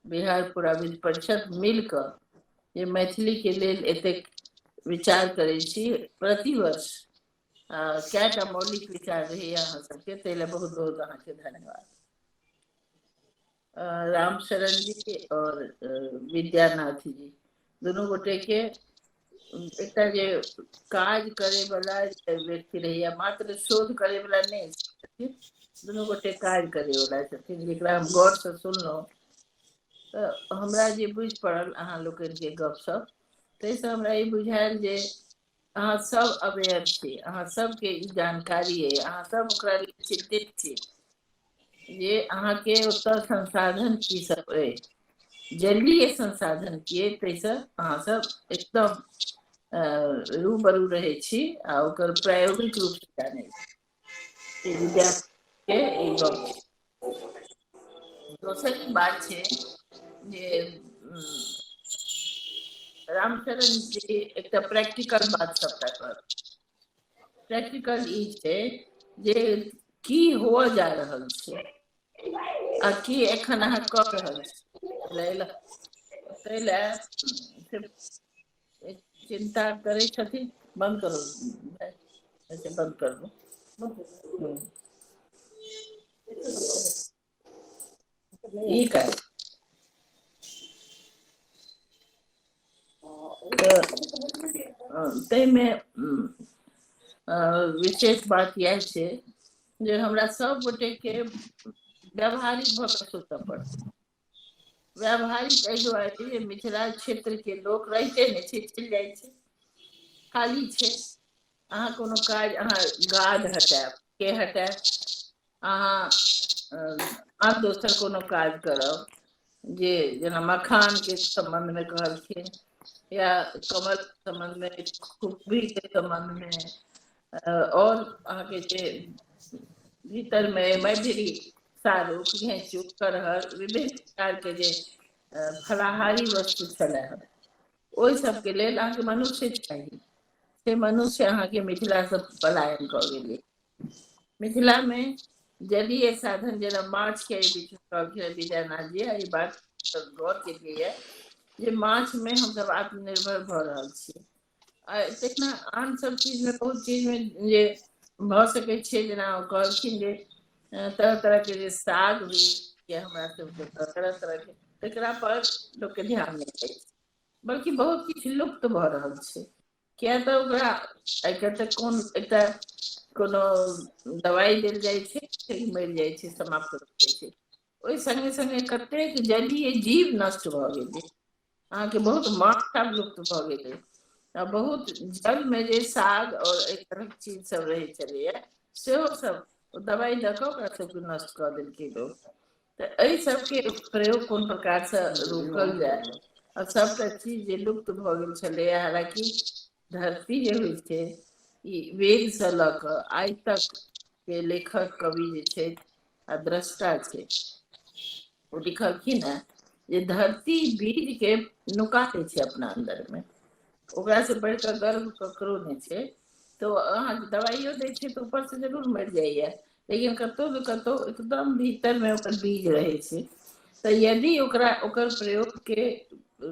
बिहार पुराविद परिषद मिलकर जे मैथिली के लेल एतेक विचार करै छी प्रतिवर्ष, क्या मौलिक विचार रही अहाँ सबके, ताहि लेल बहुत बहुत अहाँके धन्यवाद। रामशरण जी और विद्यानाथ जी दोनों गोटे के एकटा जे काज करे वाला व्यक्ति रही, मात्र शोध करे वाला नहीं छथिन, दोनों गोटे काज करे वाला छथिन, जेकरा हम गौर से सुनलहुँ तो हमरा जे बुझ पड़ल अहाँ लोकनि के गपशप, ताहिसँ हमरा ई बुझायल जे अहाँ सब अवेयर छी, अहाँ सबके ई जानकारी है, अहाँ सब ओकरा लेल चिंतित छी जे अहाँ के ओतऽ संसाधन की सब है, जलीय संसाधन की, ताहिसँ अहाँ सब एकदम रूबरू रहे छी आ ओकर प्रायोगिक रूप से जाने छी। विद्यार्थी के ई गप। दोसर बात छै जे रामचरण जी एकटा प्रैक्टिकल बात सबटा कर, प्रैक्टिकल ई छै जे की हो जा रहल छै आ की एखन अहाँ कऽ रहल छी, ताहि लेल चिंता करे छथिन। बंद करो, ऐसे बंद कर दो। ठीक है, ताहिमे विशेष बात यह छै जे हमरा सब गोटे के व्यावहारिक भऽ कऽ सोचऽ पड़तै। व्यावहारिक एहि दुआरे जे मिथिला क्षेत्र के लोक रहिते नहि छै, चलि जाइ छै, खाली छै। अहाँ कोनो काज अहाँ गाद हटायब, के हटायब, अहाँ दोसर कोनो काज करब जे जेना मखान के संबंध में कहलखिन या कमल संबंध में, खुबी के संबंध में, और अहाँ के जे भीतर में मैथिली सारुक, घेचुक, करहर, विभिन्न प्रकार के जे फलाहारी वस्तु छलै, ओहि सबके लेल अहाँके मनुष्य चाहिए। से मनुष्य अहाँके मिथिला से पलायन कऽ गेलै। मिथिला में जलीय साधन जेना माछ के बीच में कहलखिन विद्यानाथ जी, ई बात गौर केलियै जे माछ में हम सब आत्मनिर्भर भऽ रहल छी। तेना आन सब चीज में, बहुत चीज में जे भऽ सकै छै, जेना कहलखिन जे तरह तरह के जे साग होइए हमरा सबके, तरह तरह के, तकरा पर लोक के ध्यान नहीं दै छै, बल्कि बहुत किछु लुप्त भऽ रहल छै। किया तऽ ओकरा एकर तऽ कोन एकटा कोनो दवाई देल जाइ छै, मरि जाइ छै, समाप्त भऽ जाइ छै। ओहि संगे संगे कतेक जलीय जीव नष्ट भऽ गेलै, अहाँके बहुत माछ आब लुप्त भऽ गेलै, आ बहुत जल में जे साग और एहि तरहक चीज सब रहै छलैए सेहो सब दवाई दऽ कऽ ओकरा सबके नष्ट कऽ देलकै लोक। तऽ एहि सबके प्रयोग कोन प्रकार से रोकल जाय, आ सबटा चीज जे लुप्त भऽ गेल छलैए, हालांकि धरती जे होइ छै ई वेद से लऽ कऽ आइ तक के लेखक कवि जे छै आ दृष्टा छै, ओ लिखलखिन है जे धरती बीज के नुका दै छै अपना अंदर में, ओकरा से बढ़ कऽ गर्व ककरो नहीं छै। तो अहाँ दवाइयो दै छै तऽ ऊपर से जरूर मरि जाइए, लेकिन कतौ ने कतौ एकदम भीतर में ओकर बीज रहे छै। तऽ यदि ओकर प्रयोग के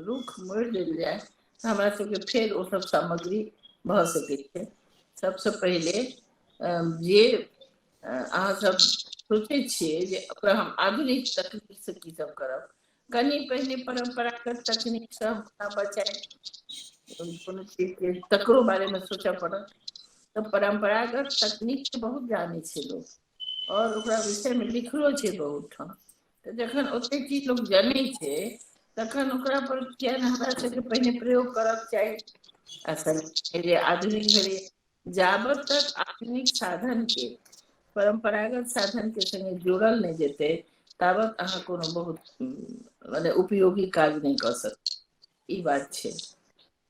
रुख मोड़ि देल जाय तऽ हमरा सबके फेर ओ सब सामग्री भऽ सकै छै। सबसे पहले जे अहाँ सब सोचे छिए जे ओकरा हम आधुनिक तकनीक से की सब करब, कनी पहिने परंपरागत तकनीक से हम बचाए कोनो चीज के तकरो बारे में सोचा पड़त। तो परंपरागत तकनीक के बहुत जाने छे लोग और ओकरा विषय में लिखलो छे बहुत ठाम। तो जखन ओते चीज लोग जाने छे तखन ओकरा पर किया न हमरा सबके पहिने प्रयोग करब चाही। असल जे आधुनिक भेलै, जाबत तक आधुनिक साधन के परंपरागत साधन के संगे जोड़ल नहीं जेते ताबत अहाँ कोनो बहुत माने उपयोगी काज नहीं कर सकते। ई बात छे।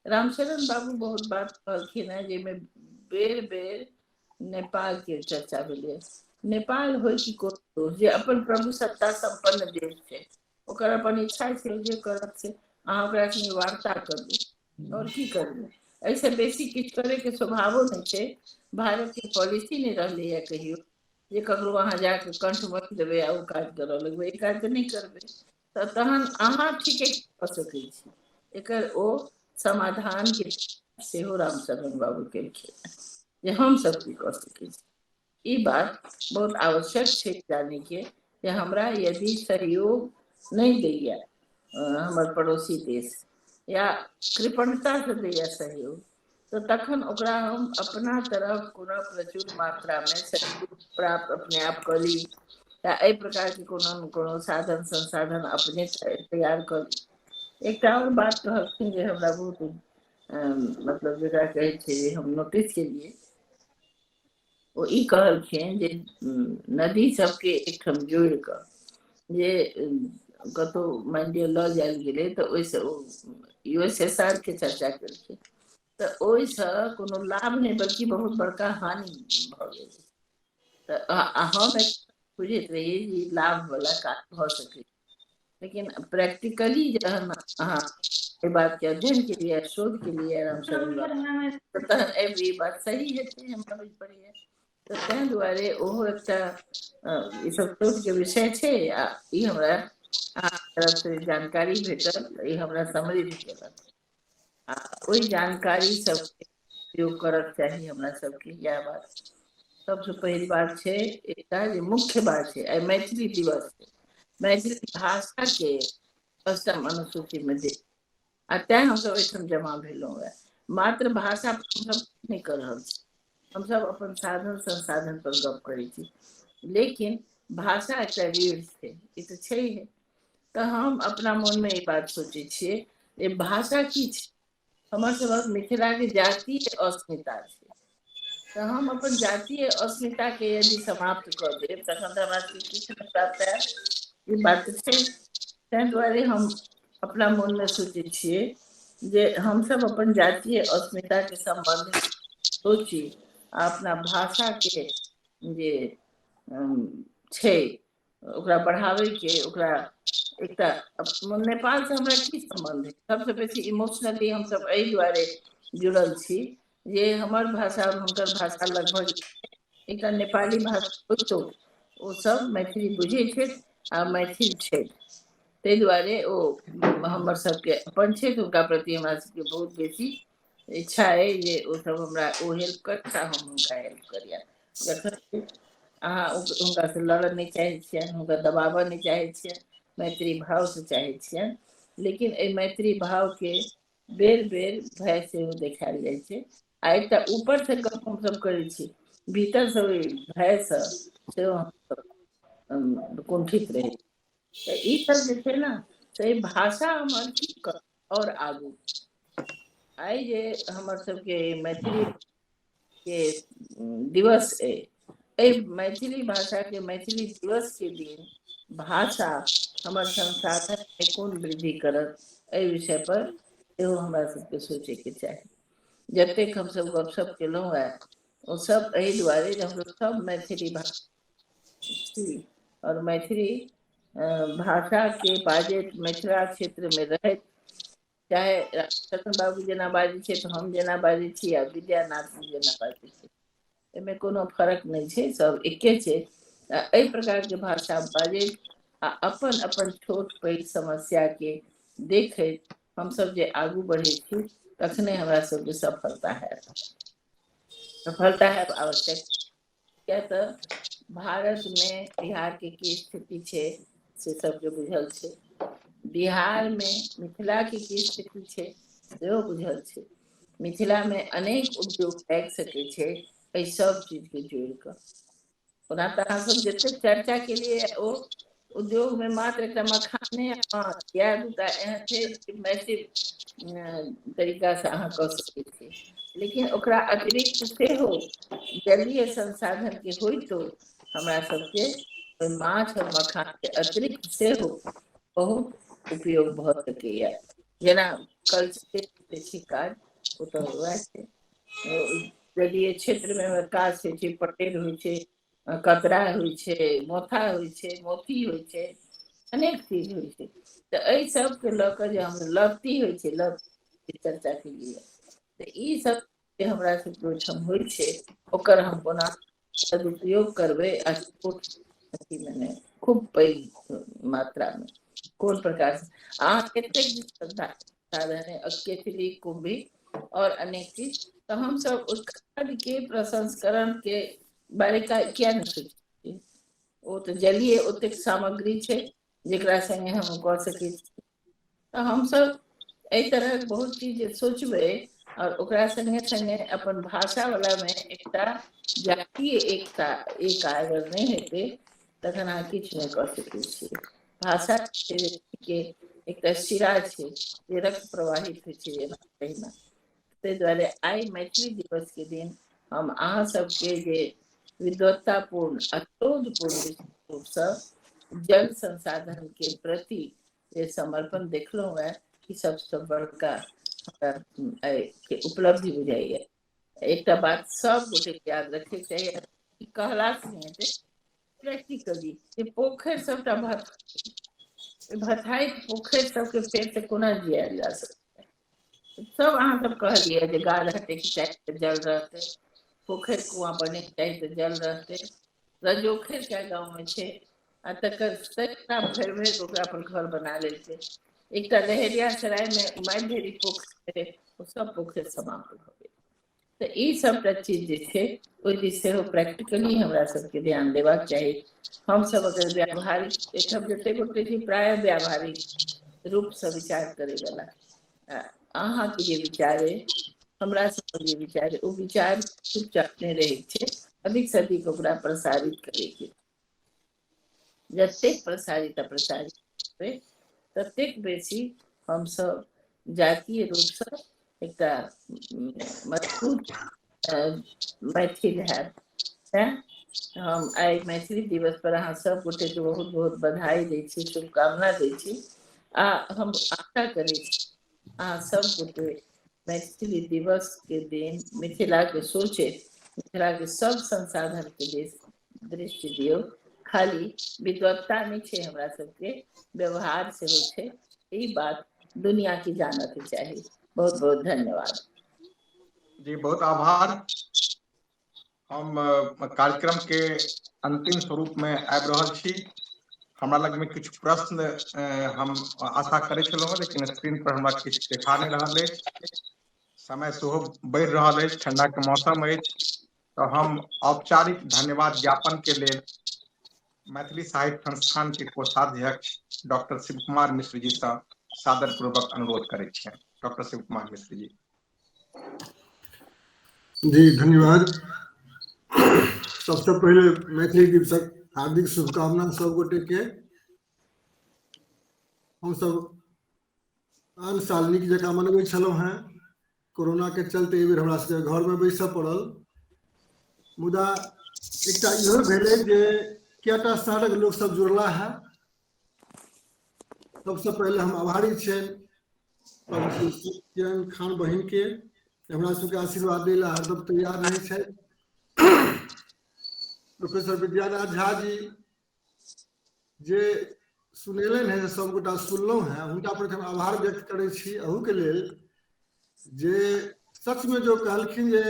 रामचरण बाबू बहुत बात कहलखिन है जेमे बेर बेर नेपाल के चर्चा भेलै। नेपाल हो कि कोनो जे अपन प्रभु सत्ता संपन्न देश छै, ओकर अपन इच्छा छै जे करत से अहाँ ओकरा संगे वार्ता करू और की करू। ऐसे बेसी किछ करे के स्वभावो नहीं छै। भारत के पॉलिसी नहीं रहलै है कहियो जे ककरो अहाँ जाके कंठ मत देबै आ ओ काज करऽ लगबै, ई काज तऽ नहीं करबै। तहन अहाँ ठीके कऽ सकै छी। एकर ओ समाधान के सेहो रामचरण बाबू केलखिन जे हम सब की कऽ सकै छी। ई बात बहुत आवश्यक छै जाने के जे हमरा यदि सहयोग नहीं दैया हमर पड़ोसी देश या कृपणता से दैया सहयोग, तो तखन ओकरा हम अपना तरफ कोना प्रचुर मात्रा में सहयोग प्राप्त अपने आप कर ली या एहि प्रकार के कोनो न कोनो साधन संसाधन अपने तैयार कर ली। एक और बात कहलखिन जे हमरा बहुत मतलब जेकरा कहै छै जे हम नोटिस केलिए, ओ ई कहलखिन जे नदी सबके एकठाम जोड़ि कऽ जे कतौ मान लिअ लऽ जायल गेलै तऽ ओहिसँ ओ यूएसएसआर के चर्चा केलखिन तऽ ओहिसँ कोनो लाभ नहीं बल्कि बहुत बड़का हानि भऽ गेलै। तऽ हम बुझैत रही जे लाभ वाला काज भऽ सकै, लेकिन प्रैक्टिकली जहन अहाँ एहि बात के अध्ययन के लिए शोध के लिए रामचरण बाबू तहन एवरी बात सही हेतै हमरा बुझ पड़ैया। तो तें दुआरे ओहो एकटा ई सब शोध के विषय छै आ ई हमरा अहाँ तरफ से जानकारी भेटल, ई हमरा समृद्ध केलक आ ओहि जानकारी सबके उपयोग करक चाही हमरा सबके। यह बात सबसे पहिल बात छै। एकटा जे मुख्य बात छै आइ मैथिली दिवस छै, मैथिली भाषा के अष्टम अनुसूची में दे आ तें हम सब एहिठाम जमा भेलहुँ है। मातृभाषा पर हम सब नहीं कर रहल छी, हम सब अपन साधन संसाधन पर गप करै छी, लेकिन भाषा एकटा रीढ़ छै, ई तऽ छै है। तो हम अपना मन में ये बात सोचे छिए जे भाषा की छै, हमर सबक मिथिला के जातीय अस्मिता छै। तो हम अपन जातीय अस्मिता के यदि समाप्त कर देब तखन तऽ हमरा सबके किछु नहीं प्राप्त हैत। ई बात छै। तें दुआरे हम अपना मन में सोचे छिए जे हम सब अपन जातीय अस्मिता के संबंध सोची आ अपना भाषा के जे छै ओकरा बढ़ाबै के, ओकरा एकटा नेपाल से हमरा की संबंध है, सबसे बेसी इमोशनली हम सब एहि दुआरे जुड़ल छी जे हमर भाषा और हुनकर भाषा लगभग एकटा नेपाली भाषा ओ सब मैथिली बुझै छै आ मैथिल छै, ताहि दुआरे ओ हमर सबके अपन छै। हुनका प्रति हमरा सबके बहुत बेसी इच्छा है जे ओ सब हमरा ओ हेल्प करता हम हुनका हेल्प करिया। जखन अहाँ हुनका से लड़ऽ नहीं चाहे छियनि, हुनका दबाबऽ नहीं चाहे छियनि, मैत्री भाव से चाहे छियनि, लेकिन एहि मैत्री भाव के बेर बेर भय सेहो देखायल जाइ छै। आ एकटा ऊपर से गप हम सब करै छी, भीतर से ओहि भय से सेहो हम सब कुंठित रहे। तो ई सब जे छै ना से भाषा हमर की कर और आगू आई जे हमर सबके मैथिली के दिवस है, मैथिली भाषा के मैथिली दिवस के दिन भाषा हमर संसाधन में कोन वृद्धि करत, एहि विषय पर एहो हमरा सबके सोचे के चाही। जतेक हम सब गपशप केलहुँ है ओ सब एहि दुआरे जे हम लोग सब मैथिली भाषी और मैथिली भाषा के बाजैत मिथिला क्षेत्र में रहैत, चाहे रामचरण बाबू जेना बाजै छै तऽ हम जेना बाजै छी आ विद्यानाथ जी जेना बाजै छै, एहिमे कोनो फर्क नहीं छै, सब एके छै। एहि प्रकार के भाषा बाजैत आ अपन अपन छोट पैघ समस्या के देखैत हम सब जे आगू बढ़े छी तखने हमरा सबके सफलता हैत। सफलता है आवश्यक क्या तो भारत में बिहार के की स्थिति छे से सब जो बुझल छे, बिहार में मिथिला की स्थिति छे सेहो बुझल छे। मिथिला में अनेक उद्योग लाग सके छे एहि सब चीज के जोड़ कर। ओना तऽ अहाँ सब जते चर्चा के लिए ओ उद्योग में मात्र एकटा मखाने या दूटा एहन छै जे मैसिव तरीका से अहाँ कऽ सकै छी, लेकिन ओकरा अतिरिक्त सेहो जलीय संसाधन के होइतो हमरा सबके माछ और मखान के अतिरिक्त सेहो बहुत उपयोग भऽ सकैया। जेना कल्चर काज ओ तऽ वएह छै, जलीय क्षेत्र में विकास होइ छै, पटेल होइ छै, कतरा होइ छै, मोथा होइ छै, मोती होइ छै, अनेक चीज होइ छै। तऽ एहि सबके लऽ कऽ जे हम लत्ती होइ छै, लत्ती चर्चा के लिए तऽ ई सब जे हमरा सबके ओहिठाम होइ छै ओकर हम कोना सदुपयोग करबै आ मने खूब पैघ मात्रा में कोन प्रकार से अहाँ कतेक साधन है केचली कुंभी और अनेक चीज, तो हम सब उस खाद के प्रसंस्करण के बारे का क्या नहीं सोचते। वो तो जलीय ओतेक सामग्री छे जेकरा संगे हम कऽ सकै छी। तो हम सब एहि तरह बहुत चीज सोचबै और ओकरा संगे संगे अपन भाषा वाला में एकटा जातीय एकता एक अगर नहीं हेतै तखन अहाँ किछु नहीं कऽ सकै छी। भाषा के एकटा शिरा छै जे रक्त प्रवाहित होइ छै जेना तहिना। ताहि दुआरे आइ मैथिली दिवस के दिन हम अहाँ सबके जे विद्वत्तापूर्ण अक्रोधपूर्ण रूप से जल संसाधन के प्रति जे समर्पण देखलहुँ है ई सबसे बड़का के उपलब्धि बुझाइए। एकटा बात सब गोटे याद रखे चाहिए, कहला से नहीं हेतै, प्रैक्टिकली पोखरि सबटा भथाइत पोखरि सबके फेर से कोना जियाल जा सकते। सब अहाँ सब कहलिए जे गाढ़ हटे के चाही जल रहते, पोखरि कुआं बने के चाही तो जल रहते, रजोखर क्या गाँव में छे आ तकर भरि भरि ओकरा पर घर बना लेते। एक लहेरिया सराय में मारि ढेरी पोखरि ओ सब पोखरि समाप्त भ गेल। तो ई सबटा चीज जे छै ओहि दिस सेहो प्रैक्टिकली हमरा सबके ध्यान देबाक चाही। हम सब अगर व्यावहारिक एठम जते गोटे छी प्राय व्यावहारिक रूप से विचार करे वाला, अहाँ के जे विचार है हमरा सब जे विचार है ओ विचार चुपचाप नहीं रहे छे, अधिक से अधिक ओकरा प्रसारित करे के, जतेक प्रसारित होय ततेक बेसी हम सब जातीय रूप से एकटा मजबूत मैथिल है। हम आई मैथिली दिवस पर अहाँ सब गोटे के बहुत बहुत बधाई दै छी, शुभकामना दै छी आ हम आशा करै छी अहाँ सब गोटे मैथिली दिवस के दिन मिथिला के सोचे, मिथिला के सब संसाधन के दृष्टि दियो। खाली विद्वत्ता नहीं छे हमरा सबके, व्यवहार से हो छे, ई बात दुनिया की जानना के चाहिए। बहुत बहुत धन्यवाद जी, बहुत आभार। हम कार्यक्रम के अंतिम स्वरूप में आबि रहल छी। हमरा लग में किछु प्रश्न हम आशा करै छलहुँ, लेकिन स्क्रीन पर हमरा किछु देखा नहीं रहल अछि। समय सेहो बढ़ि रहल अछि, ठंडा के मौसम अछि, तो हम औपचारिक धन्यवाद ज्ञापन के लेल मैथिली साहित्य संस्थान के कोषाध्यक्ष डॉक्टर शिव कुमार मिश्र जी से सादर पूर्वक अनुरोध करै छियनि। डॉक्टर शिव कुमार मिश्र जी। जी धन्यवाद। सबसे पहले मैथिली दिवसक हार्दिक शुभकामना सब गोटे के। हम सब आन साल नीक जकाँ मनबै छलहुँ हैं, कोरोना के चलते एहि बेर हमरा सबके घर में बैसऽ पड़ल। मुदा एकटा इहो भेलै जे कएटा शहरक लोक सब जुड़ला है। सबसे पहले हम आभारी छियनि किरण खान बहिन के, हमरा सबके आशीर्वाद दै ला हरदम तैयार रहै छै। प्रोफेसर विद्यानाथ झा जी जे सुनेलनि हैं, सब गोटा सुनलहुँ हैं, हुनका प्रति हम आभार व्यक्त करै छी अहू के लेल जे सच में जो कहलखिन जे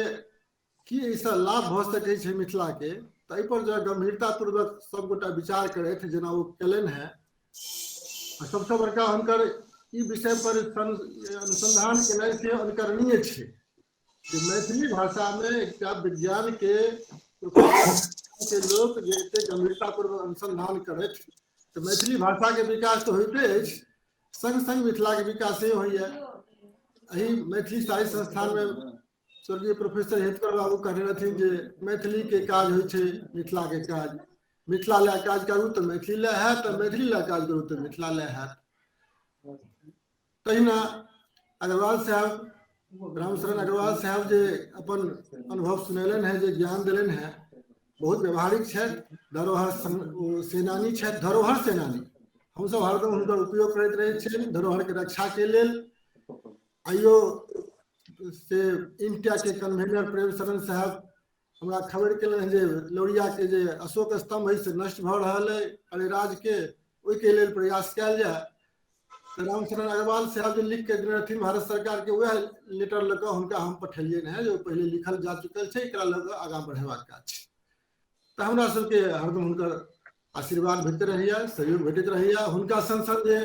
कि एहिसँ लाभ भऽ सकै छै मिथिला के, तऽ एहि पर जो गंभीरता पूर्वक सब गोटा विचार करथि जेना ओ केलनि हैं। सबसे बड़का हुनकर ई विषय पर अनुसंधान केनाइ से अनुकरणीय छै जे मैथिली भाषा में एकटा विज्ञान के के लोग जे एते गंभीरतापूर्वक अनुसंधान करैत तऽ मैथिली भाषा के विकास तऽ होइते अछि, संग संग मिथिला के विकास सेहो होइए। एहि मैथिली साहित्य संस्थान में स्वर्गीय प्रोफेसर हेतकर बाबू कहने रहथिन जे मैथिली के काज होइ छै मिथिला के काज, मिथिला लए काज करू तऽ मैथिली लए हैत, तऽ मैथिली लए काज करू तऽ मिथिला लए हैत। तहिना अग्रवाल साहब, रामशरण अग्रवाल साहब जे अपन अनुभव सुनेलनि हैं, जे ज्ञान देलनि हैं, बहुत व्यवहारिक छथि, धरोहर सेनानी छथि, धरोहर सेनानी। हमसब हरदम हुनकर उपयोग करैत रहै छियनि धरोहर के रक्षा के लेल। आइयो से इंडिया के कन्वीनर प्रेम शरण साहब हमरा खबर केलनि जे लौरिया के जे अशोक स्तंभ है से नष्ट भऽ रहल है अरेराज के, ओहिके लेल प्रयास कयल जाय। रामशरण अग्रवाल साहब जे लिख के देने रहथिन भारत सरकार के, वह लेटर लऽ कऽ हुनका हम पठेलियनि हैं, जो पहले लिखल जा चुकल छै, एकरा लऽ कऽ आगाँ बढ़ेबाक काज छै। तऽ हमरा सबके हरदम हुनकर आशीर्वाद भेटैत रहैया, सहयोग भेटैत रहैया। हुनका संग संग जे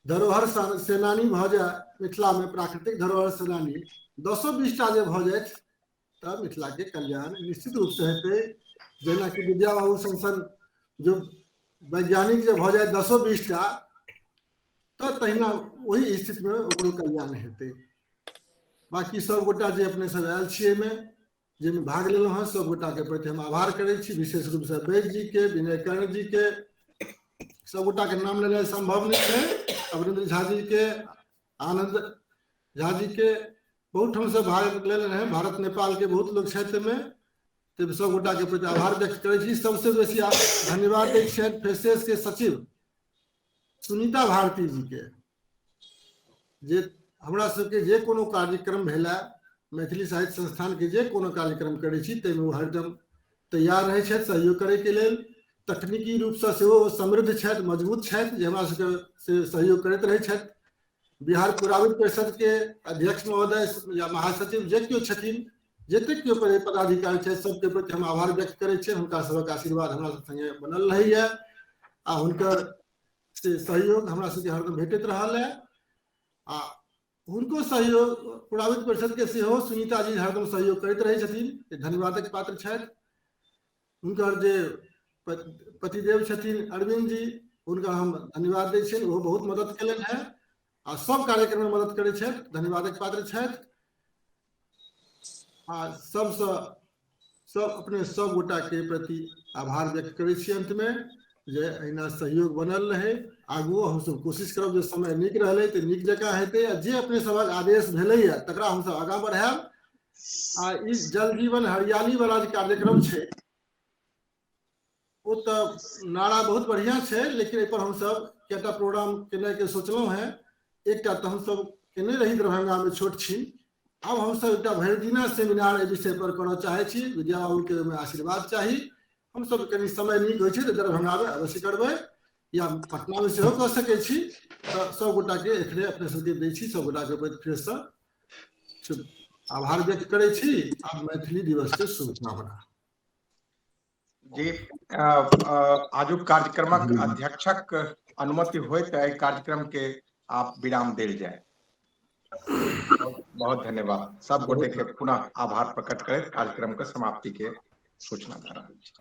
धरोहर सेनानी भऽ जाय मिथिला में, प्राकृतिक धरोहर सेनानी 10-20 टा जे भऽ जाय तऽ मिथिला के कल्याण निश्चित रूप से हेतै। जेना कि विद्या बाबू संग जो वैज्ञानिक जे भऽ जाय 10-20 टा, तो तहिना वही स्थिति में ओकरो कल्याण हेतै। बाकी सब गोटा जे अपने सब आयल छियै में, जाहिमे भाग लेलहुँ हैं, सब गोटा के प्रति हम आभार करै छी, विशेष रूप से वैद्य जी के, विनय कर्ण जी के, सब गोटा के नाम लेनाइ संभव नहीं है। अमरेंद्र झा जी के, आनंद झा जी के, बहुत ठाम से भाग लेने हैं, भारत नेपाल के बहुत लोग क्षेत्र में, तो सब गोटा के प्रति आभार व्यक्त करै छी। सबसे बेसी धन्यवाद दै छियनि फेसेस के सचिव सुनीता भारती जी के, जे हमरा सबके जे कोनो कार्यक्रम भेला, मैथिली साहित्य संस्थान के जे कोनो कार्यक्रम करै छी ताहिमे ओ हरदम तैयार रहै छथि सहयोग करे के लेल। तकनीकी रूप से सेहो समृद्ध छथि, मजबूत छथि, जे हमरा सबके से सहयोग करैत रहै छथि। बिहार पुराविद परिषद के अध्यक्ष महोदय या महासचिव जे केओ छथिन, जतेक केओ पदाधिकारी छथि, सबके प्रति हम आभार व्यक्त करै छियनि। हुनका सबके आशीर्वाद हमरा सब संगे बनल रहैया आ हुनकर से सहयोग हमरा सबके हरदम भेटैत रहल है। आ हुनको सहयोग पुराविद परिषद के सेहो सुनीता जी हरदम सहयोग करैत रहै छथिन, धन्यवादक पात्र छथि। हुनकर जे पतिदेव छथिन अरविंद जी, हुनका हम धन्यवाद दै छियनि, ओहो बहुत मदद केलनि हैं आ सब कार्यक्रम में मदद करै छथि, धन्यवादक पात्र छथि। आ सब अपने सब गोटा के प्रति आभार व्यक्त करै छी। अंत में जे अहिना सहयोग बनल रहे, आगू हम सब कोशिश करब जे समय नीक रहले तऽ नीक जकाँ हेतै, आ जे अपने सबक आदेश भेलैया तकरा हम सब आगाँ बढ़ायब। आ ई जल जीवन हरियाली वाला जे कार्यक्रम छै, वो तो नारा बहुत बढ़िया छै, लेकिन एहि पर हम सब केटा प्रोग्राम केने के सोचलहुँ हैं। एकटा तऽ हम सब केने रही दरभंगा में छोट छी, अब हम सब एकटा भरि दिना सेमिनार एहि विषय पर करऽ चाहै छी। विद्या बाबू के ओहिमे आशीर्वाद चाही। हम सब कनी समय नीक होइ छै तऽ दरभंगा में अवश्य करबै, या पटना में सेहो कऽ सकै छी। तऽ सब गोटा के एखने अपने सबके दै छी, सब गोटा के फेर से आभार व्यक्त करै छी। आ मैथिली दिवस के शुभकामना जी। आजुक कार्यक्रमक अध्यक्षक अनुमति होय तऽ एहि कार्यक्रम के आप विराम देल जाय। बहुत धन्यवाद। सब गोटे के पुनः आभार प्रकट करैत कार्यक्रम के समाप्ति के सूचना दे रहल छी।